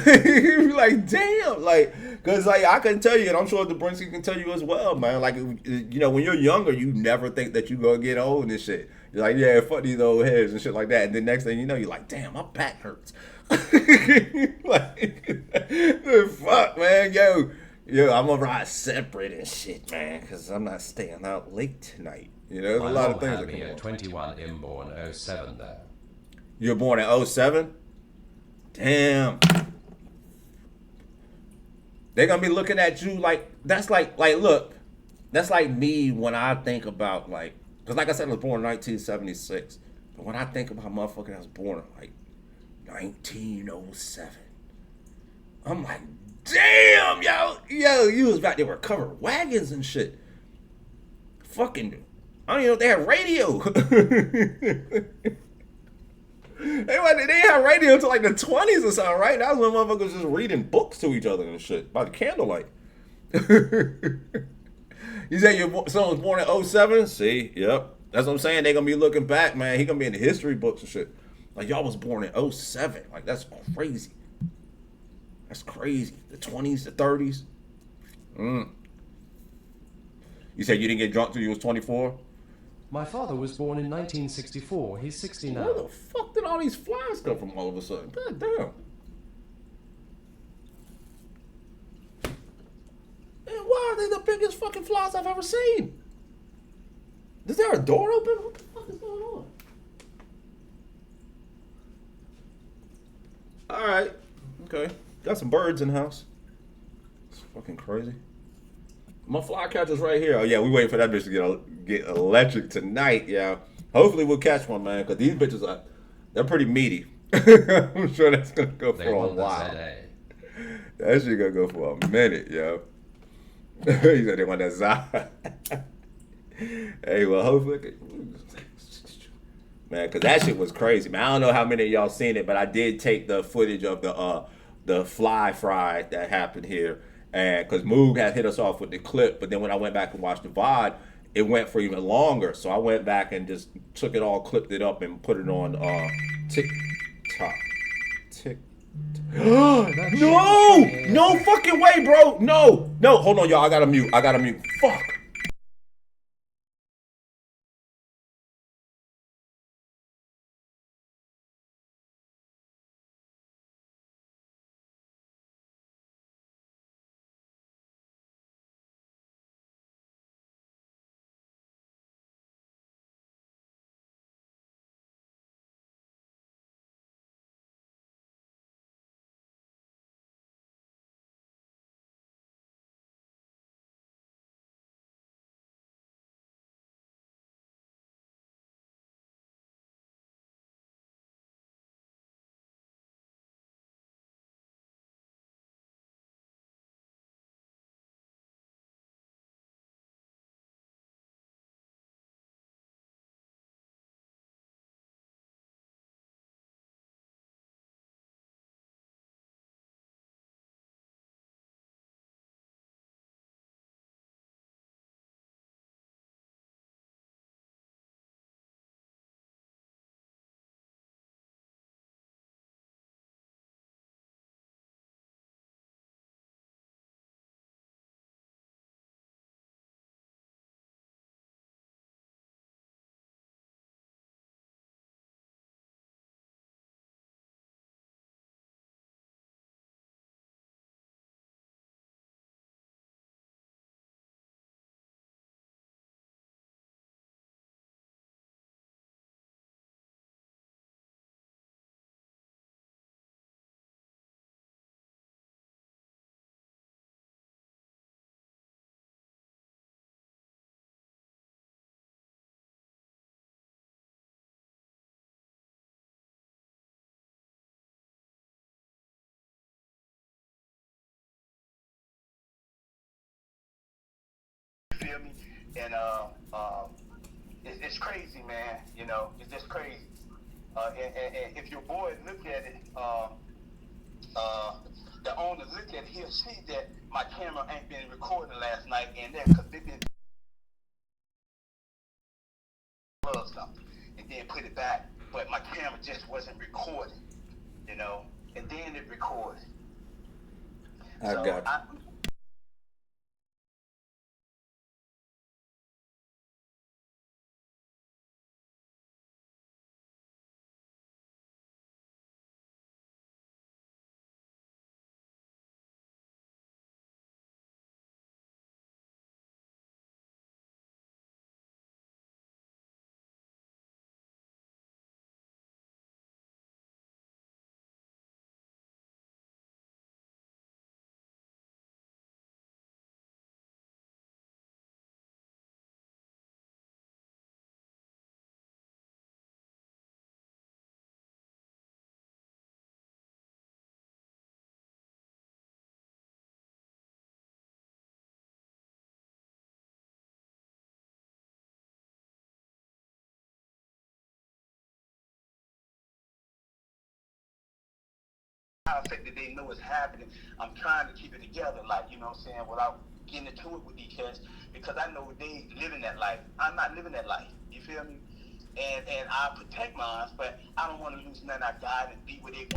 You're like, damn, like, cause like I can tell you, and I'm sure Dobrinsky can tell you as well, man. Like, when you're younger, you never think that you're gonna get old and shit. You're like, yeah, fuck these old heads and shit like that. And then next thing you know, you're like, damn, my back hurts. Like, fuck, man, yo, I'm gonna ride separate and shit, man, cause I'm not staying out late tonight. There's a lot of things that come on. 21 inborn 07 there. You're born in 07? Damn. They're gonna be looking at you like that's like look, that's like me when I think about like, because like I said, I was born in 1976, but when I think about motherfucker that was born in like 1907, I'm like, damn, yo, you was about to recover wagons and shit. Fucking, I don't even know if they had radio. They didn't have radio until like the 20s or something, right? That was when motherfuckers just reading books to each other and shit by the candlelight. You say your son was born in 07? See, yep. That's what I'm saying. They gonna be looking back, man. He gonna be in the history books and shit. Like, y'all was born in 07. Like, that's crazy. That's crazy. The 20s, the 30s. Mm. You said you didn't get drunk till you was 24? My father was born in 1964. He's 60 now. Where the fuck did all these flies come from all of a sudden? God damn. And why are they the biggest fucking flies I've ever seen? Is there a door open? What the fuck is going on? Alright. Okay. Got some birds in the house. It's fucking crazy. My fly catcher's right here. Oh yeah, we waiting for that bitch to get electric tonight, yeah. Hopefully we'll catch one, man, because these bitches they're pretty meaty. I'm sure that's gonna go for a while. That shit gonna go for a minute, yo. He said they want that Zai. Hey, well, hopefully, man, because that shit was crazy, man. I don't know how many of y'all seen it, but I did take the footage of the fly fry that happened here. And because Moog had hit us off with the clip, but then when I went back and watched the VOD, it went for even longer. So I went back and just took it all, clipped it up, and put it on TikTok. No fucking way, bro. No, hold on, y'all. I gotta mute. Fuck. Feel me? And it's crazy, man. You know, it's just crazy. And if your boy look at it, the owner look at it, he'll see that my camera ain't been recording last night, and that because they been something and then put it back, but my camera just wasn't recording, you know, and then it recorded. I got you. How that they know it's happening. I'm trying to keep it together, like, you know what I'm saying, without getting into it with these cats, because I know they living that life. I'm not living that life. You feel me? And I protect mine, but I don't want to lose nothing I got and be with it.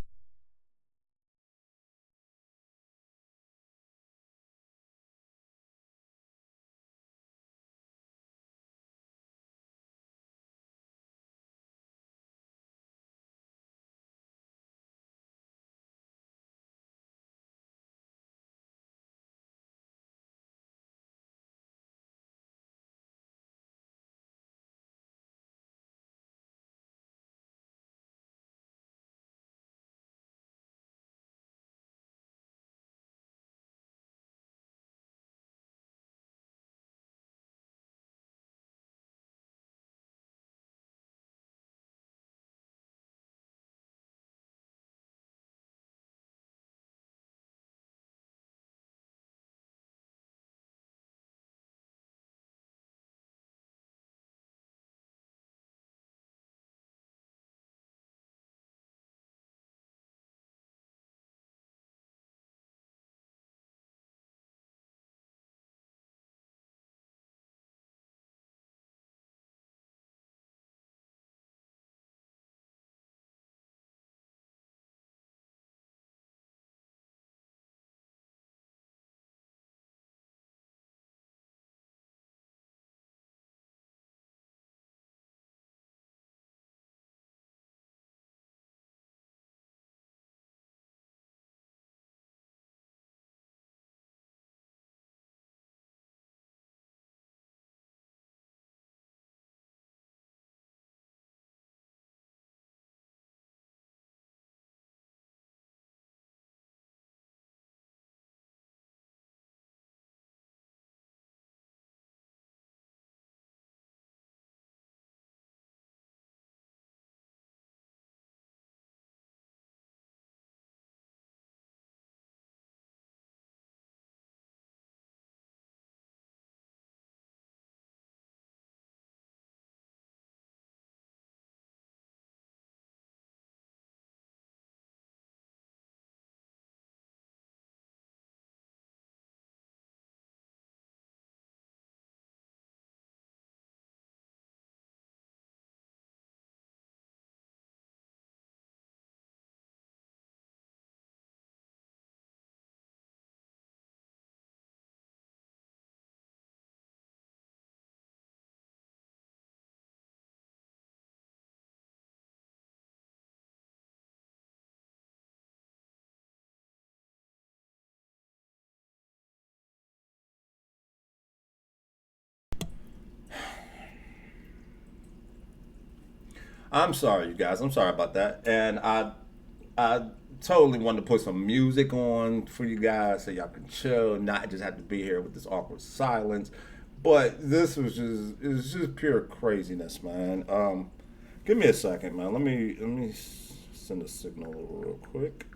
I'm sorry, you guys. I'm sorry about that. And I totally wanted to put some music on for you guys so y'all can chill, not just have to be here with this awkward silence. But this was just pure craziness, man. Give me a second, man. Let me send a signal real quick.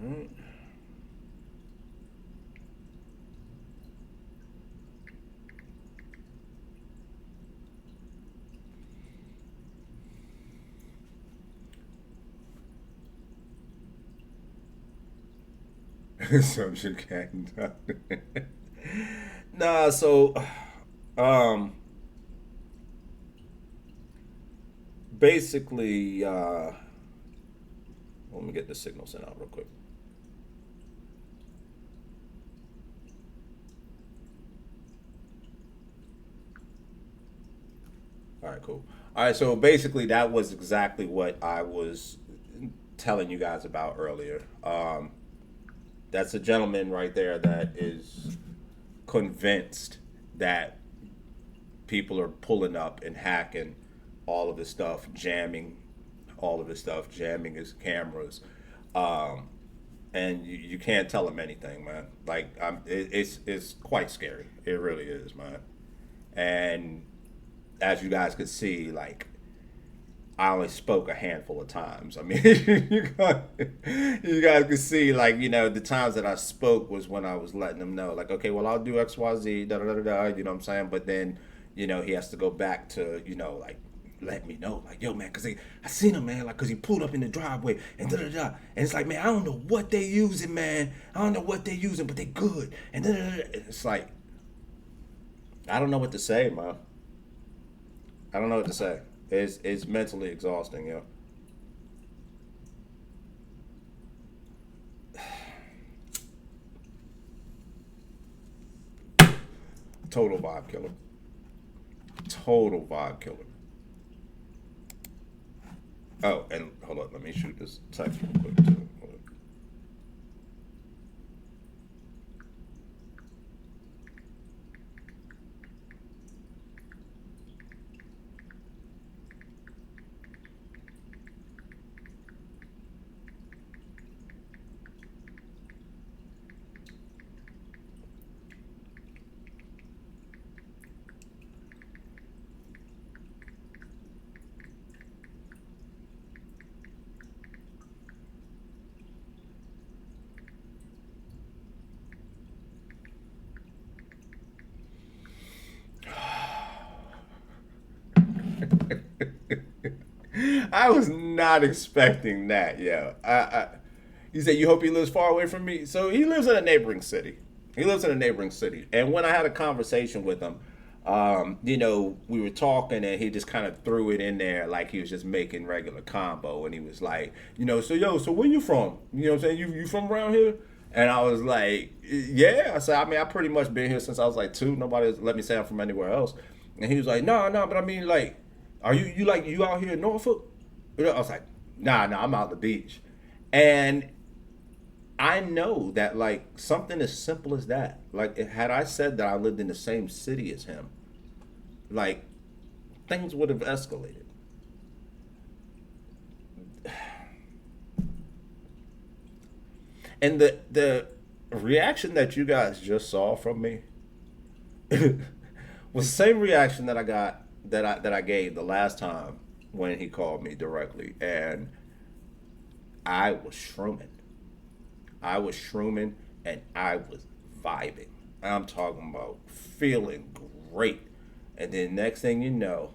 Alright. Assumption can't. Nah, so basically let me get the signal sent out real quick. All right, cool. All right, so basically that was exactly what I was telling you guys about earlier. That's a gentleman right there that is convinced that people are pulling up and hacking all of his stuff, jamming his cameras. And you can't tell him anything, man. Like, it's quite scary. It really is, man. And as you guys could see, like, I only spoke a handful of times. I mean, you guys can see, like, you know, the times that I spoke was when I was letting them know, like, okay, well, I'll do X, Y, Z, da da da da. You know what I'm saying? But then, you know, he has to go back to, you know, like, let me know, like, yo, man, because I seen him, man, like, because he pulled up in the driveway and da da da. And it's like, man, I don't know what they using, man. I don't know what they using, but they good. And da da da. It's like, I don't know what to say, man. I don't know what to say. It's mentally exhausting, yo. Total vibe killer. Total vibe killer. Oh, and hold on, let me shoot this text real quick too. Hold on. I was not expecting that, yo. You said you hope he lives far away from me? So he lives in a neighboring city. And when I had a conversation with him, you know, we were talking and he just kind of threw it in there like he was just making regular combo. And he was like, you know, so where you from? You know what I'm saying? You from around here? And I was like, yeah. I said, I mean, I pretty much been here since I was like 2. Nobody let me say I'm from anywhere else. And he was like, no, but I mean, like, are you out here in Norfolk? I was like, nah, I'm out the beach. And I know that, like, something as simple as that, like, had I said that I lived in the same city as him, like, things would have escalated. And the reaction that you guys just saw from me was the same reaction that I got that I gave the last time when he called me directly, and I was shrooming. And I was vibing. I'm talking about feeling great. And then next thing you know,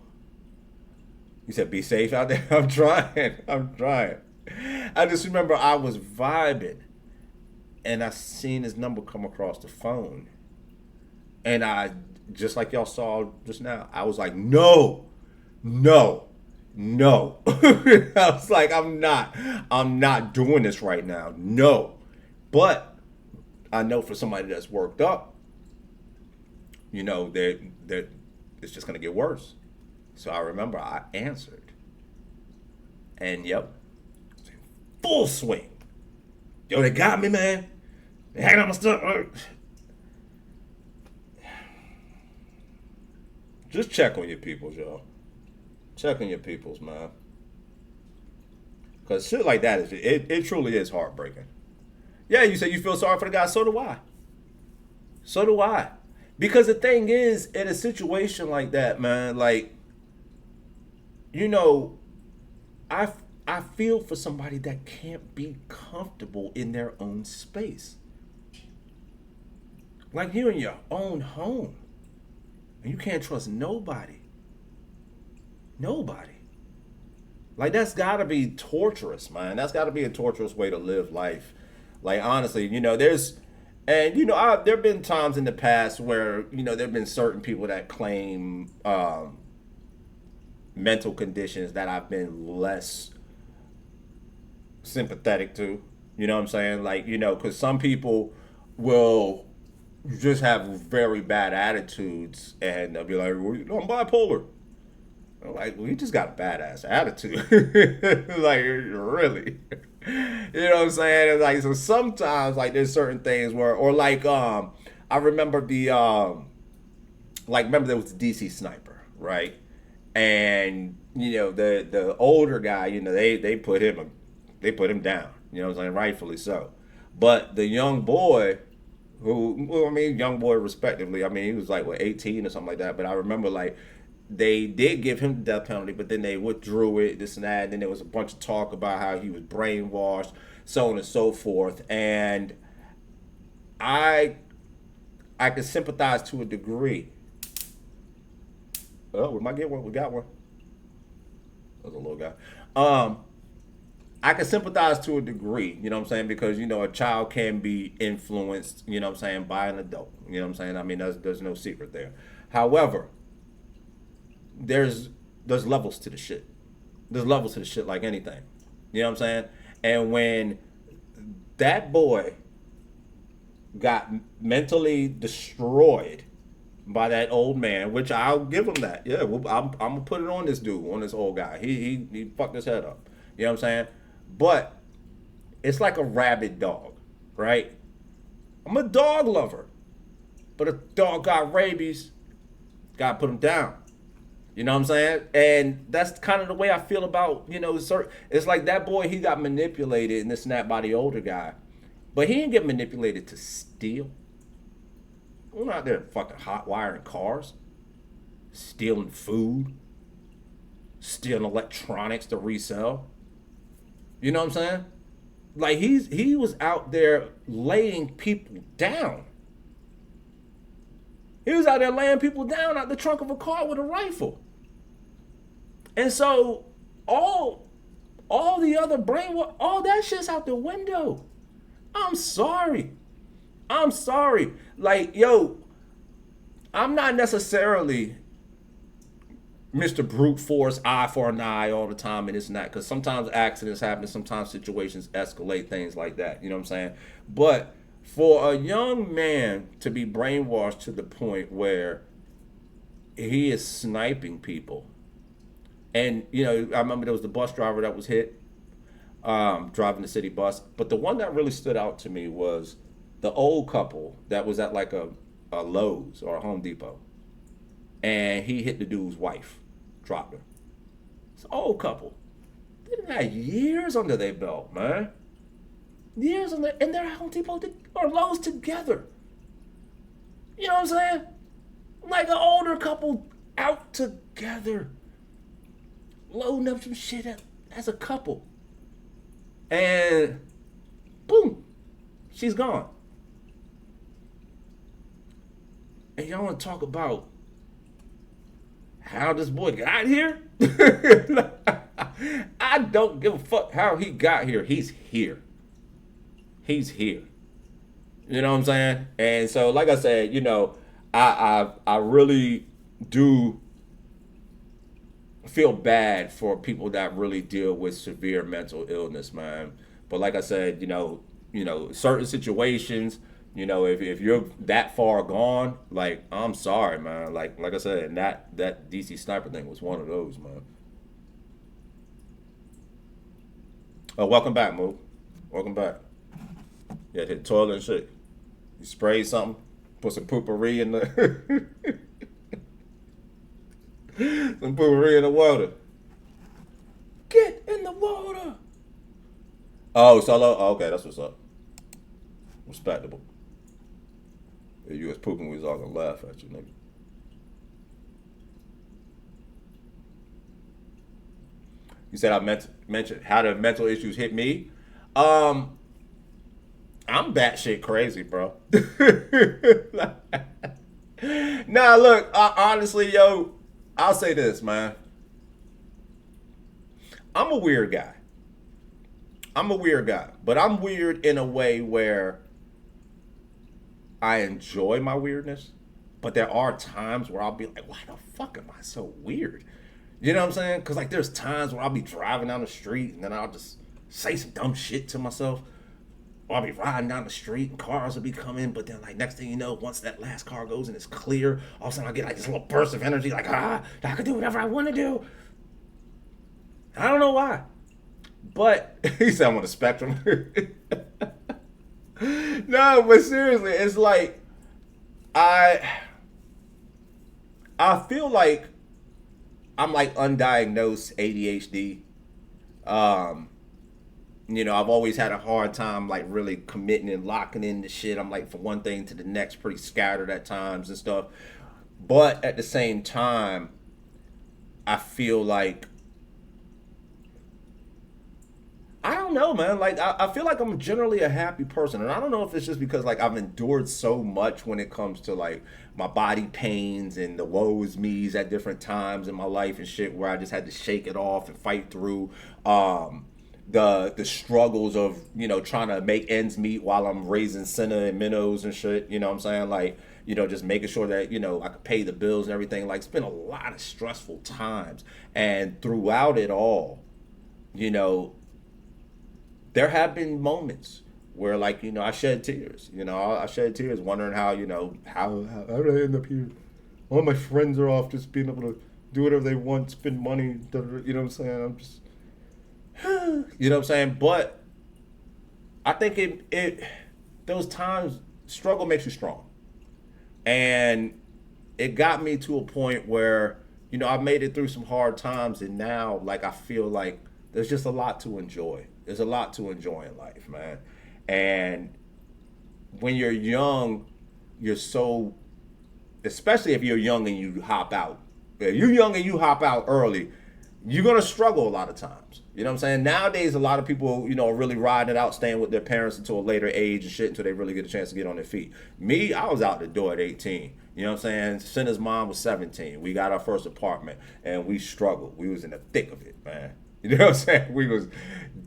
he said, be safe out there. I'm trying. I just remember I was vibing, and I seen his number come across the phone. And I, just like y'all saw just now, I was like, no. I was like, I'm not doing this right now. No. But I know for somebody that's worked up, you know, that it's just gonna get worse. So I remember I answered, and yep, full swing. Yo, they got me, man. They hanging on my stuff. Just check on your peoples, y'all. Check on your peoples, man. Because shit like that, it truly is heartbreaking. Yeah, you say you feel sorry for the guy. So do I. So do I. Because the thing is, in a situation like that, man, like, you know, I feel for somebody that can't be comfortable in their own space. Like you're in your own home. And you can't trust nobody. Nobody. Like, that's gotta be torturous, man. That's gotta be a torturous way to live life. Like, honestly, you know, there have been times in the past where, you know, there have been certain people that claim mental conditions that I've been less sympathetic to. You know what I'm saying? Like, you know, because some people will just have very bad attitudes and they'll be like, well, you know, I'm bipolar. I'm like, well, you just got a badass attitude. Like, really? You know what I'm saying? And like, so sometimes, like, there's certain things where, or like, I remember remember there was the DC sniper, right? And, you know, the older guy, you know, they put him down, you know what I'm saying? Rightfully so. But the young boy, young boy respectively, I mean, he was like, 18 or something like that. But I remember, like, they did give him the death penalty, but then they withdrew it, this and that. And then there was a bunch of talk about how he was brainwashed, so on and so forth. And I can sympathize to a degree. Oh, we might get one. We got one. That was a little guy. I can sympathize to a degree, you know what I'm saying? Because, you know, a child can be influenced, you know what I'm saying, by an adult. You know what I'm saying? I mean, there's no secret there. However, there's levels to the shit. There's levels to the shit like anything. You know what I'm saying? And when that boy got mentally destroyed by that old man, which I'll give him that. Yeah, I'm gonna put it on this dude, on this old guy. He fucked his head up. You know what I'm saying? But it's like a rabid dog, right? I'm a dog lover. But a dog got rabies, gotta put him down. You know what I'm saying? And that's kind of the way I feel about, you know, it's like that boy, he got manipulated and this and that by the older guy. But he didn't get manipulated to steal. We're not there fucking hot wiring cars, stealing food, stealing electronics to resell. You know what I'm saying? Like, he was out there laying people down. He was out there laying people down out the trunk of a car with a rifle. And so all the other brainwash, all that shit's out the window. I'm sorry. Like, yo, I'm not necessarily Mr. Brute Force, eye for an eye all the time and this and that, because sometimes accidents happen, sometimes situations escalate, things like that. You know what I'm saying? But for a young man to be brainwashed to the point where he is sniping people, and, you know, I remember there was the bus driver that was hit, driving the city bus, but the one that really stood out to me was the old couple that was at like a Lowe's or a Home Depot, and he hit the dude's wife, dropped her. It's an old couple. They done had years under their belt, man. Years on and they're at Home Depot or Lowe's together. You know what I'm saying? Like an older couple out together, loading up some shit as a couple. And boom, she's gone. And y'all want to talk about how this boy got here? I don't give a fuck how he got here. He's here. He's here. You know what I'm saying? And so, like I said, you know, I really do feel bad for people that really deal with severe mental illness, man. But like I said, you know, certain situations, You know, if you're that far gone, like, I'm sorry, man. Like I said, and that DC sniper thing was one of those, man. Oh, welcome back, Mo. Welcome back. Yeah, hit the toilet and shit. You sprayed something, put some poopery in the some poopery in the water. Get in the water. Oh, solo. Oh, okay, that's what's up. Respectable. If you was pooping, we was all gonna laugh at you, nigga. You said I mentioned how the mental issues hit me. I'm batshit crazy, bro. Nah, look, honestly, yo, I'll say this, man. I'm a weird guy. But I'm weird in a way where I enjoy my weirdness, but there are times where I'll be like, why the fuck am I so weird? You know what I'm saying? Because, like, there's times where I'll be driving down the street and then I'll just say some dumb shit to myself. Or I'll be riding down the street and cars will be coming, but then, like, next thing you know, once that last car goes and it's clear, all of a sudden I'll get, like, this little burst of energy, like, I can do whatever I want to do. I don't know why. But, he said I'm on the spectrum. No, but seriously, it's like, I feel like I'm like undiagnosed ADHD. You know, I've always had a hard time like really committing and locking in the shit. I'm like from one thing to the next, pretty scattered at times and stuff. But at the same time, I feel like, I don't know, man. Like, I feel like I'm generally a happy person. And I don't know if it's just because, like, I've endured so much when it comes to, like, my body pains and the woes me's at different times in my life and shit where I just had to shake it off and fight through the struggles of, you know, trying to make ends meet while I'm raising Senna and minnows and shit. You know what I'm saying? Like, you know, just making sure that, you know, I could pay the bills and everything. Like, it's been a lot of stressful times. And throughout it all, you know, there have been moments where, like, you know, I shed tears. You know, I shed tears wondering how, you know, how did I end up here? All my friends are off just being able to do whatever they want, spend money, you know what I'm saying? I'm just, you know what I'm saying? But I think it those times, struggle makes you strong. And it got me to a point where, you know, I made it through some hard times, and now, like, I feel like there's just a lot to enjoy. There's a lot to enjoy in life, man. And when you're young, you're so, especially if you're young and you hop out. If you're young and you hop out early, you're going to struggle a lot of times. You know what I'm saying? Nowadays, a lot of people, you know, are really riding it out, staying with their parents until a later age and shit, until they really get a chance to get on their feet. Me, I was out the door at 18. You know what I'm saying? Senna's mom was 17. We got our first apartment, and we struggled. We was in the thick of it, man. You know what I'm saying? We was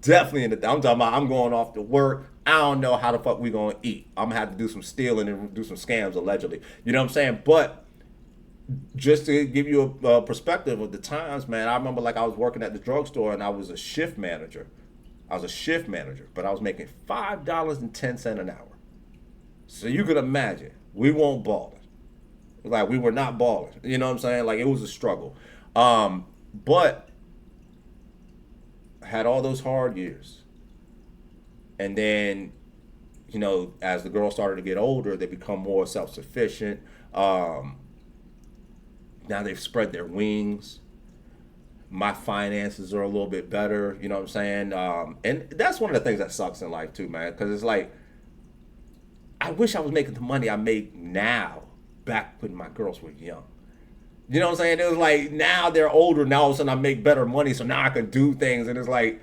definitely in the, I'm talking about, I'm going off to work. I don't know how the fuck we gonna eat. I'm gonna have to do some stealing and do some scams, allegedly. You know what I'm saying? But just to give you a perspective of the times, man, I remember, like, I was working at the drugstore and I was a shift manager. But I was making $5.10 an hour. So you could imagine, we weren't balling. Like, we were not balling. You know what I'm saying? Like, it was a struggle. But I had all those hard years. And then, you know, as the girls started to get older, they become more self-sufficient. Now they've spread their wings. My finances are a little bit better, you know what I'm saying? And that's one of the things that sucks in life too, man. Because it's like, I wish I was making the money I make now back when my girls were young. You know what I'm saying? It was like, now they're older, now all of a sudden I make better money, so now I can do things. And it's like,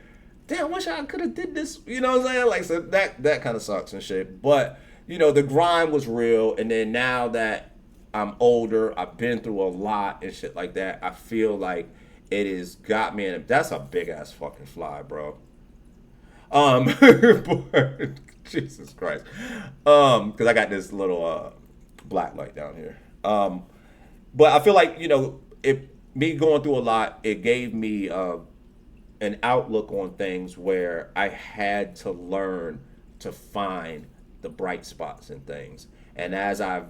damn, I wish I could have did this. You know what I'm saying? Like, so that kind of sucks and shit. But, you know, the grind was real. And then now that I'm older, I've been through a lot and shit like that, I feel like it has got me in. That's a big ass fucking fly, bro. Jesus Christ. Because I got this little black light down here. But I feel like, you know, me going through a lot, it gave me an outlook on things where I had to learn to find the bright spots and things. And as I've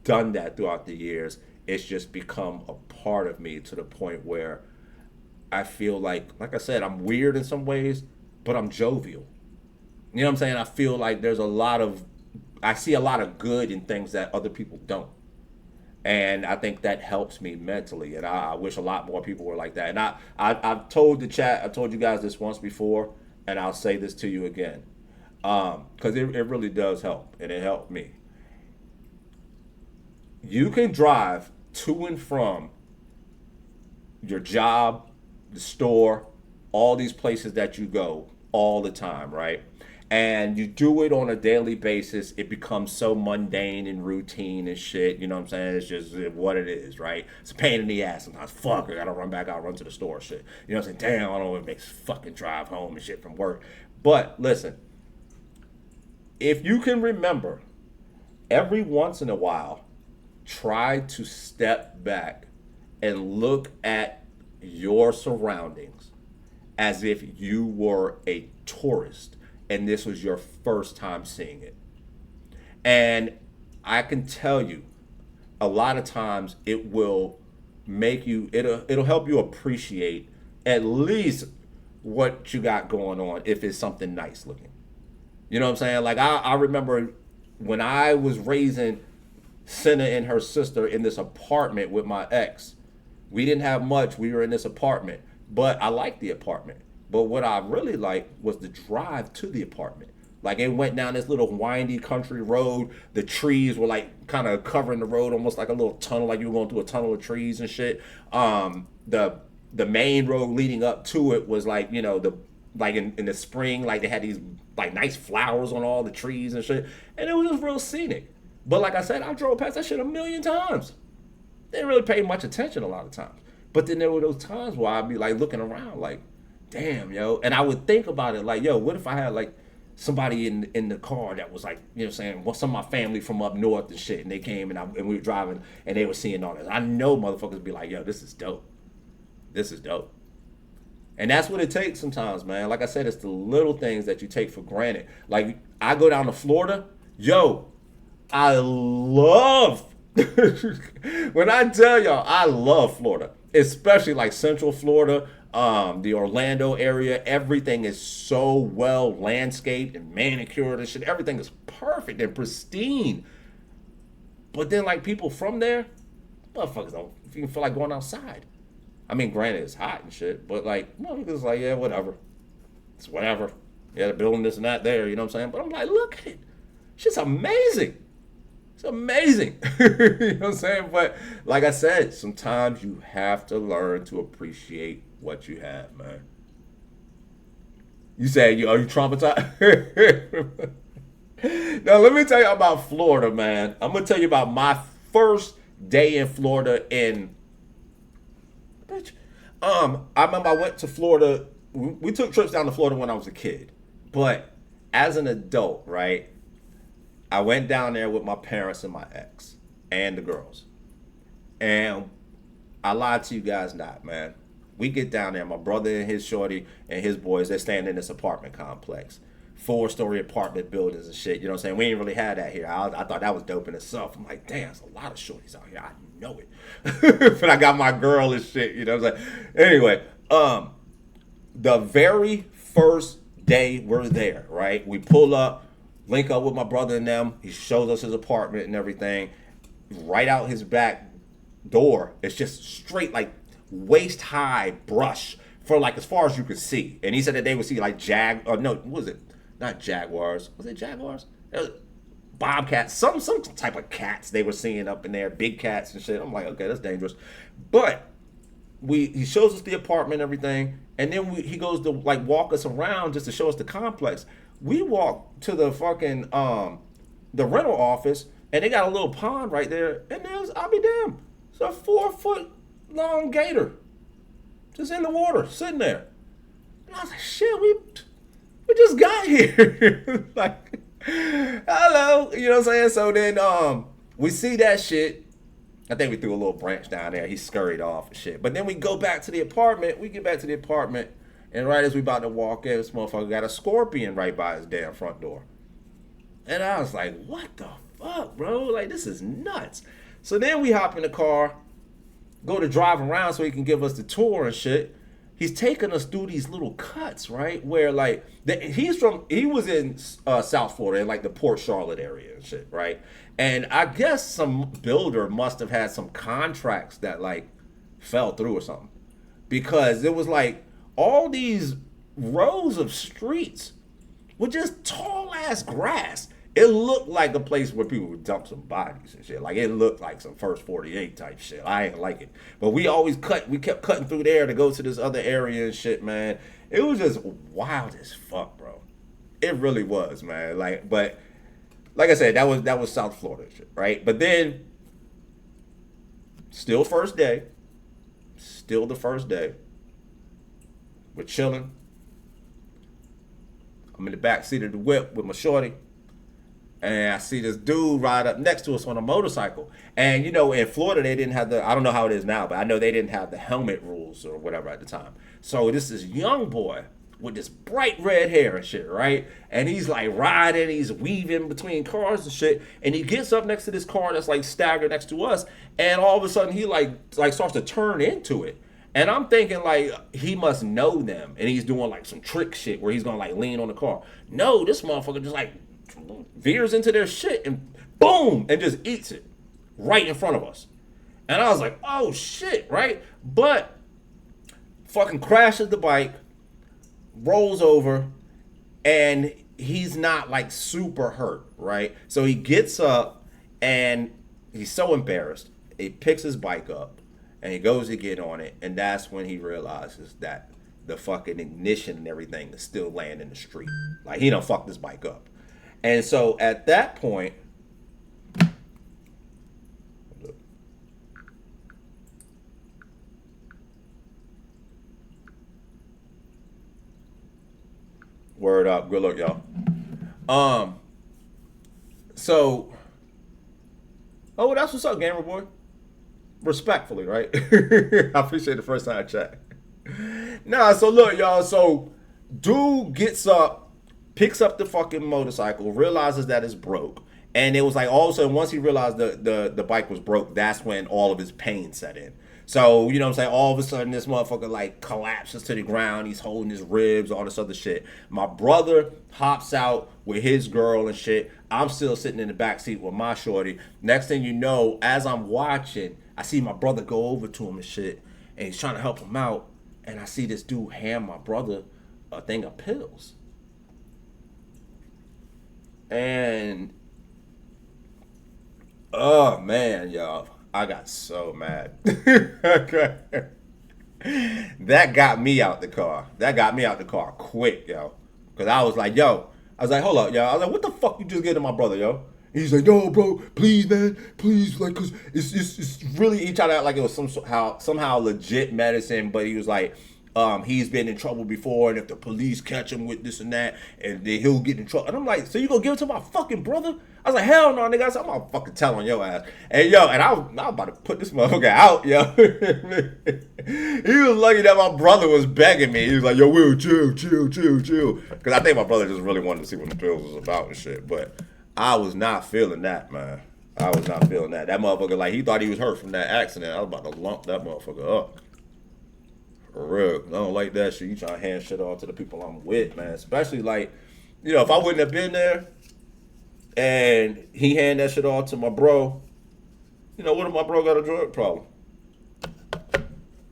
done that throughout the years, it's just become a part of me to the point where I feel like I said, I'm weird in some ways, but I'm jovial. You know what I'm saying? I feel like I see a lot of good in things that other people don't. And I think that helps me mentally. And I wish a lot more people were like that. And I've told the chat, I told you guys this once before, and I'll say this to you again. Because it really does help, and it helped me. You can drive to and from your job, the store, all these places that you go all the time, right? And you do it on a daily basis. It becomes so mundane and routine and shit. You know what I'm saying? It's just what it is, right? It's a pain in the ass sometimes. Fuck, I gotta run back out, run to the store, shit. You know what I'm saying? Damn, I don't know what makes fucking drive home and shit from work. But listen, if you can remember, every once in a while, try to step back and look at your surroundings as if you were a tourist and this was your first time seeing it. And I can tell you, a lot of times it will make you, it'll help you appreciate at least what you got going on if it's something nice looking. You know what I'm saying? Like I remember when I was raising Senna and her sister in this apartment with my ex. We didn't have much. We were in this apartment, but I liked the apartment. But what I really liked was the drive to the apartment. Like it went down this little windy country road. The trees were like kind of covering the road, almost like a little tunnel, like you were going through a tunnel of trees and shit. The main road leading up to it was like, you know, in the spring, like they had these like nice flowers on all the trees and shit. And it was just real scenic. But like I said, I drove past that shit a million times. Didn't really pay much attention a lot of times. But then there were those times where I'd be like looking around like, damn, yo. And I would think about it like, yo, what if I had like somebody in the car that was like, you know what I'm saying, well, some of my family from up north and shit, and they came and we were driving and they were seeing all this. I know motherfuckers would be like, yo, this is dope. This is dope. And that's what it takes sometimes, man. Like I said, it's the little things that you take for granted. Like I go down to Florida, yo, I love, when I tell y'all, I love Florida, especially like Central Florida, the Orlando area. Everything is so well landscaped and manicured and shit. Everything is perfect and pristine. But then like people from there, motherfuckers don't even feel like going outside. I mean, granted, it's hot and shit, but like, motherfuckers like, yeah, whatever. It's whatever. Yeah, the building this and that there, you know what I'm saying? But I'm like, look at it. Shit's amazing. It's amazing. You know what I'm saying? But like I said, sometimes you have to learn to appreciate what you have, man. You say, are you traumatized? Now, let me tell you about Florida, man. I'm going to tell you about my first day in Florida in... I remember I went to Florida. We took trips down to Florida when I was a kid. But as an adult, right, I went down there with my parents and my ex and the girls. And I lied to you guys not, man. We get down there, my brother and his shorty and his boys, they're staying in this apartment complex. 4-story apartment buildings and shit, you know what I'm saying? We ain't really had that here. I thought that was dope in itself. I'm like, damn, there's a lot of shorties out here. I know it. But I got my girl and shit, you know what I'm saying? Anyway, the very first day we're there, right? We pull up, link up with my brother and them. He shows us his apartment and everything. Right out his back door, it's just straight, like, waist-high brush for, like, as far as you could see. And he said that they would see, like, what was it? Not Jaguars. Was it Jaguars? It was Bobcats. Some type of cats they were seeing up in there. Big cats and shit. I'm like, okay, that's dangerous. But he shows us the apartment and everything. And then he goes to, like, walk us around just to show us the complex. We walk to the fucking, the rental office, and they got a little pond right there. And I'll be damned, it's a 4-foot long gator just in the water, sitting there. And I was like, shit, we just got here. Like, hello, you know what I'm saying? So then we see that shit. I think we threw a little branch down there. He scurried off and shit. But then we go back to the apartment. We get back to the apartment, and right as we about to walk in, this motherfucker got a scorpion right by his damn front door. And I was like, what the fuck, bro? Like, this is nuts. So then we hop in the car, go to drive around so he can give us the tour and shit. He's taking us through these little cuts, right? Where like he was in South Florida, in like the Port Charlotte area and shit, right? And I guess some builder must have had some contracts that like fell through or something, because it was like all these rows of streets with just tall ass grass. It looked like a place where people would dump some bodies and shit. Like, it looked like some First 48 type shit. I ain't like it. But we kept cutting through there to go to this other area and shit, man. It was just wild as fuck, bro. It really was, man. But like I said, that was South Florida shit, right? But then, still the first day. We're chilling. I'm in the back seat of the whip with my shorty. And I see this dude ride up next to us on a motorcycle. And, you know, in Florida, they didn't have I don't know how it is now, but I know they didn't have the helmet rules or whatever at the time. So this is young boy with this bright red hair and shit, right? And he's like riding, he's weaving between cars and shit. And he gets up next to this car that's like staggered next to us. And all of a sudden, he like starts to turn into it. And I'm thinking like he must know them. And he's doing like some trick shit where he's going to like lean on the car. No, this motherfucker just like veers into their shit and boom, and just eats it right in front of us. And I was like, oh shit, right? But fucking crashes the bike, rolls over, and he's not like super hurt, right? So he gets up and he's so embarrassed. He picks his bike up and he goes to get on it, and that's when he realizes that the fucking ignition and everything is still laying in the street. Like, he done fucked his bike up. And so at that point, word up, good luck, y'all. So, oh, that's what's up, gamer boy. Respectfully, right? I appreciate the first time I chat. Nah, so look, y'all. So, dude gets up, picks up the fucking motorcycle, realizes that it's broke. And it was like all of a sudden, once he realized the bike was broke, that's when all of his pain set in. So, you know what I'm saying? All of a sudden, this motherfucker like collapses to the ground. He's holding his ribs, all this other shit. My brother hops out with his girl and shit. I'm still sitting in the back seat with my shorty. Next thing you know, as I'm watching, I see my brother go over to him and shit. And he's trying to help him out. And I see this dude hand my brother a thing of pills. And oh man, y'all, I got so mad. Okay. That got me out the car. That got me out the car quick, yo. Cause I was like, hold up, yo. I was like, what the fuck you just get to my brother, yo? And he's like, no, bro, please, man, please, like, cause it's really. He tried to act like it was somehow legit medicine, but he was like, he's been in trouble before, and if the police catch him with this and that, and then he'll get in trouble. And I'm like, so you gonna give it to my fucking brother? I was like, hell no, nigga. I said, I'm gonna fucking tell on your ass. And yo, and I was about to put this motherfucker out, yo. He was lucky that my brother was begging me. He was like, yo, Will, chill. Because I think my brother just really wanted to see what the pills was about and shit. But I was not feeling that, man. I was not feeling that. That motherfucker, like, he thought he was hurt from that accident. I was about to lump that motherfucker up. For real. I don't like that shit. You trying to hand shit off to the people I'm with, man. Especially, like, you know, if I wouldn't have been there and he hand that shit off to my bro, you know, what if my bro got a drug problem?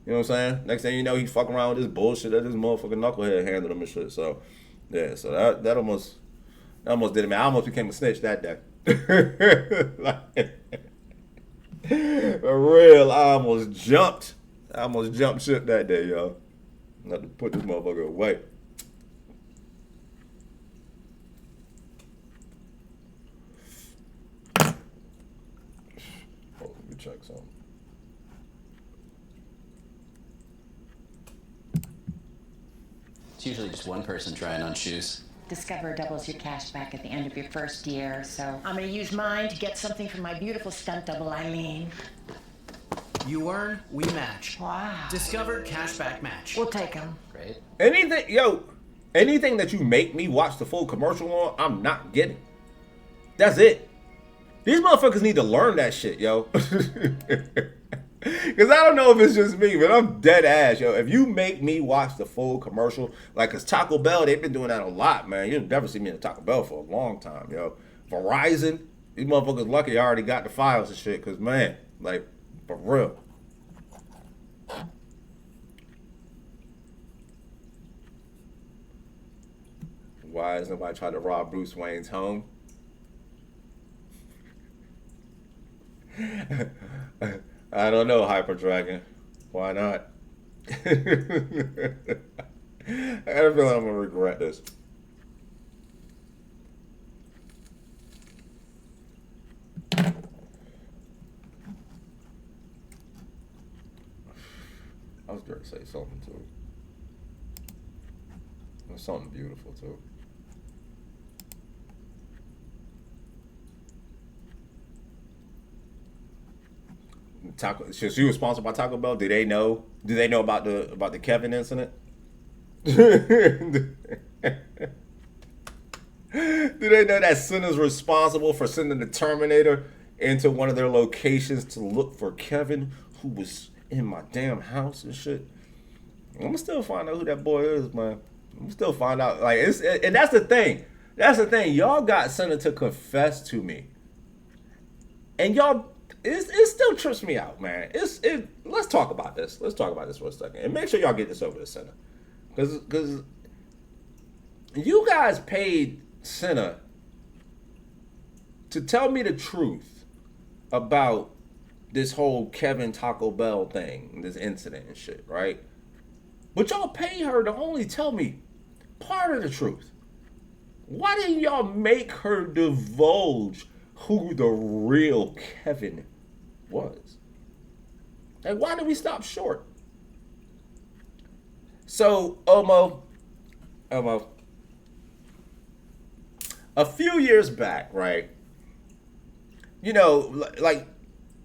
You know what I'm saying? Next thing you know, he fucking around with this bullshit that this motherfucking knucklehead handled him and shit. So, yeah, so that almost did it, man. I almost became a snitch that day. Like, for real, I almost jumped shit that day, y'all. Not to put this motherfucker away. Oh, let me check something. It's usually just one person trying on shoes. Discover doubles your cash back at the end of your first year, so I'm gonna use mine to get something for my beautiful stunt double, Eileen. You earn, we match. Wow. Discover cashback match. We'll take them. Great. Anything that you make me watch the full commercial on, I'm not getting. That's it. These motherfuckers need to learn that shit, yo. Because I don't know if it's just me, but I'm dead ass, yo. If you make me watch the full commercial, like, because Taco Bell, they've been doing that a lot, man. You'll never see me in a Taco Bell for a long time, yo. Verizon, these motherfuckers lucky I already got the files and shit, because, man, like, for real. Why is nobody trying to rob Bruce Wayne's home? I don't know, Hyper Dragon. Why not? I have a feeling I'm gonna regret this. I was going to say something too. Something beautiful too. Taco. So she was sponsored by Taco Bell. Do they know? Do they know about the Kevin incident? Do they know that Cinna's responsible for sending the Terminator into one of their locations to look for Kevin, who was in my damn house and shit? I'm gonna still find out who that boy is, man. I'm gonna still find out. Like, and that's the thing. That's the thing. Y'all got Cinna to confess to me, and y'all. It still trips me out, man. Let's talk about this. Let's talk about this for a second. And make sure y'all get this over to Cinna. Because you guys paid Cinna to tell me the truth about this whole Kevin Taco Bell thing, this incident and shit, right? But y'all paid her to only tell me part of the truth. Why didn't y'all make her divulge who the real Kevin was? And why did we stop short? So, Omo, a few years back, right? You know, like,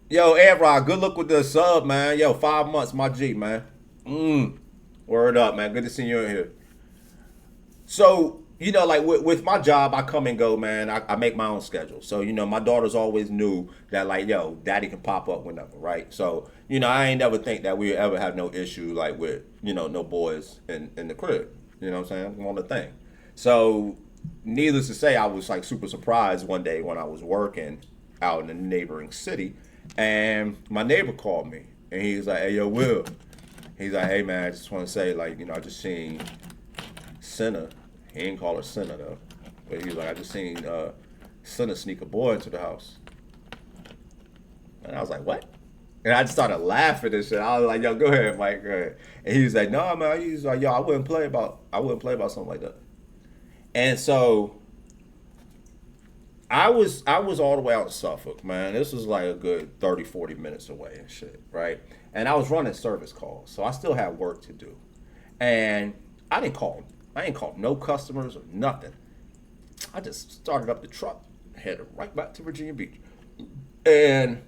yo, Ed-Rod, good luck with the sub, man. Yo, 5 months, my G, man. Word up, man. Good to see you in here. So, you know, like with my job, I come and go, man. I make my own schedule. So, you know, my daughters always knew that, like, yo, daddy can pop up whenever, right? So, you know, I ain't never think that we ever have no issue, like, with, you know, no boys in the crib. You know what I'm saying? I'm on the thing. So, needless to say, I was, like, super surprised one day when I was working out in a neighboring city. And my neighbor called me. And he was like, hey, yo, Will. He's like, hey, man, I just want to say, like, you know, I just seen Cinna. He ain't call her Cinna, though. But he was like, I just seen Cinna sneak a boy into the house. And I was like, what? And I just started laughing and shit. I was like, yo, go ahead, Mike, go ahead. And he was like, no, man. He was like, yo, I wouldn't play about something like that. And so I was all the way out in Suffolk, man. This was like a good 30, 40 minutes away and shit, right? And I was running service calls, so I still had work to do. And I didn't call him. I ain't called no customers or nothing. I just started up the truck, headed right back to Virginia Beach. And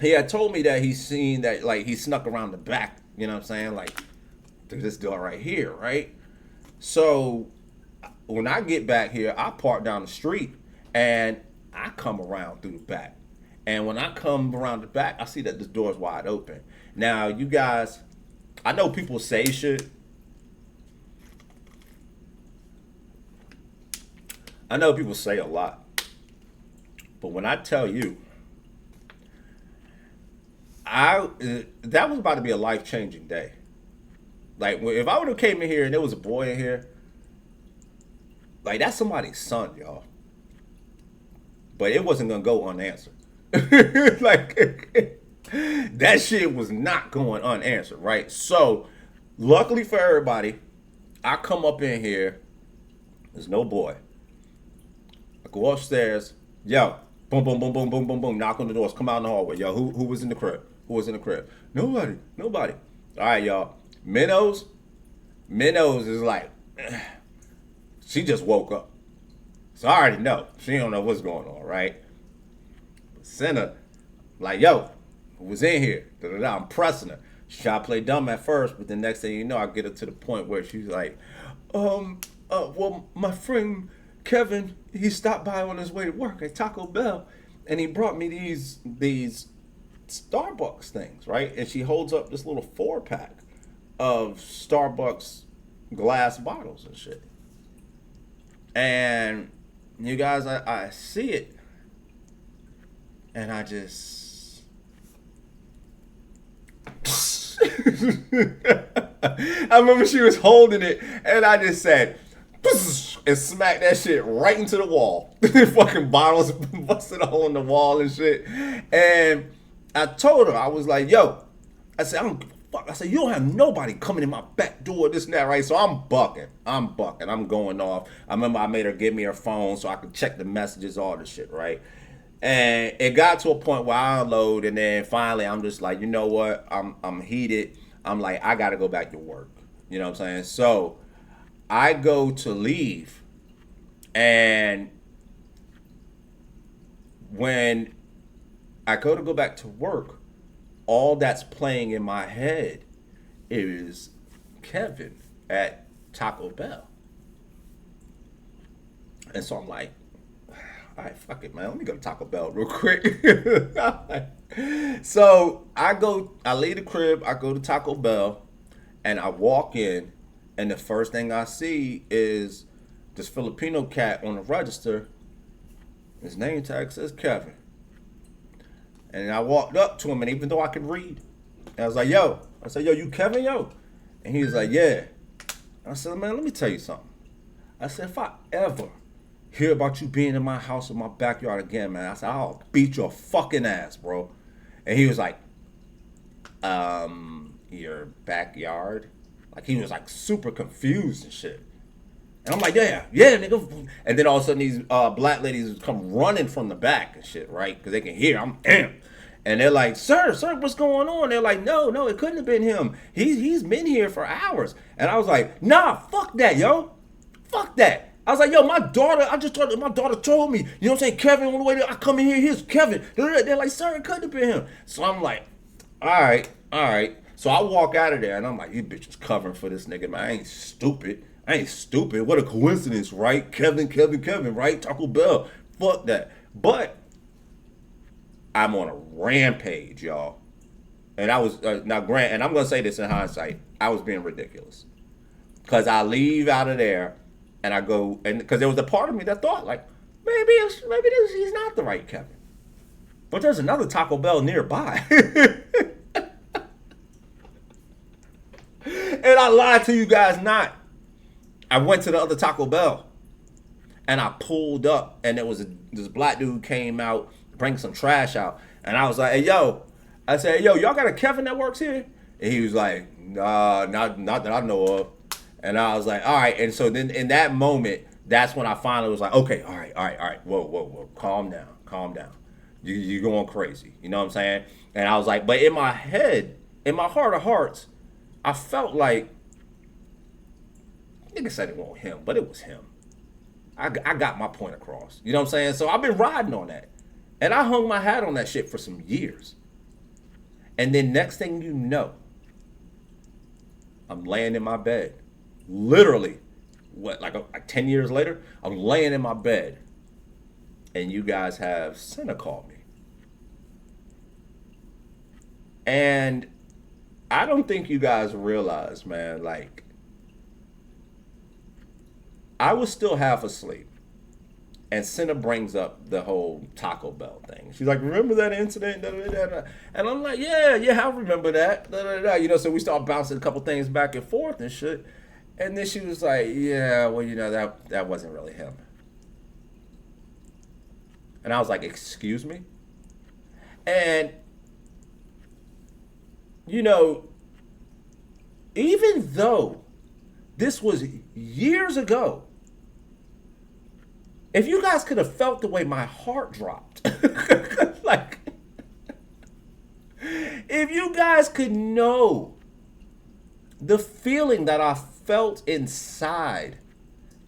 he had told me that he seen that, like, he snuck around the back, you know what I'm saying? Like, through this door right here, right? So when I get back here, I park down the street and I come around through the back. And when I come around the back, I see that this door's wide open. Now, you guys, I know people say shit. I know people say a lot, but when I tell you, that was about to be a life-changing day. Like, if I would have came in here and there was a boy in here, like, that's somebody's son, y'all. But it wasn't gonna go unanswered. Like, that shit was not going unanswered, right? So, luckily for everybody, I come up in here, there's no boy. Go upstairs, yo, boom, boom, boom, boom, boom, boom, boom, knock on the doors, come out in the hallway, yo, who was in the crib? Who was in the crib? Nobody. All right, y'all. Minnows is like, she just woke up. So I already know. She don't know what's going on, right? But Cinna, like, yo, who was in here? Da-da-da, I'm pressing her. She tried to play dumb at first, but the next thing you know, I get her to the point where she's like, well, my friend Kevin, he stopped by on his way to work at Taco Bell, and he brought me these Starbucks things, right? And she holds up this little 4-pack of Starbucks glass bottles and shit. And you guys, I see it, and I just I remember she was holding it, and I just said, and smacked that shit right into the wall. Fucking bottles busted a hole in the wall and shit. And I told her, I was like, yo, I said, I don't give a fuck. I said, you don't have nobody coming in my back door, this and that, right? So I'm bucking. I'm going off. I remember I made her give me her phone so I could check the messages, all this shit, right? And it got to a point where I unload, and then finally I'm just like, you know what? I'm heated. I'm like, I gotta go back to work. You know what I'm saying? So I go to leave, and when I go back to work, all that's playing in my head is Kevin at Taco Bell. And so I'm like, all right, fuck it, man. Let me go to Taco Bell real quick. So I leave the crib, I go to Taco Bell, and I walk in, and the first thing I see is this Filipino cat on the register. His name tag says Kevin. And I walked up to him, and even though I could read, I was like, yo. I said, yo, you Kevin, yo? And he was like, yeah. I said, man, let me tell you something. I said, if I ever hear about you being in my house or my backyard again, man, I said, I'll beat your fucking ass, bro. And he was like, your backyard? Like, he was like super confused and shit. And I'm like, yeah, nigga. And then all of a sudden these black ladies come running from the back and shit, right? Because they can hear, I'm amped. And they're like, sir, what's going on? They're like, no, it couldn't have been him. He's been here for hours. And I was like, nah, fuck that, yo. Fuck that. I was like, yo, my daughter told me, you know what I'm saying, Kevin, on the way there, I come in here, here's Kevin. They're like, sir, it couldn't have been him. So I'm like, all right. So I walk out of there, and I'm like, you bitches covering for this nigga, man. I ain't stupid. What a coincidence, right? Kevin, right? Taco Bell. Fuck that. But I'm on a rampage, y'all. And I was, now Grant, and I'm going to say this in hindsight, I was being ridiculous. Because I leave out of there, and I go, and because there was a part of me that thought, like, maybe he's not the right Kevin. But there's another Taco Bell nearby. And I lied to you guys not. I went to the other Taco Bell, and I pulled up, and there was this black dude came out, bring some trash out, and I was like, hey, yo. I said, yo, y'all got a Kevin that works here? And he was like, nah, not that I know of. And I was like, all right. And so then in that moment, that's when I finally was like, okay, all right. Whoa. Calm down. You're going crazy. You know what I'm saying? And I was like, but in my head, in my heart of hearts, I felt like, nigga said it wasn't him, but it was him. I got my point across. You know what I'm saying? So I've been riding on that. And I hung my hat on that shit for some years. And then next thing you know, I'm laying in my bed. Literally, like 10 years later, I'm laying in my bed. And you guys have Senna call me. And I don't think you guys realize, man, like, I was still half asleep. And Senna brings up the whole Taco Bell thing. She's like, remember that incident? And I'm like, yeah, I remember that. You know, so we start bouncing a couple things back and forth and shit. And then she was like, yeah, well, you know, that wasn't really him. And I was like, excuse me? And, you know, even though this was years ago, if you guys could have felt the way my heart dropped, like, if you guys could know the feeling that I felt inside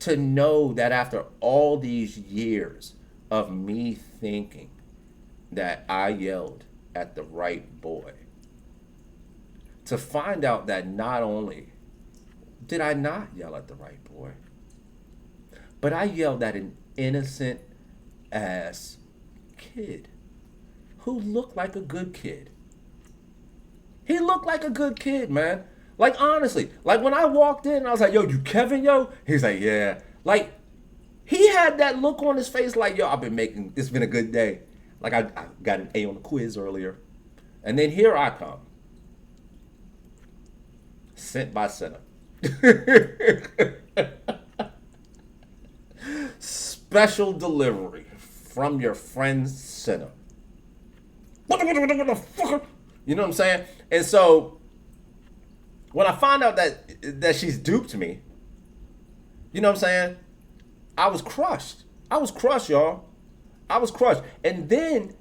to know that after all these years of me thinking that I yelled at the right boy, to find out that not only did I not yell at the right boy, But I yelled at an innocent ass kid who looked like a good kid. He looked like a good kid, man. Like, honestly, like when I walked in, I was like, yo, you Kevin, yo? He's like, yeah. Like, he had that look on his face like, yo, it's been a good day. Like, I got an A on the quiz earlier. And then here I come. Sent by Senna. Special delivery from your friend Senna. What the fuck? You know what I'm saying? And so, when I find out that she's duped me, you know what I'm saying? I was crushed. I was crushed, y'all. I was crushed. And then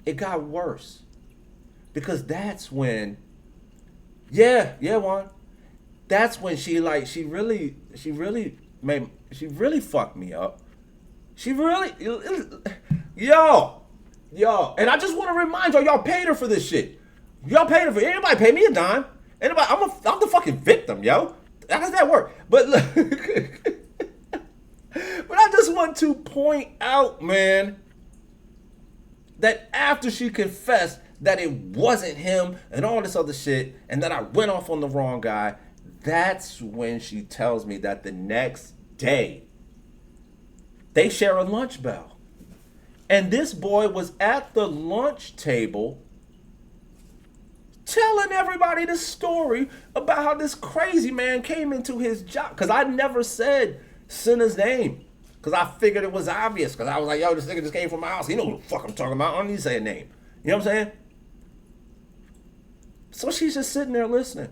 it got worse. Because that's when, Juan. That's when she really fucked me up. She really, yo. And I just want to remind y'all paid her for this shit. Y'all paid her for it. Anybody pay me a dime? Anybody? I'm the fucking victim, yo. How does that work? But look, but I just want to point out, man, that after she confessed that it wasn't him and all this other shit, and that I went off on the wrong guy, that's when she tells me that the next day they share a lunch bell. And this boy was at the lunch table telling everybody the story about how this crazy man came into his job. Because I never said Senna's name. Because I figured it was obvious. Because I was like, yo, this nigga just came from my house. He knows who the fuck I'm talking about. I don't need to say a name. You know what I'm saying? So she's just sitting there listening.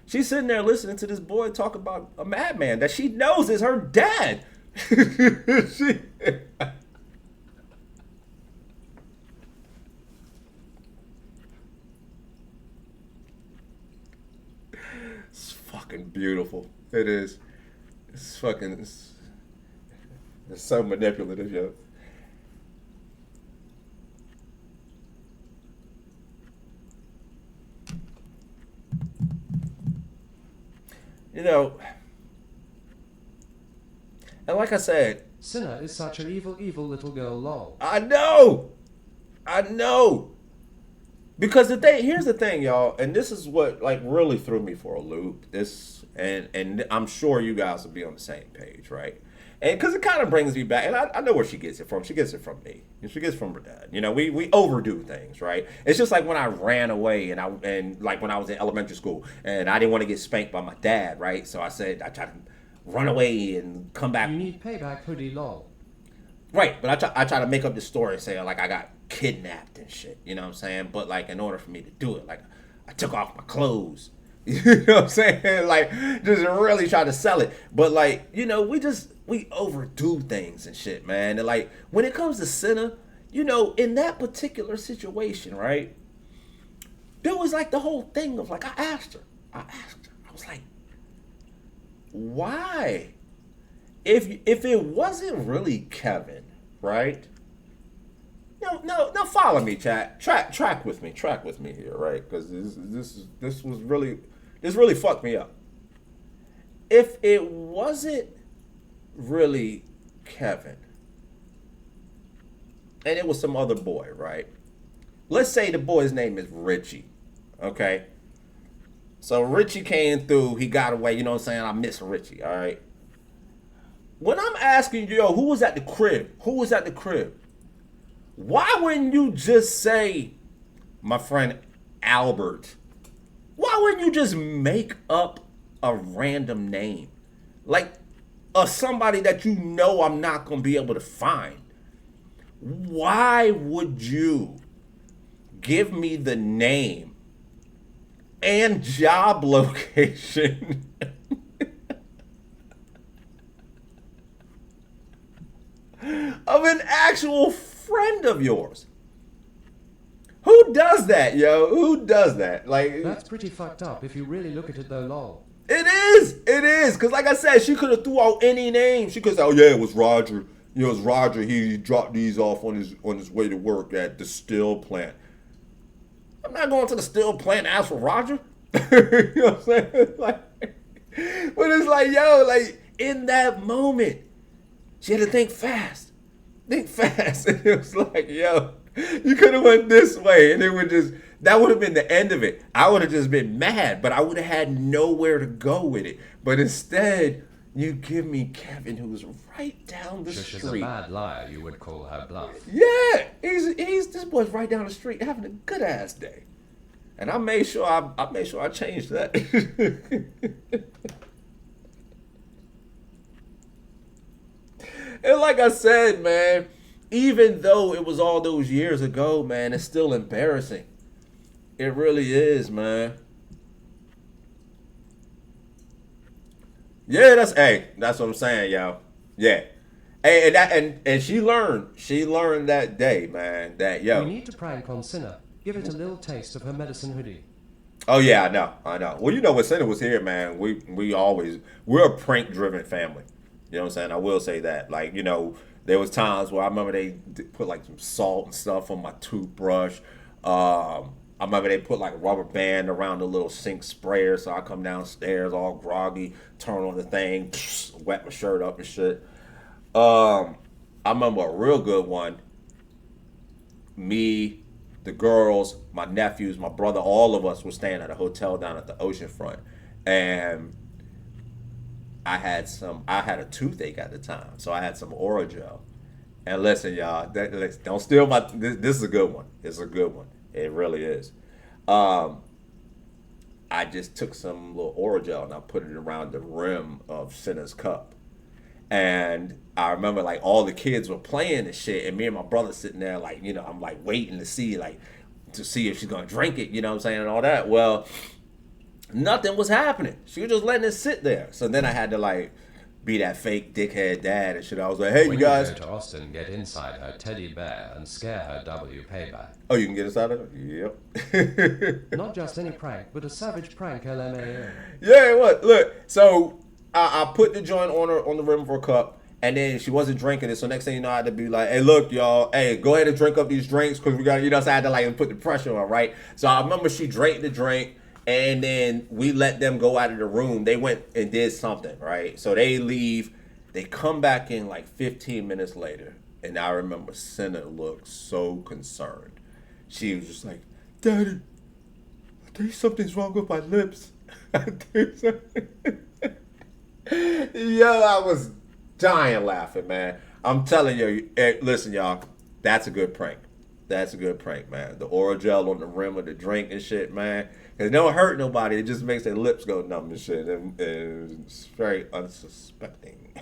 She's sitting there listening to this boy talk about a madman that she knows is her dad. It's fucking beautiful. It is. It's so manipulative, yo. You know, and like I said, Senna is such an evil, evil little girl, lol. I know. Because here's the thing, y'all, and this is what like really threw me for a loop. And I'm sure you guys will be on the same page, right? And because it kind of brings me back, and I know where she gets it from. She gets it from me. She gets it from her dad. You know, we overdo things, right? It's just like when I ran away and like when I was in elementary school and I didn't want to get spanked by my dad, right? So I said I tried to run away and come back. You need payback, hoodie, lol. Right, but I try to make up this story and say like I got kidnapped and shit. You know what I'm saying? But like in order for me to do it, like I took off my clothes. You know what I'm saying? Like, just really try to sell it. But, like, you know, we overdo things and shit, man. And, like, when it comes to Senna, you know, in that particular situation, right, there was, like, the whole thing of, like, I asked her. I was like, why? If it wasn't really Kevin, right? No, follow me, chat. Track with me here, right? Because this really fucked me up. If it wasn't really Kevin, and it was some other boy, right? Let's say the boy's name is Richie, okay? So Richie came through, he got away, you know what I'm saying? I miss Richie, all right? When I'm asking you, yo, who was at the crib? Why wouldn't you just say, my friend Albert? Why wouldn't you just make up a random name? Like, somebody that you know I'm not going to be able to find. Why would you give me the name and job location of an actual friend of yours? Who does that, yo? Who does that? Like, that's pretty fucked up if you really look at it though, lol. It is. Because like I said, she could have threw out any name. She could say, oh yeah, it was Roger. You know, it was Roger. He dropped these off on his way to work at the steel plant. I'm not going to the steel plant to ask for Roger. You know what I'm saying? Like, but it's like, yo, like, in that moment, she had to think fast. Think fast. And it was like, yo, you could have went this way. And it would just, that would have been the end of it. I would have just been mad, but I would have had nowhere to go with it. But instead, you give me Kevin, who was right down the Shush is street. a bad liar, you would call her bluff. Yeah, he's this boy's right down the street having a good ass day. And I made sure I changed that. And like I said, man, even though it was all those years ago, man, it's still embarrassing. It really is, man. Yeah, that's what I'm saying, y'all. Yeah. Hey, and she learned that day, man, that yo. We need to prank on Sinner. Give it a little taste of her medicine hoodie. Oh yeah, I know. Well, you know, when Sinner was here, man, we're a prank driven family. You know what I'm saying? I will say that. Like, you know, there was times where I remember they put like some salt and stuff on my toothbrush. I remember they put like a rubber band around the little sink sprayer, so I come downstairs all groggy, turn on the thing, wet my shirt up and shit. I remember a real good one. Me, the girls, my nephews, my brother, all of us were staying at a hotel down at the oceanfront, and I had a toothache at the time, so I had some Orajel. And listen, y'all, don't steal my. This is a good one. It's a good one. It really is. I just took some little Orajel and I put it around the rim of Sinner's cup. And I remember like all the kids were playing and shit, and me and my brother sitting there like, you know, I'm like waiting to see if she's gonna drink it, you know what I'm saying, and all that. Well, nothing was happening. She was just letting it sit there. So then I had to like be that fake dickhead dad and shit. I was like, hey, When you guys. go to Austin, get inside her teddy bear and scare her W payback. Oh, you can get inside of it? Yep. Not just any prank, but a savage prank LMAO. Yeah, what? Look, so I put the joint on the rim of her cup, and then she wasn't drinking it. So next thing you know, I had to be like, hey, look, y'all, hey, go ahead and drink up these drinks because we got, you know, so I had to like put the pressure on, right? So I remember she drank the drink. And then we let them go out of the room. They went and did something, right? So they leave. They come back in like 15 minutes later. And I remember Senna looked so concerned. She was just like, Daddy, I think something's wrong with my lips. Yo, I was dying laughing, man. I'm telling you, listen, y'all, that's a good prank. That's a good prank, man. The Orajel on the rim of the drink and shit, man. It don't hurt nobody. It just makes their lips go numb and shit. And it's very unsuspecting.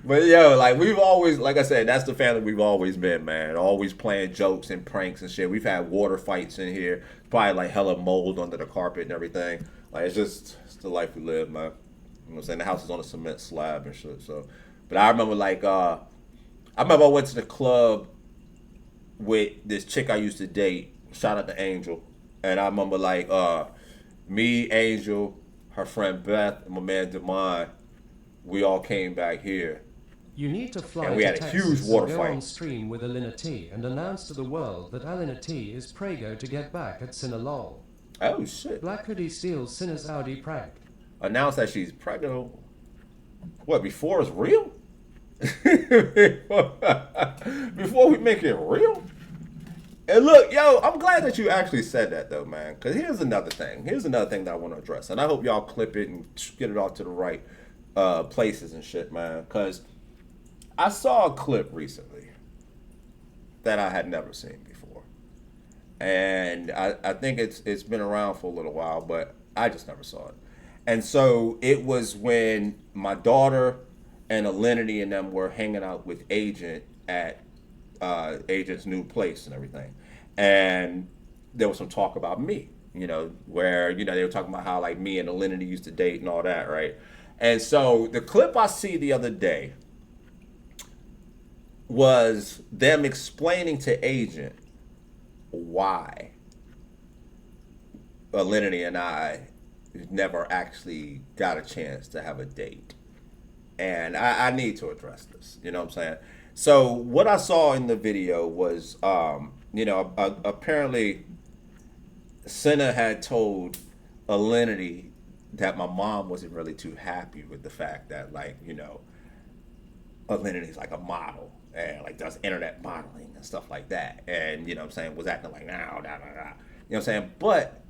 But yo, like we've always, like I said, that's the family we've always been, man. Always playing jokes and pranks and shit. We've had water fights in here. Probably like hella mold under the carpet and everything. Like it's the life we live, man. You know what I'm saying? The house is on a cement slab and shit. So, but I remember like I went to the club with this chick I used to date. Shout out to Angel. And I remember like me, Angel, her friend Beth, and my man Demond, we all came back here. You need to fly and we to had a Texas huge water and go fight. on stream with Alina T and announce to the world that Alina T is prego to get back at Sinner Lol. Oh shit. Blakkhoodie steals Sinner's Audi prank. Announce that she's pregnant. What, before it's real? Before we make it real? And look, yo, I'm glad that you actually said that though, man. Because here's another thing. Here's another thing that I want to address. And I hope y'all clip it and get it off to the right places and shit, man. Because I saw a clip recently that I had never seen before. And I think it's been around for a little while, but I just never saw it. And so it was when my daughter and Alinity and them were hanging out with Agent at Agent's new place and everything. And there was some talk about me, you know, where, you know, they were talking about how like me and Alinity used to date and all that, right? And so the clip I see the other day was them explaining to Agent why Alinity and I never actually got a chance to have a date. And I need to address this, you know what I'm saying? So what I saw in the video was, you know, apparently Senna had told Alinity that my mom wasn't really too happy with the fact that, like, Alinity is like a model and like does internet modeling and stuff like that, and you know what I'm saying, was acting like nah. You know what I'm saying? But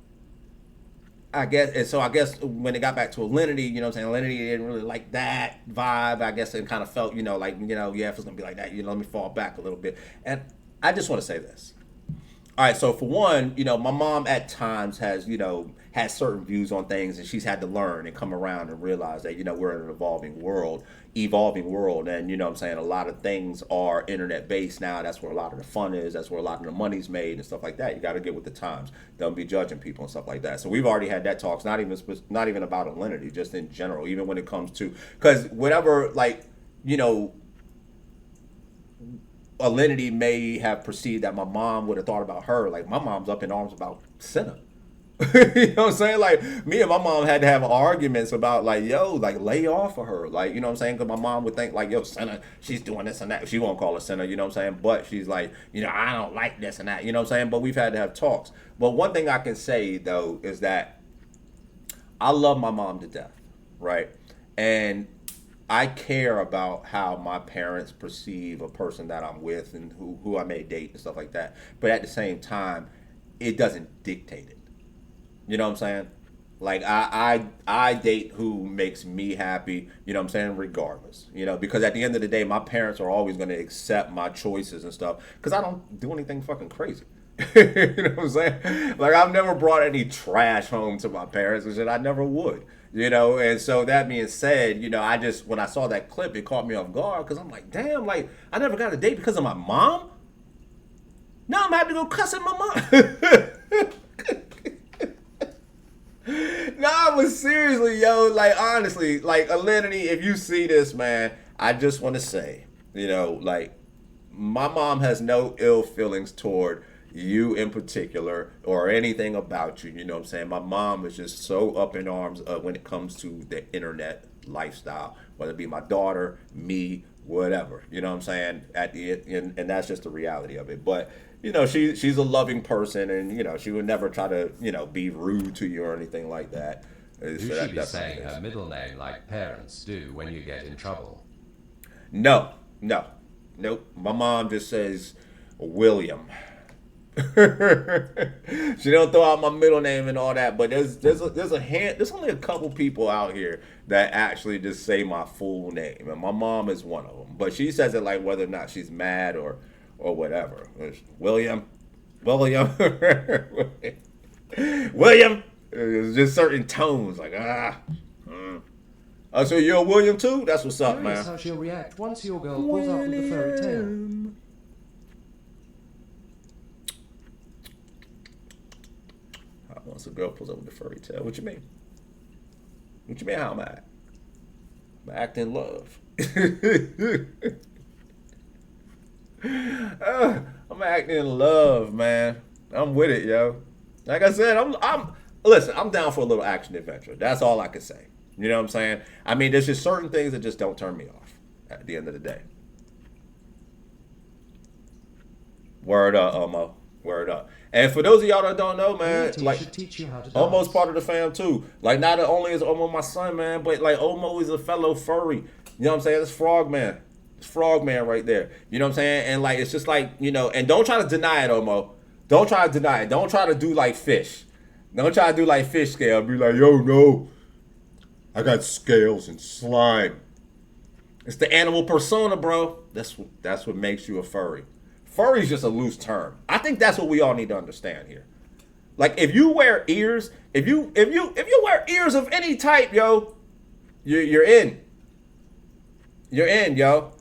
I guess when it got back to Alinity, you know what I'm saying, Alinity didn't really like that vibe. I guess it kind of felt, yeah, if it's gonna be like that, let me fall back a little bit. And I just want to say this. All right, so for one, my mom at times has certain views on things, and she's had to learn and come around and realize that, we're in an evolving world, and, you know what I'm saying, a lot of things are internet-based now. That's where a lot of the fun is. That's where a lot of the money's made and stuff like that. You got to get with the times. Don't be judging people and stuff like that. So we've already had that talk. It's not even about Alinity, just in general, even when it comes to, because whatever, Alinity may have perceived that my mom would have thought about her. Like, my mom's up in arms about Senna. You know what I'm saying? Like, me and my mom had to have arguments about, lay off of her. Like, you know what I'm saying? Because my mom would think, Senna, she's doing this and that. She won't call her Senna, you know what I'm saying? But she's like, I don't like this and that. You know what I'm saying? But we've had to have talks. But one thing I can say, though, is that I love my mom to death, right? And I care about how my parents perceive a person that I'm with and who I may date and stuff like that. But at the same time, it doesn't dictate it. You know what I'm saying? Like, I date who makes me happy, you know what I'm saying, regardless. Because at the end of the day, my parents are always going to accept my choices and stuff because I don't do anything fucking crazy. You know what I'm saying? Like, I've never brought any trash home to my parents and shit. I never would. And so that being said, when I saw that clip, it caught me off guard because I'm like, damn, like, I never got a date because of my mom? Now I'm having to go cuss at my mom. Nah, but seriously, like, honestly, like, Alinity, if you see this, man, I just want to say, like, my mom has no ill feelings toward you in particular or anything about you. You know what I'm saying? My mom is just so up in arms when it comes to the internet lifestyle, whether it be my daughter, me, whatever. You know what I'm saying? And that's just the reality of it. But she's a loving person, and she would never try to be rude to you or anything like that. You should be saying her middle name like parents do when you get in trouble. Nope. My mom just says William. She don't throw out my middle name and all that, but there's only a couple people out here that actually just say my full name, and my mom is one of them. But she says it like whether or not she's mad or whatever. It's William. It's just certain tones, like so you're a William too? That's what's up, man. That's how she'll react once your girl pulls up with the fairy tale. Once a girl pulls up with the furry tail. What you mean? What you mean how I'm at? I'm acting in love. I'm acting in love, man. I'm with it, yo. Like I said, I'm down for a little action adventure. That's all I can say. You know what I'm saying? I mean, there's just certain things that just don't turn me off at the end of the day. Word up, Omo. Word up. And for those of y'all that don't know, man, like, teach you how to Omo's part of the fam too. Like, not only is Omo my son, man, but like Omo is a fellow furry. You know what I'm saying? It's Frogman. It's Frogman right there. You know what I'm saying? And like, it's just like, and don't try to deny it, Omo. Don't try to deny it. Don't try to do like fish. Don't try to do like fish scale. Be like, yo, no, I got scales and slime. It's the animal persona, bro. That's what makes you a furry. Furry is just a loose term. I think that's what we all need to understand here. Like, if you wear ears, if you wear ears of any type, yo, you're in. You're in, yo.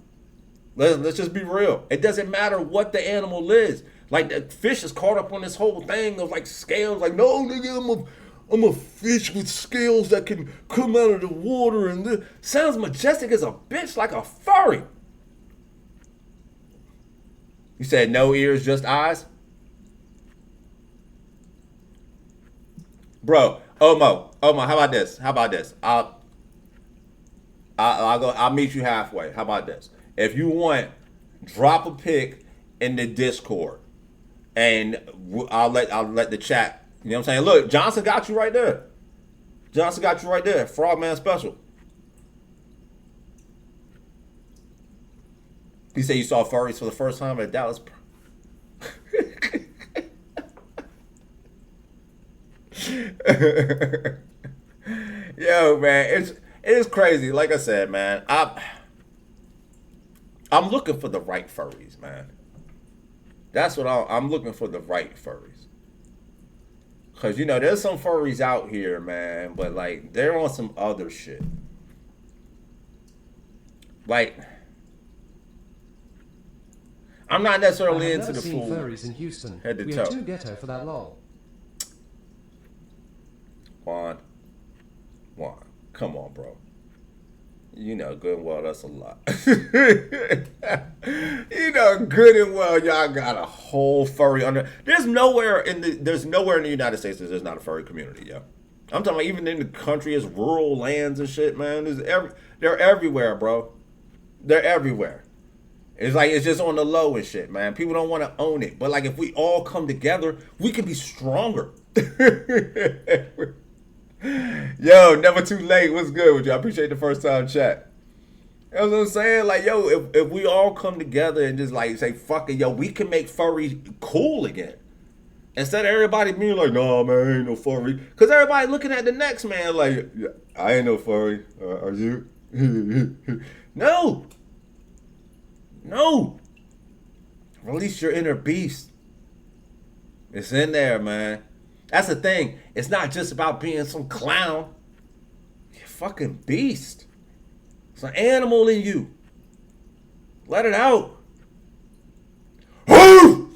Let's just be real. It doesn't matter what the animal is. Like, the fish is caught up on this whole thing of like scales. Like, no, nigga, I'm a fish with scales that can come out of the water, and this sounds majestic as a bitch, like a furry. You said no ears, just eyes? Bro, Omo, how about this? I'll meet you halfway. How about this? If you want, drop a pic in the Discord, and I'll let the chat. You know what I'm saying? Look, Johnson got you right there. Johnson got you right there. Frogman special. He said you saw furries for the first time at Dallas. Yo, man, it is crazy. Like I said, man, I'm looking for the right furries, man. That's what I'm looking for, the right furries. Cause you know there's some furries out here, man, but like they're on some other shit. Like I'm not necessarily into the full furries in Houston. Head to We toe. are too ghetto for that lol. Juan, come on, bro. You know good and well that's a lot. You know good and well y'all got a whole furry under. There's nowhere in the United States that there's not a furry community, yo. I'm talking about even in the country, it's rural lands and shit, man. They're everywhere, bro. They're everywhere. It's like it's just on the low and shit, man. People don't want to own it, but like if we all come together, we can be stronger. Yo, never too late. What's good with you? I appreciate the first time chat. You know what I'm saying? Like, yo, if we all come together and just like say, fuck it, yo, we can make furry cool again. Instead of everybody being like, no, man, ain't no furry. Because everybody looking at the next man like, yeah, I ain't no furry. Are you? No. Release your inner beast. It's in there, man. That's the thing. It's not just about being some clown. You're a fucking beast. It's an animal in you. Let it out. Oh,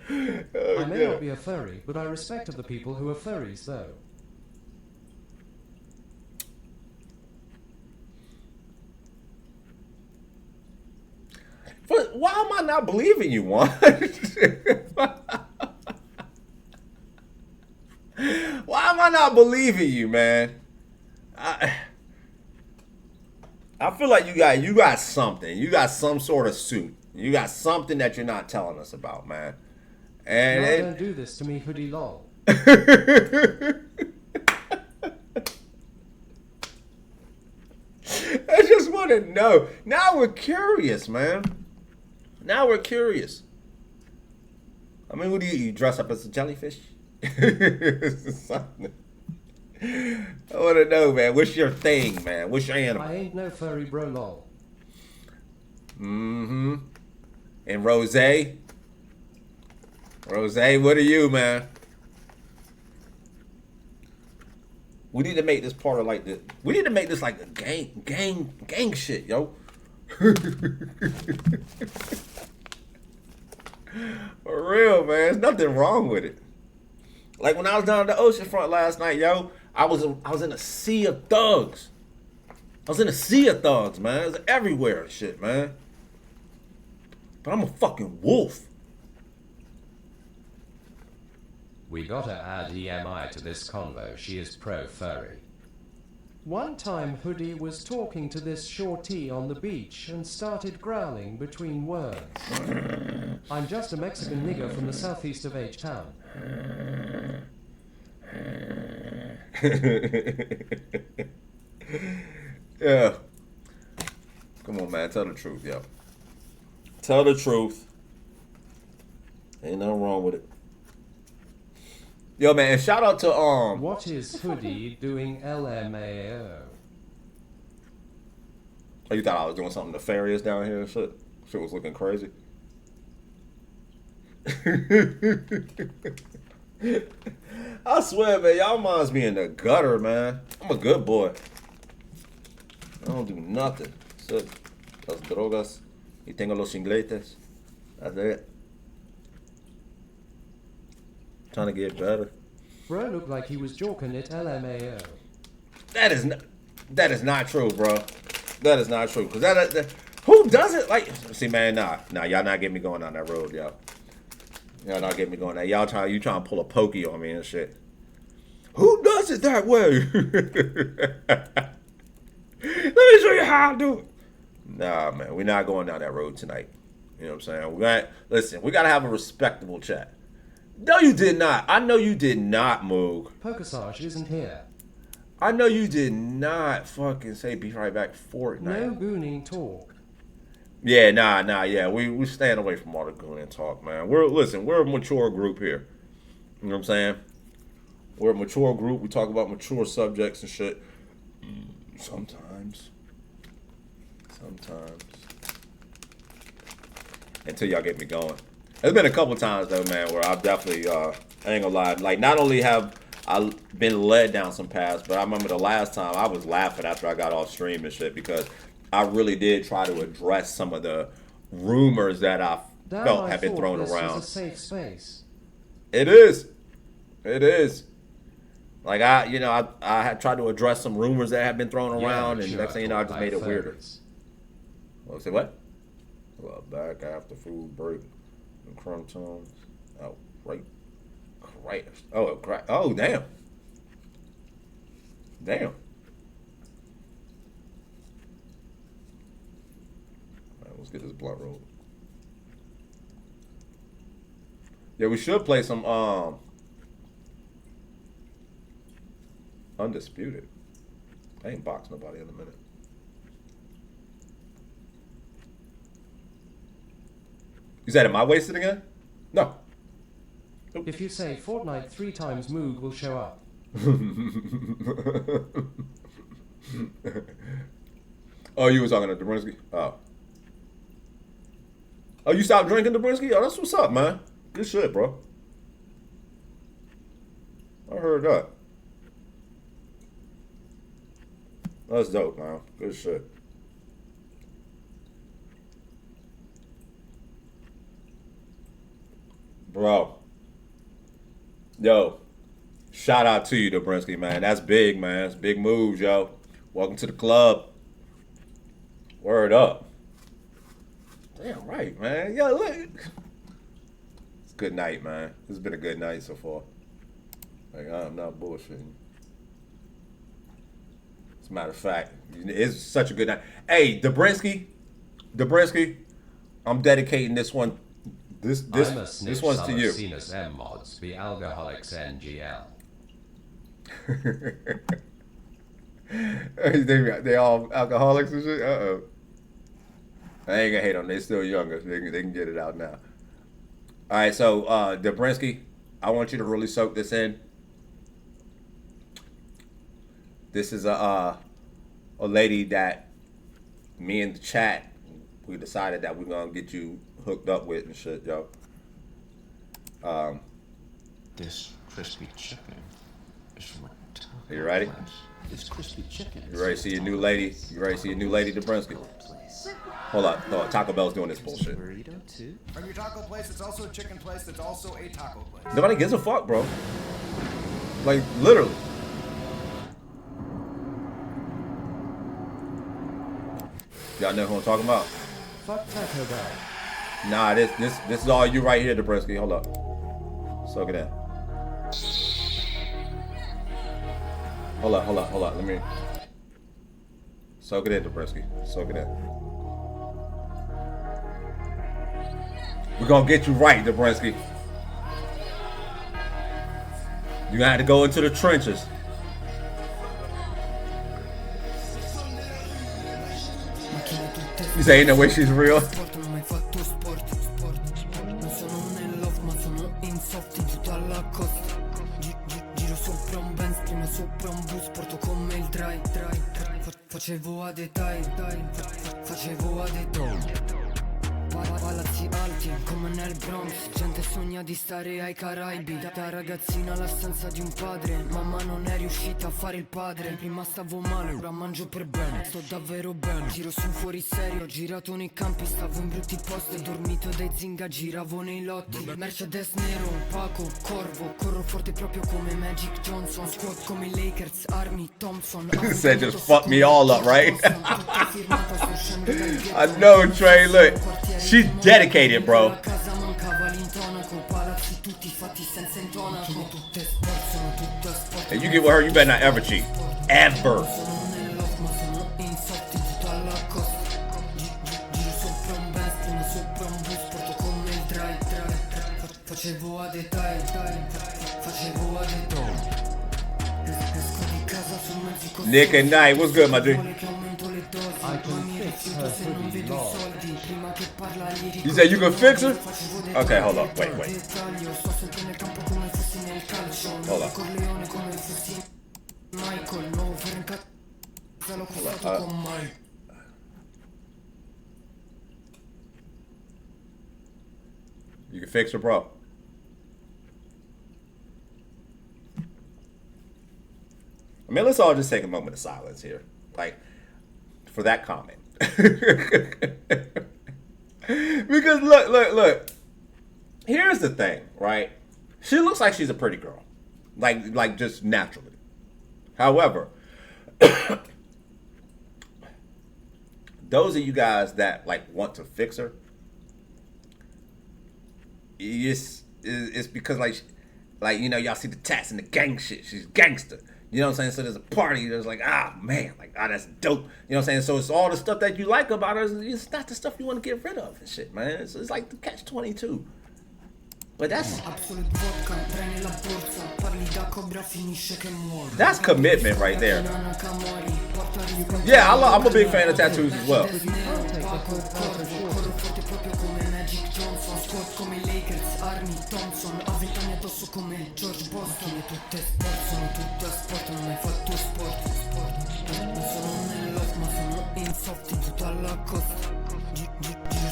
I may not be a furry, but I respect the people who are furries, though. But why am I not believing you, Juan? Why am I not believing you, man? I feel like you got something. You got some sort of suit. You got something that you're not telling us about, man. And No, don't do this to me, hoodie lol. I just want to know. Now we're curious, man. Now we're curious. I mean, what do you dress up as a jellyfish? Something. I want to know, man. What's your thing, man? What's your animal? I ain't no furry bro lol. Mm-hmm. And Rose? Rose, what are you, man? We need to make this part of like this. We need to make this like a gang shit, yo. For real, man. There's nothing wrong with it. Like when I was down at the ocean front last night, yo, I was in a sea of thugs. I was in a sea of thugs, man. It was everywhere and shit, man. But I'm a fucking wolf. We gotta add EMI to this convo. She is pro-furry. One time Hoodie was talking to this shorty on the beach and started growling between words. I'm just a Mexican nigger from the southeast of H-Town. Yeah. Come on, man. Tell the truth, yo. Tell the truth. Ain't nothing wrong with it. Yo, man, shout out to What is Hoodie doing LMAO? Oh, you thought I was doing something nefarious down here and shit? Shit was looking crazy. I swear, man, y'all minds me in the gutter, man. I'm a good boy. I don't do nothing. So, las drogas y tengo los ingleses. That's it. Trying to get better. Bro looked like he was joking at LMAO. That is not true, bro. That is not true. Cause that who does it? Like, see, man, nah, y'all not getting me going down that road, y'all. Y'all not getting me going there. You trying to pull a pokey on me and shit. Who does it that way? Let me show you how I do it. Nah, man, we're not going down that road tonight. You know what I'm saying? We gotta have a respectable chat. No, you did not. I know you did not, Moog. Pokesage isn't here. I know you did not fucking say be right back Fortnite. No gooning talk. Yeah, nah, yeah. We staying away from all the gooning talk, man. We're a mature group here. You know what I'm saying? We're a mature group. We talk about mature subjects and shit. Sometimes. Until y'all get me going. There's been a couple times though, man, where I've definitely I ain't gonna lie. Like, not only have I been led down some paths, but I remember the last time I was laughing after I got off stream and shit because I really did try to address some of the rumors that I felt have been thrown around. Was a safe space. It is. Like I had tried to address some rumors that have been thrown around, and next thing you know, I just made it weirder. Well, say what? Well, back after food break, and crumbs. Oh, right. Oh, damn. Damn. Let's get this blunt rolled. Yeah, we should play some Undisputed. I ain't boxing nobody in a minute. You said, am I wasted again? No. Nope. If you say Fortnite 3 times, Moog will show up. Oh, you were talking to Dobrinsky? Oh, you stopped drinking, Dobrinsky? Oh, that's what's up, man. Good shit, bro. I heard that. That's dope, man. Good shit. Bro. Yo. Shout out to you, Dobrinsky, man. That's big, man. That's big moves, yo. Welcome to the club. Word up. Damn right, man. Yo, look. It's a good night, man. This has been a good night so far. Like, I'm not bullshitting. As a matter of fact, it's such a good night. Hey, Dobrinsky, I'm dedicating this one. This one's to you. Sinus M mods, the alcoholics NGL. They all alcoholics and shit. I ain't gonna hate on them. They still younger. They can get it out now. All right, so Dobrinsky, I want you to really soak this in. This is a lady that me and the chat, we decided that we're gonna get you hooked up with and shit, yo. This crispy chicken is from a taco. You ready? This crispy chicken. You ready to see your new lady? You ready to see your new lady, Dobrinsky? Hold up. Taco Bell's doing this bullshit. Burrito too. From your taco place, it's also a chicken place. It's also a taco place. Nobody gives a fuck, bro. Like, literally. Y'all know who I'm talking about? Fuck Taco Bell. Nah, this is all you right here, Dobrinsky. Hold up. Soak it in. Hold up. Let me soak it in, Dobrinsky. Soak it in. We're gonna get you right, Dobrinsky. You gonna have to go into the trenches. You say ain't no way she's real. Facevo a palazzi alti come nel Bronx. Gente sogna di stare ai Caraibi. Da ragazzina alla stanza di un padre. Mamma non è riuscita a fare il padre. Prima stavo male, ora mangio per bene. Sto davvero bene. Tiro su fuori serio, ho girato nei campi. Stavo in brutti posti, dormito dai zinga, giravo nei lotti. Mercedes nero, Paco, Corvo. Corro forte proprio come Magic Johnson. Squad come i Lakers, Army, Thompson. Said just fuck me all up, right? I know, Trey. Look, she's dedicated, bro. And you get with her, you better not ever cheat. Ever. facevo a dettagli, facevo a dettagli. Esco di casa su mezzi costose. Nick and Night, what's good, my dude? Vuole che aumento le dosi, I can ma mi fix rifiuto her se non hoodie vedo i law. soldi. Prima che parla gli You said you can fix her? facevo Okay, hold up. Wait. dettaglio. Sto sempre nel campo come fossi nel calcio. Hold up. Corleone come fossi Michael. Nuovo Franca l'ho costato con Mike. You can fix her, bro. I mean, let's all just take a moment of silence here, like, for that comment. Because look. Here's the thing, right? She looks like she's a pretty girl, like just naturally. However, those of you guys that like want to fix her, it's because like you know, y'all see the tats and the gang shit. She's gangster. You know what I'm saying? So there's a party. There's like, man, like, that's dope. You know what I'm saying? So it's all the stuff that you like about her. It's not the stuff you want to get rid of and shit, man. It's like the catch-22. But that's commitment right there. Yeah, I'm a big fan of tattoos as well.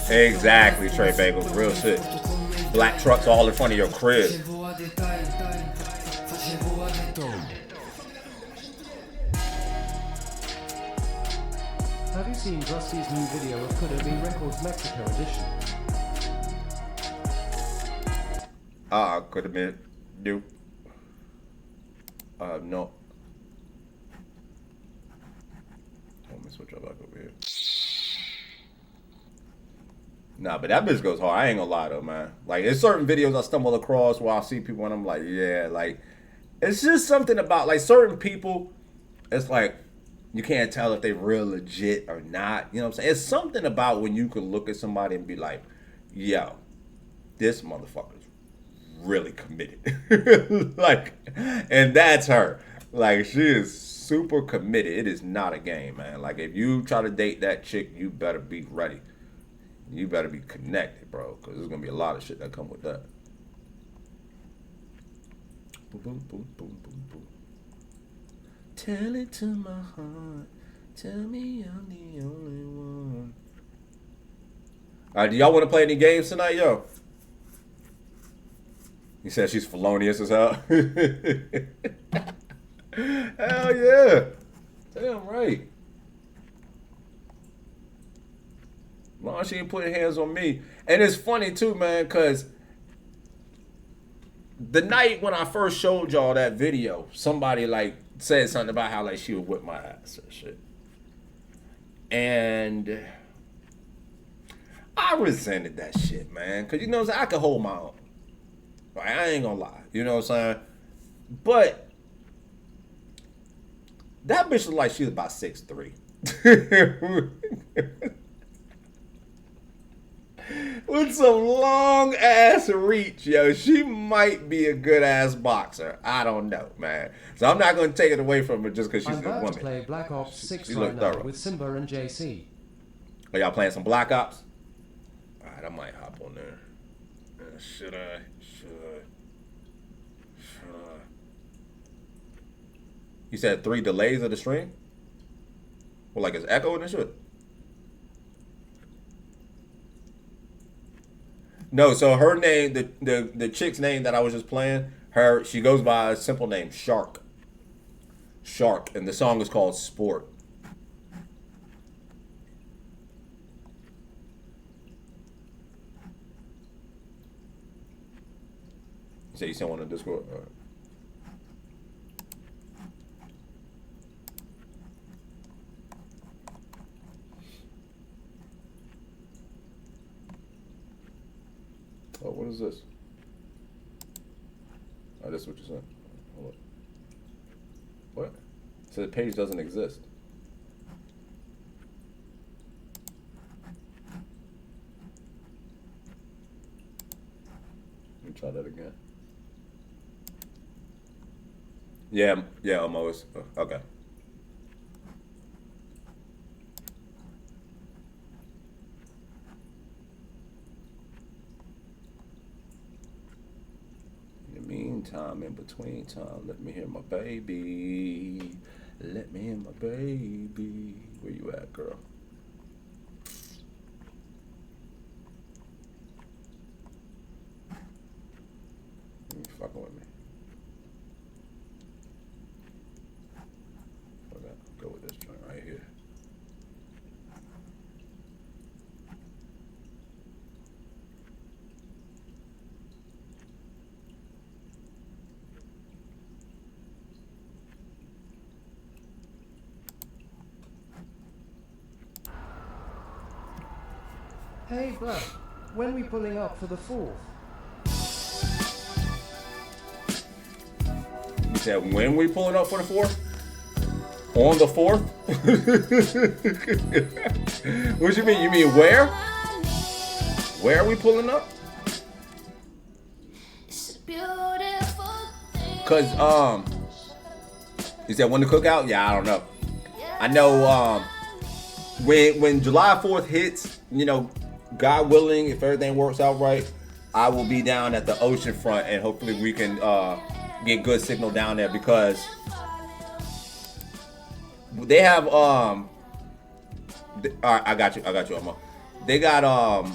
Exactly, Trey Bagels, real shit. Black trucks all in front of your crib. Have you seen Rusty's new video of Could It Be Records Mexico edition? Could have been new. No. Let me switch up back over here. Nah, but that bitch goes hard. I ain't gonna lie though, man. Like, there's certain videos I stumble across where I see people and I'm like, yeah, like, it's just something about, like, certain people, it's like, you can't tell if they real legit or not. You know what I'm saying? It's something about when you can look at somebody and be like, yo, this motherfucker's really committed. Like, and that's her. Like, she is super committed. It is not a game, man. Like, if you try to date that chick, you better be ready. You better be connected, bro, because there's going to be a lot of shit that come with that. Boom, boom, boom, boom, boom, boom. Tell it to my heart. Tell me I'm the only one. All right, do y'all want to play any games tonight, yo? He said she's felonious as hell. Hell yeah. Damn right. As long as she ain't putting hands on me. And it's funny too, man, because the night when I first showed y'all that video, somebody like said something about how like she would whip my ass and shit. And I resented that shit, man. Because, you know what I'm saying? I could hold my own. Like, I ain't gonna lie. You know what I'm saying? But that bitch looked like she was about 6'3". With some long ass reach, yo. She might be a good ass boxer. I don't know, man. So I'm not gonna take it away from her just because she's I'm a about woman. to play Black Ops 6 She right looked now thorough. with Simba and JC. Are y'all playing some Black Ops? Alright, I might hop on there. Should I? You said 3 delays of the stream? Well, like it's echoing and shit? No, so her name, the chick's name that I was just playing, she goes by a simple name, Shark. Shark, and the song is called Sport. You say you sent one on Discord? All right. Oh, what is this? Oh, this is what you said. Hold up. What? It said the page doesn't exist. Let me try that again. Yeah, almost. Okay. In the meantime, in between time, let me hear my baby. Let me hear my baby. Where you at, girl? You fucking with me. Okay, go with this joint right here. Hey, Black, when we pulling up for the 4th? You said when we pulling up for the 4th? On the 4th? What you mean? You mean where? Where are we pulling up? Cause is that when the cookout? Yeah, I don't know. I know when July 4th hits, you know, God willing, if everything works out right, I will be down at the ocean front, and hopefully we can get good signal down there, because they have all right, I got you, Omar. They got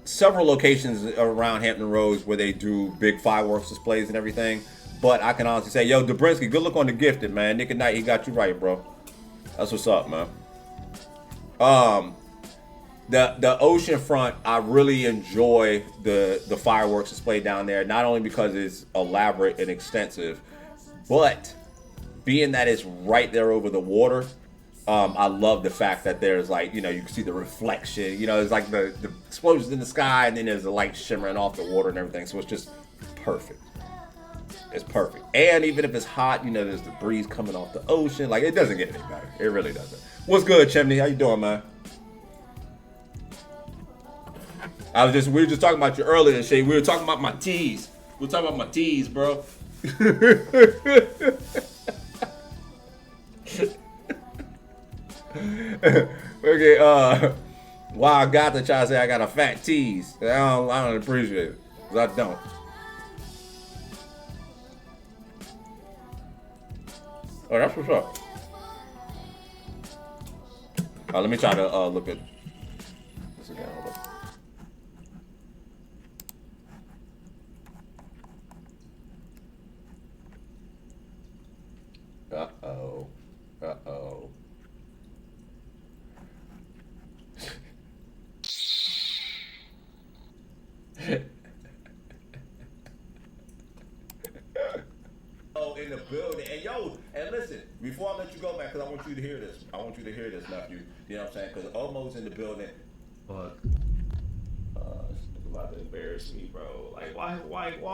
several locations around Hampton Roads where they do big fireworks displays and everything. But I can honestly say, yo, Dobrinsky, good look on the Gifted, man. Nick and Knight, he got you right, bro. That's what's up, man. The ocean front, I really enjoy the fireworks display down there. Not only because it's elaborate and extensive, but being that it's right there over the water, I love the fact that there's, like, you know, you can see the reflection. You know, it's like the explosions in the sky, and then there's the light shimmering off the water and everything. So it's just perfect. It's perfect. And even if it's hot, you know, there's the breeze coming off the ocean. Like, it doesn't get any better. It really doesn't. What's good, Chimney? How you doing, man? We were just talking about you earlier, Shay. We were talking about my tees. We were talking about my tees, bro. Okay, wow, I got to try to say I got a fat tease. I don't appreciate it. 'Cause I don't. Oh, that's what's up. Let me try to look at this again. Hold up. Uh-oh. Uh-oh. In the building. And yo, and listen, before I let you go, man, because I want you to hear this. I want you to hear this, nephew. You know what I'm saying? Because Omo's in the building. But it's about to embarrass me, bro. Like, why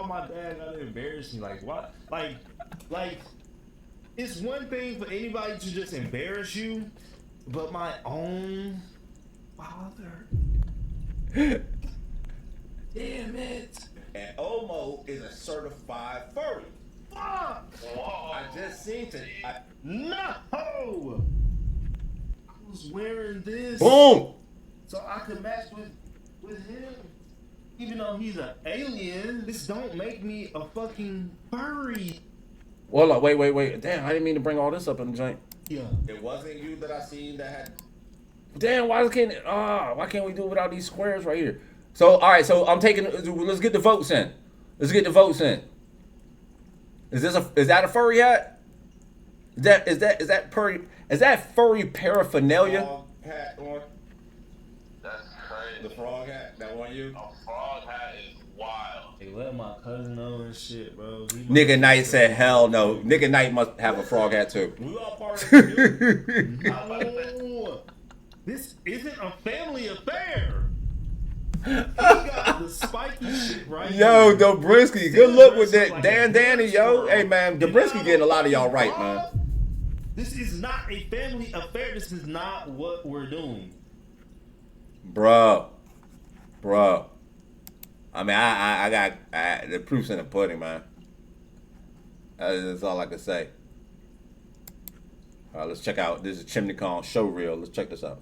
my dad gotta embarrass me? Like, what? Like, it's one thing for anybody to just embarrass you, but my own father. Damn it. And Omo is a certified furry. Fuck! I just seen it. No! I was wearing this. Boom! So I could match with him. Even though he's an alien, this don't make me a fucking furry. Well, wait. Damn, I didn't mean to bring all this up in the joint. Yeah. It wasn't you that I seen that had. Damn, why can't we do it without these squares right here? So, all right, so I'm taking. Let's get the votes in. Is that a furry hat? Is that furry paraphernalia? Frog hat on. That's crazy. The frog hat, that one you? A frog hat is wild. Hey, let my cousin know and shit, bro. Nigga Knight said, hell no. Nigga Knight must have a frog hat too. We all part of the No, this isn't a family affair. He got the spiky shit right Yo, here. Dobrinsky, good luck with that. Like Danny, yo. Hey, man, Dobrinsky getting a lot of y'all right, man. This is not a family affair. This is not what we're doing. Bruh. I mean, I got the proof's in the pudding, man. That's all I can say. All right, let's check out. This is Chimney Kong show reel. Let's check this out.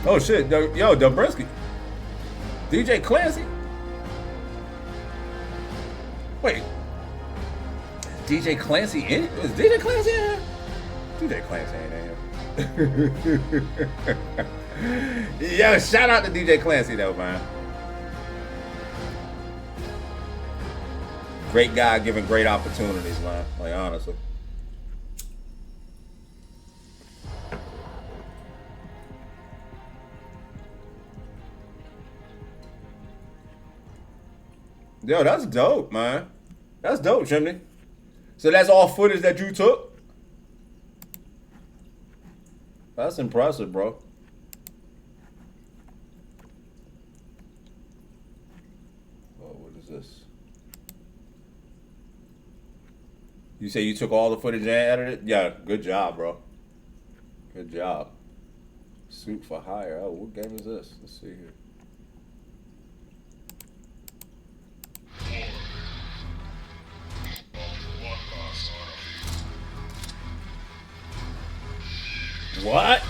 Oh shit, yo, Dobrinsky. DJ Clancy. Wait. DJ Clancy in it? Is DJ Clancy in here? DJ Clancy ain't in here. Yo, shout out to DJ Clancy though, man. Great guy giving great opportunities, man. Like honestly. Yo, that's dope, man. That's dope, Chimney. So that's all footage that you took? That's impressive, bro. Oh, what is this? You say you took all the footage and edited it? Yeah, good job, bro. Good job. Suit for Hire. Oh, what game is this? Let's see here. What?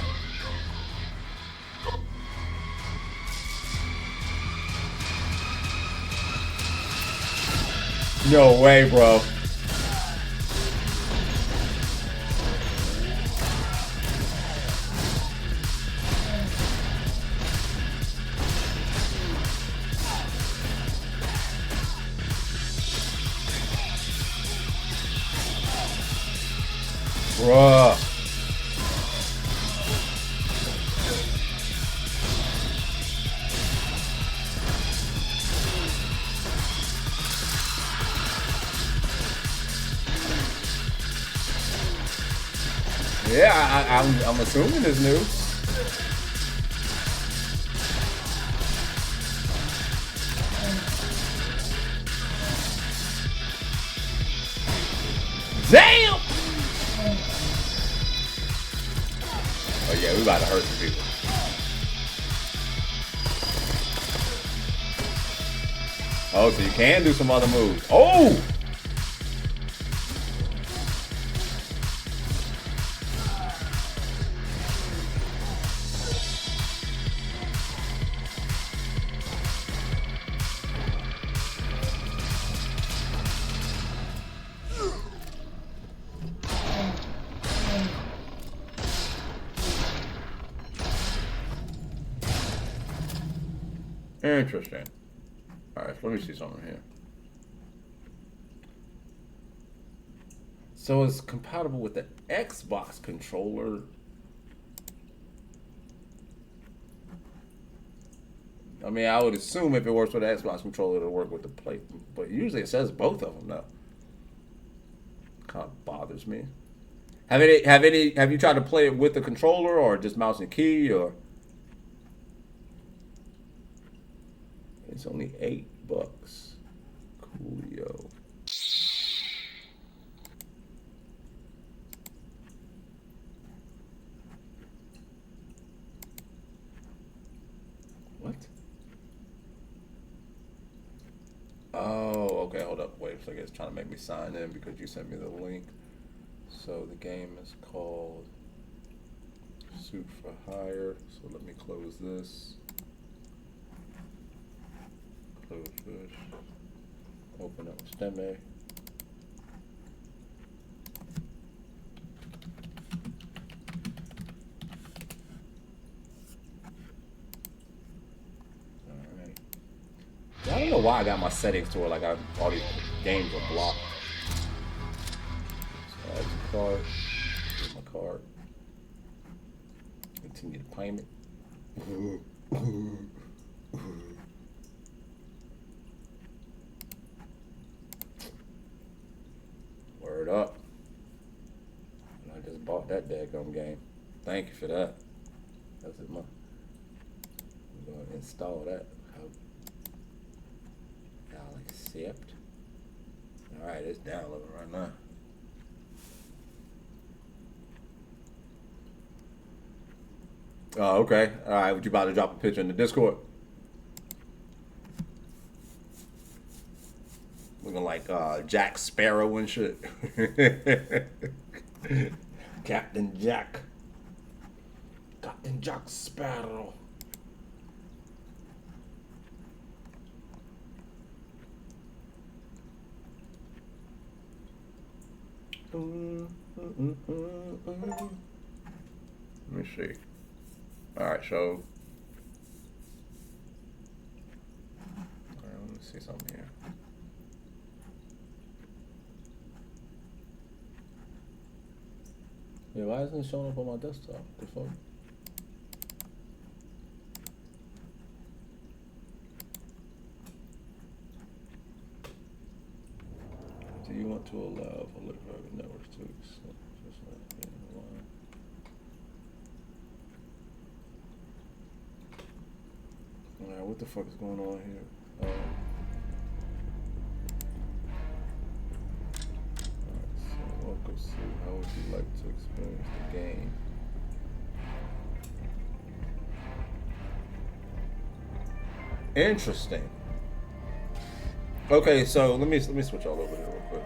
No way, bro. Bruh. Yeah, I'm assuming it's new. Damn! Oh yeah, we about to hurt some people. Oh, so you can do some other moves. Oh! Interesting. Alright, let me see something here. So it's compatible with the Xbox controller. I mean, I would assume if it works with the Xbox controller, it'll work with the plate. But usually it says both of them, though. Kind of bothers me. Have you tried to play it with the controller or just mouse and key or? It's only $8. Coolio. What? Oh, okay, hold up. Wait a second. It's trying to make me sign in because you sent me the link. So the game is called Suit for Hire. So let me close this. Close this. Open up Stemme. Alright. I don't know why I got my settings to where like all these games are blocked. So add the card. Here's my card. Continue the payment. Word up. And I just bought that daggone game. Thank you for that. That's it, I'm going to install that. I'll accept. Alright, it's downloading right now. Oh, okay. Alright, what you about to drop a picture in the Discord? Looking like Jack Sparrow and shit. Captain Jack. Captain Jack Sparrow. Let me see. Alright, so. Alright, let me see something here. Yeah, why isn't it showing up on my desktop? The fuck? Do you want to allow for private networks to accept just like in the line? Alright, what the fuck is going on here? Welcome to how would you like to experience the game? Interesting. Okay, so let me switch all over here real quick.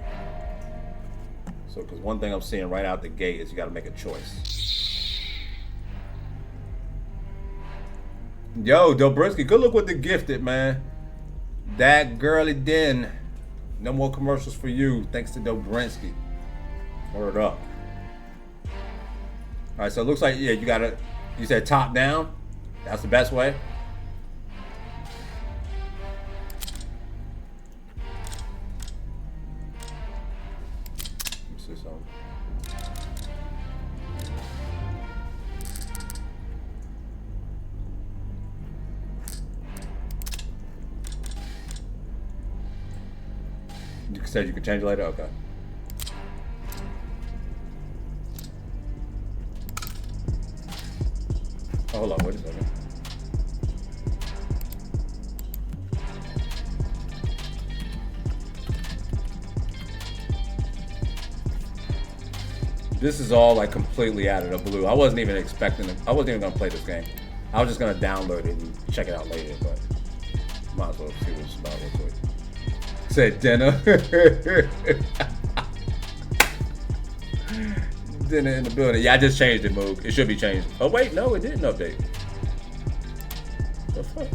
So, because one thing I'm seeing right out the gate is you got to make a choice. Yo, Dobrinski, good look with the gifted, man. That girly den. No more commercials for you, thanks to Dobrinski. Word up. Alright, so it looks like, yeah, you said top down? That's the best way? Let me see something. You said you could change it later? Okay. Oh, hold on, wait a second. This is all like completely out of the blue. I wasn't even expecting it. I wasn't even gonna play this game. I was just gonna download it and check it out later, but might as well see what it's about real quick. Said dinner. Dinner in the building. Yeah, I just changed it, Moog. It should be changed. Oh wait, no, it didn't update. The fuck?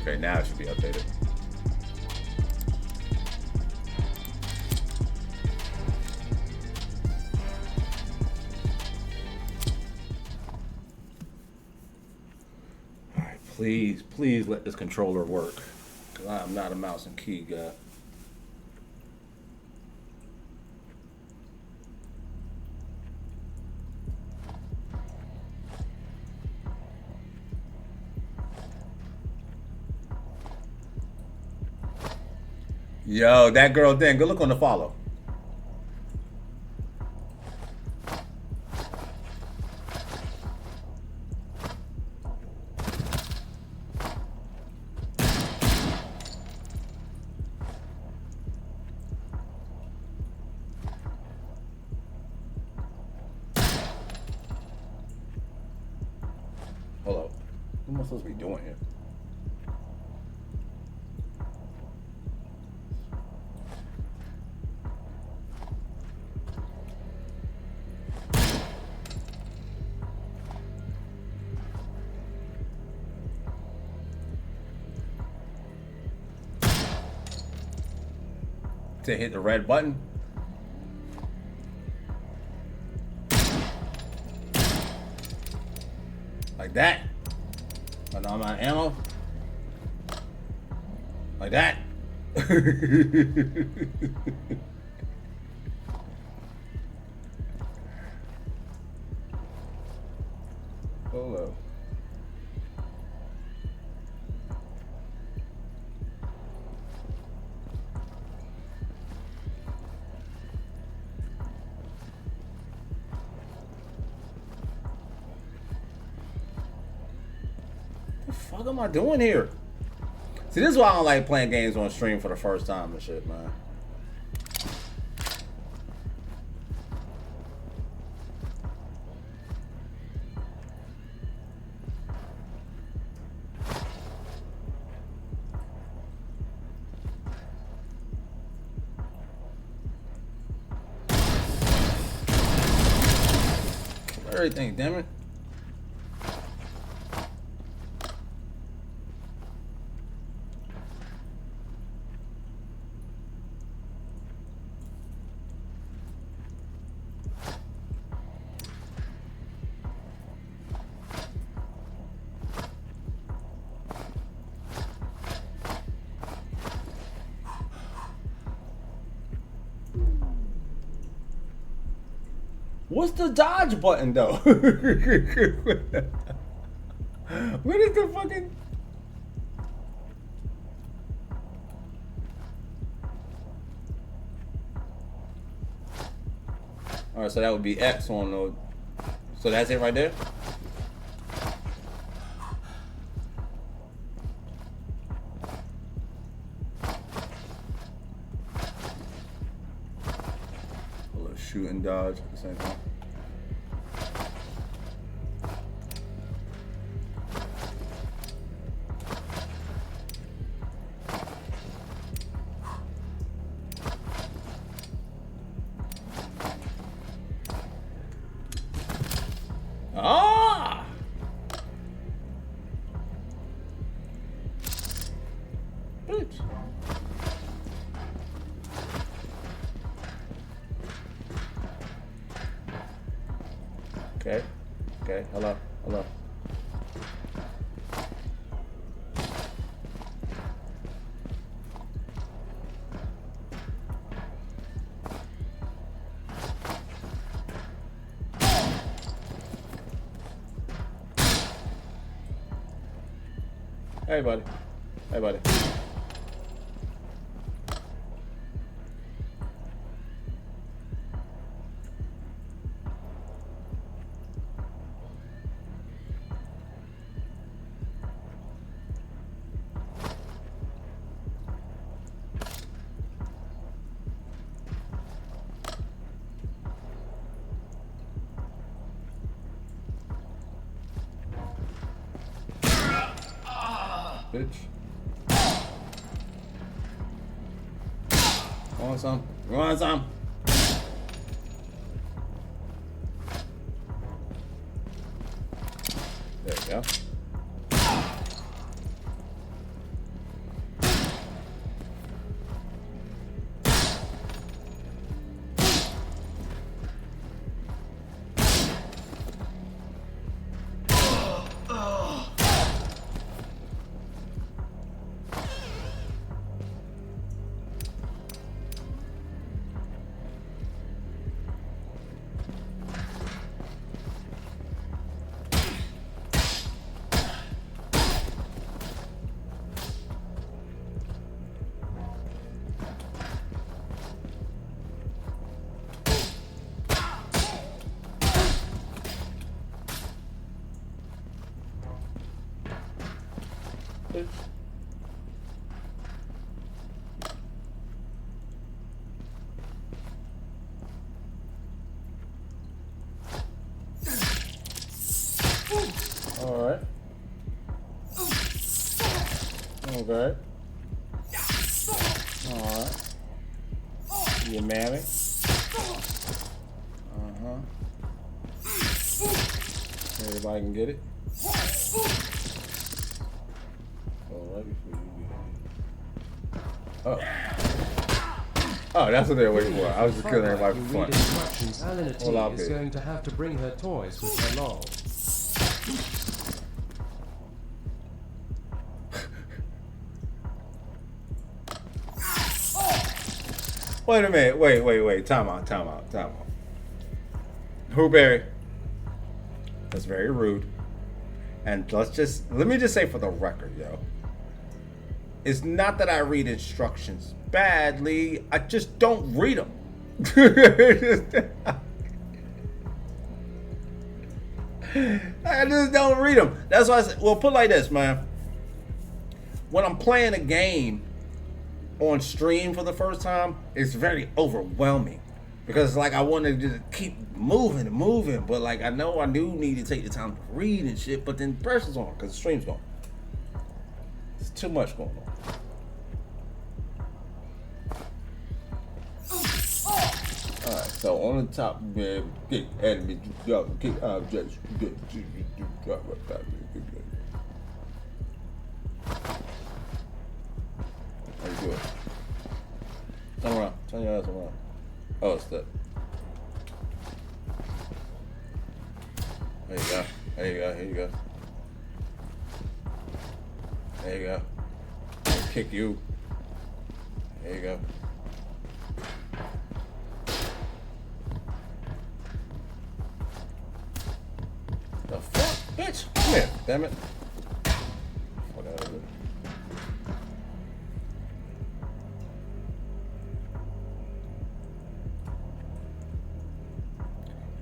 Okay, now it should be updated. Alright, please let this controller work. Because I am not a mouse and key guy. Yo, that girl then. Good look on the follow. Hold up. What am I supposed to be doing here? To hit the red button. Like that. And I'm out of ammo. Like that. Hold up. What the fuck am I doing here? See, this is why I don't like playing games on stream for the first time and shit, man. Everything, damn it. What's the dodge button though? What is the fucking... Alright, so that would be X on the... So that's it right there? A little shoot and dodge at the same time. Ah! Bitch. Okay. Okay. Hello. Hello. Hey, buddy. Hey, buddy. Bitch. Want some? You want some? There you go. Bitch. All right. Okay. All right. You mammy. Everybody can get it. Right before you get it. Oh. Oh, that's what they were waiting for. I was just killing everybody for fun. Alina T is going to have to bring her toys with her lol. Wait a minute. Wait. Time out. Whoberry. That's very rude. And let me just say for the record, yo. It's not that I read instructions badly. I just don't read them. I just don't read them. That's why I said, well, put it like this, man. When I'm playing a game on stream for the first time, it's very overwhelming. Because like I want to just keep moving, but like I know I do need to take the time to read and shit, but then pressure's on because the stream's going. It's too much going on. Alright, so on the top, man, get enemy, get objects, get. How you do it? Turn around. Turn your ass around. Oh, it's that. There you go. There you go. Here you go. There you go. I'll kick you. There you go. The fuck, bitch? Come here, damn it. Whatever.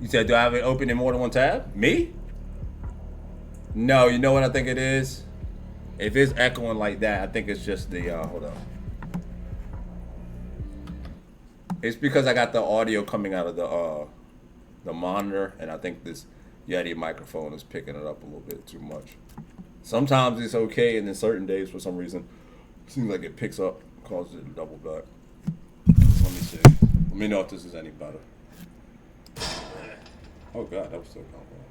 You said, do I have it open in more than one tab? Me? No, you know what I think it is? If it's echoing like that, I think it's just the, hold on. It's because I got the audio coming out of the monitor, and I think this Yeti microphone is picking it up a little bit too much. Sometimes it's okay, and then certain days, for some reason, it seems like it picks up, causes it to double back. Let me see. Let me know if this is any better. Oh God, that was so complicated.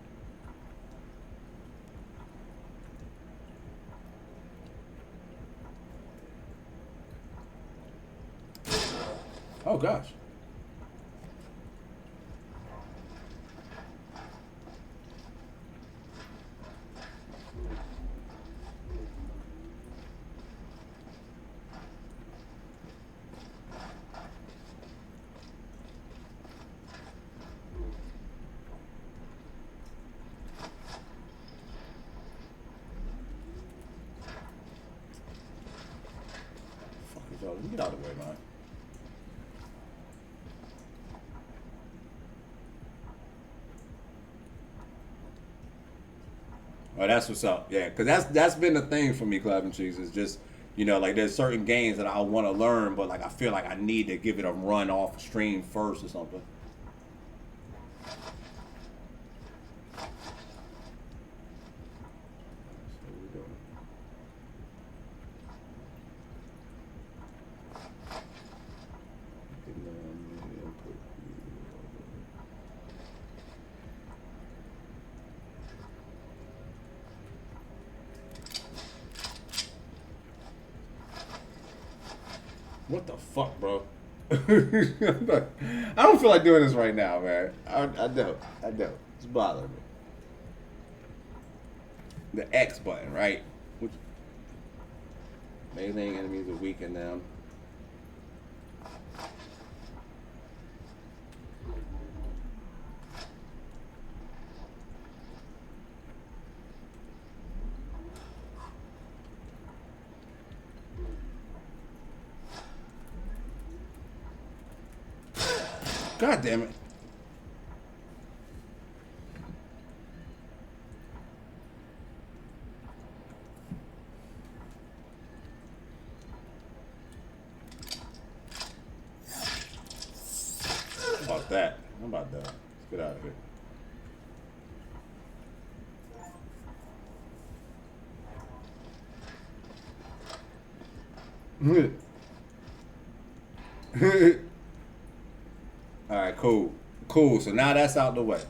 Oh gosh. Get out of the way, man. Oh, that's what's up. Yeah, because that's been the thing for me, Clap and Cheese, is just, you know, like there's certain games that I want to learn, but like I feel like I need to give it a run off stream first or something. What the fuck, bro? I don't feel like doing this right now, man. I don't. It's bothering me. The X button, right? Which melee enemies are weaken them. God damn it. How about that? How about that? Let's get out of here. All right, cool. Cool. So now that's out the way.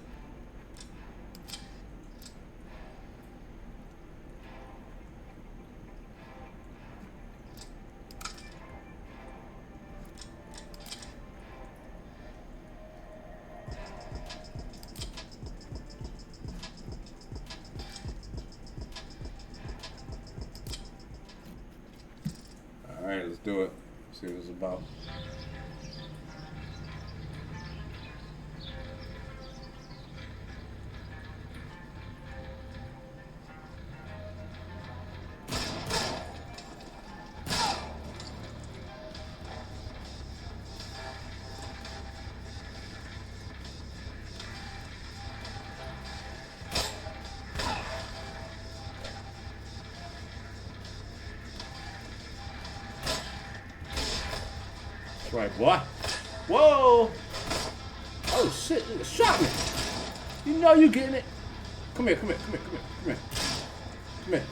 All right, let's do it. See what it's about. That's right, boy. Whoa! Oh shit, nigga shot me. You know you getting it. Come here, come here, come here, come here, come here. Come here.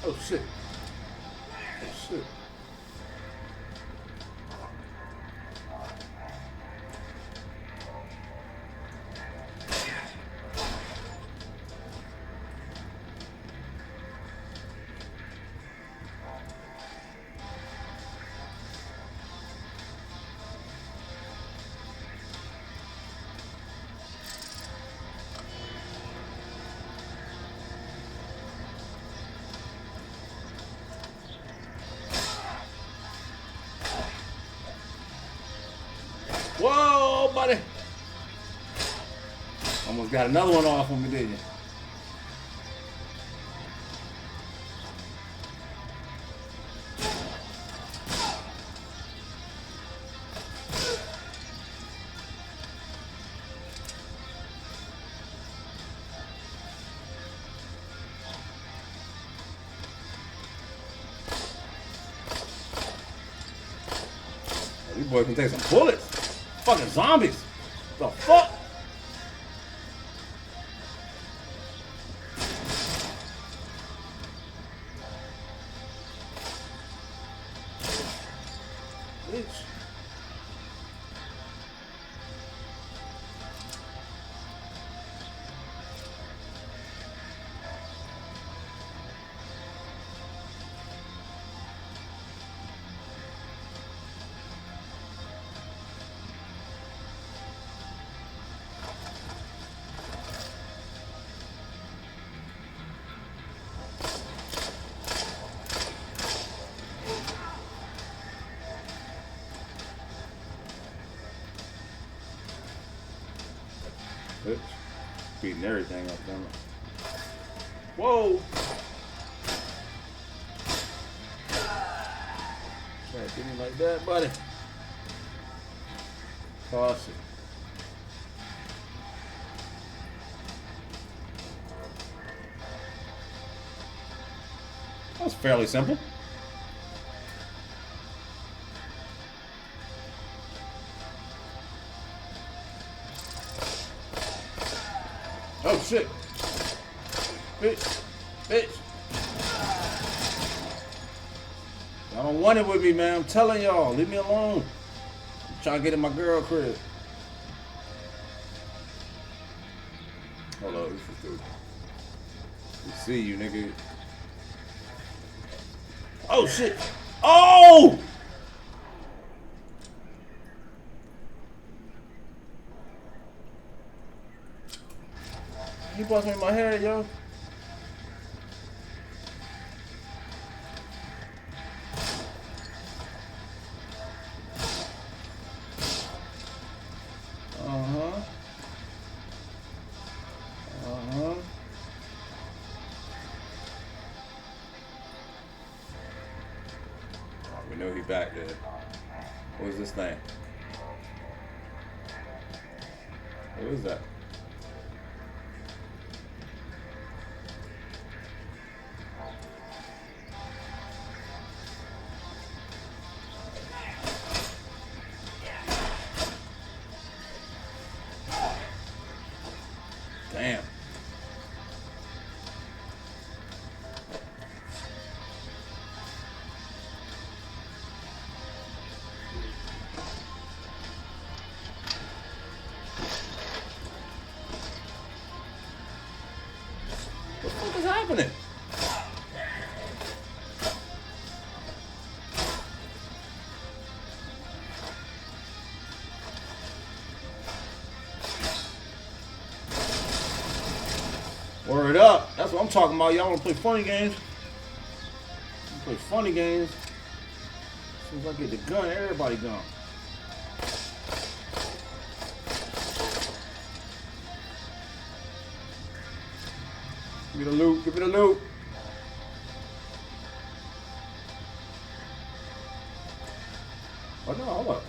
Oh shit. Oh shit. Whoa, buddy. Almost got another one off on me, didn't you? These boys can take some bullets. Fucking zombies. The fuck? Bitch. Bitch. Beating everything up there. Whoa! Try to get me like that, buddy. Toss it. That was fairly simple. Oh shit. Bitch. Bitch. Y'all don't want it with me, man. I'm telling y'all. Leave me alone. I'm trying to get in my girl crib. Hold on. This is dude. We see you, nigga. Oh shit. Oh! He busted me in my head, yo. Uh-huh. Uh-huh. Oh, we know he back there. What is this thing? What is that? Damn. What the fuck is happening? Word up. That's what I'm talking about. Y'all want to play funny games? Play funny games. As soon as I get the gun, everybody gone. Give me the loot. Give me the loot. Oh no, hold up.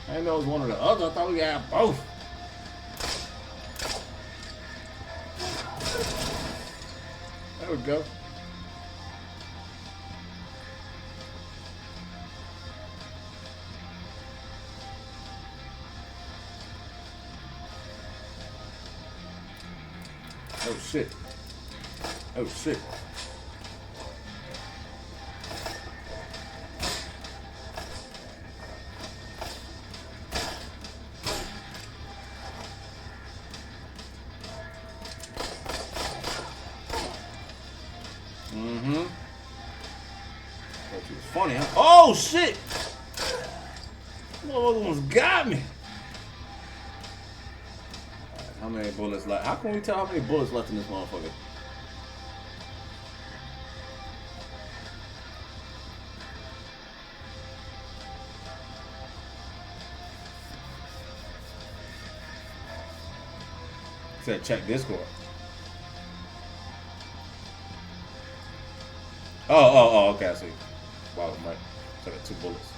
I didn't know it was one or the other. I thought we had both. There we go. Oh shit. Oh shit. Mm-hmm. Thought you was funny, huh? Oh shit! Motherfucker almost got me. Right, how many bullets left? How can we tell how many bullets left in this motherfucker? Said check Discord. Oh, okay, I see. Wow, Mike. So I got 2 bullets.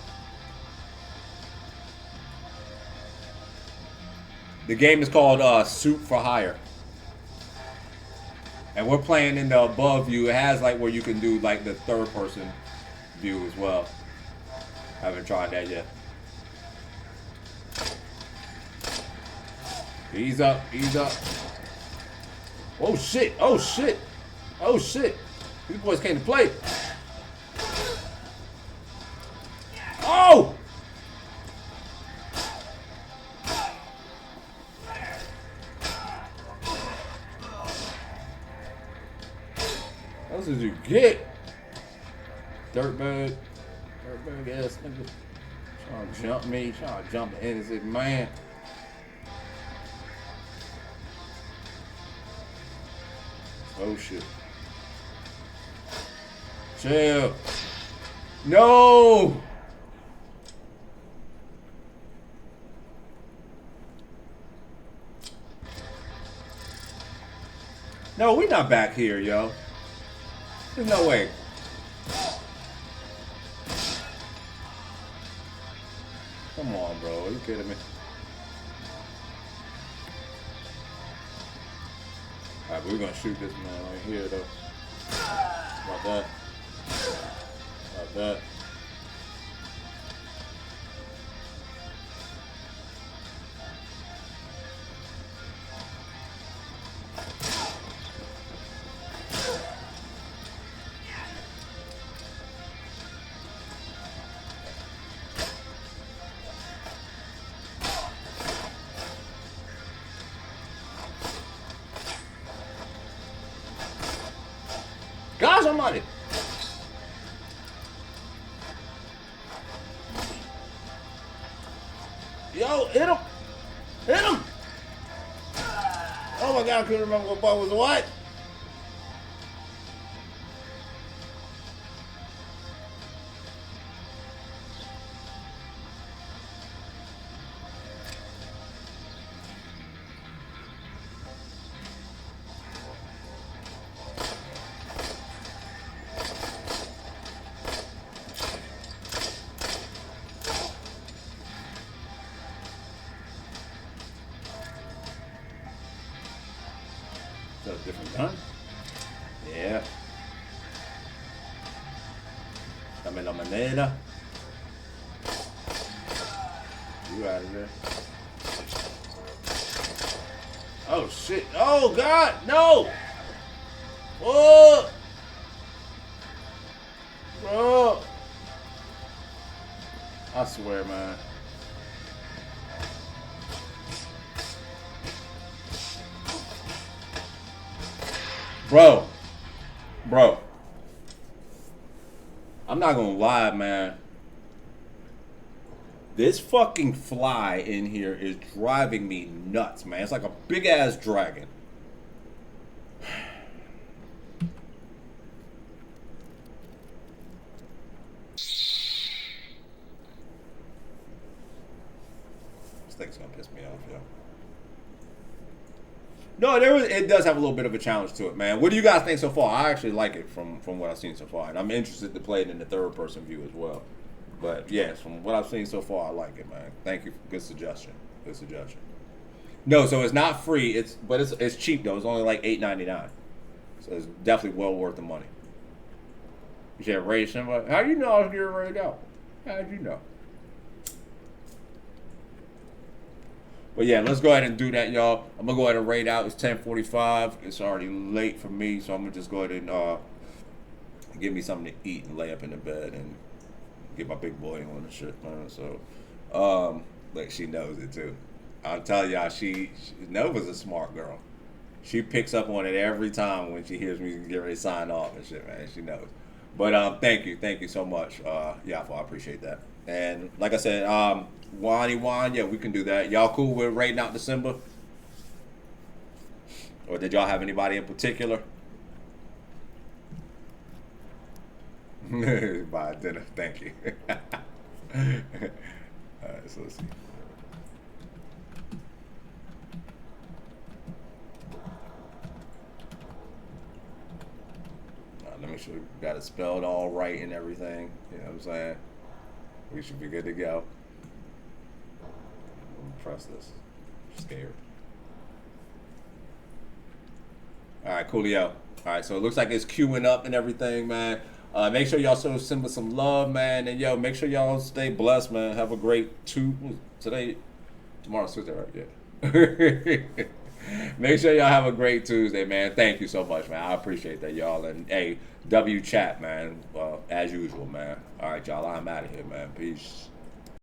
The game is called Soup for Hire. And we're playing in the above view. It has like where you can do like the 3rd person view as well. I haven't tried that yet. Ease up, ease up. Oh shit, oh shit, oh shit. These boys came to play. Oh! What did you get? Dirtbag. Dirtbag ass nigga. Trying to jump me. Trying to jump the innocent man. Oh shit. Chill. No! No, we're not back here, yo. There's no way. Come on, bro. Are you kidding me? Alright, but we're gonna shoot this man right here, though. How about that? How about that? Gosh almighty! Yo, hit him! Hit him! Oh my god, I couldn't remember what ball was what? Is that a different gun? Yeah. Dame la manera. You out of there. Oh shit. Oh god, no! Oh! Bro! I swear, man. Bro, I'm not gonna lie, man. This fucking fly in here is driving me nuts, man. It's like a big ass dragon. This thing's gonna piss me off, yo. No, it does have a little bit of a challenge to it, man. What do you guys think so far? I actually like it from what I've seen so far, and I'm interested to play it in the 3rd person view as well. But yes, from what I've seen so far, I like it, man. Thank you. Good suggestion. Good suggestion. No, so it's not free. But it's cheap though. It's only like $8.99. So it's definitely well worth the money. You said raid somebody. How you know I was getting raid out? How did you know? But yeah, let's go ahead and do that, y'all. I'm gonna go ahead and raid out. It's 10:45. It's already late for me, so I'm gonna just go ahead and give me something to eat and lay up in the bed and get my big boy on and shit, man. So, like she knows it too. I'll tell y'all, she Nova's a smart girl. She picks up on it every time when she hears me get ready to sign off and shit, man. She knows. But thank you so much, Yaffa. I appreciate that. And like I said, Wani Wan, yeah, we can do that. Y'all cool with raiding out December? Or did y'all have anybody in particular? Buy dinner, thank you. Alright, so let's see. Let me make sure we got it spelled all right and everything. You know what I'm saying? We should be good to go. Press this. I'm scared. Alright, coolio. Alright, so it looks like it's queuing up and everything, man. Make sure y'all send us some love, man. And yo, make sure y'all stay blessed, man. Have a great tomorrow's Tuesday, right? Yeah. Make sure y'all have a great Tuesday, man. Thank you so much, man. I appreciate that, y'all. And hey, W chat, man. As usual, man. All right, y'all. I'm out of here, man. Peace.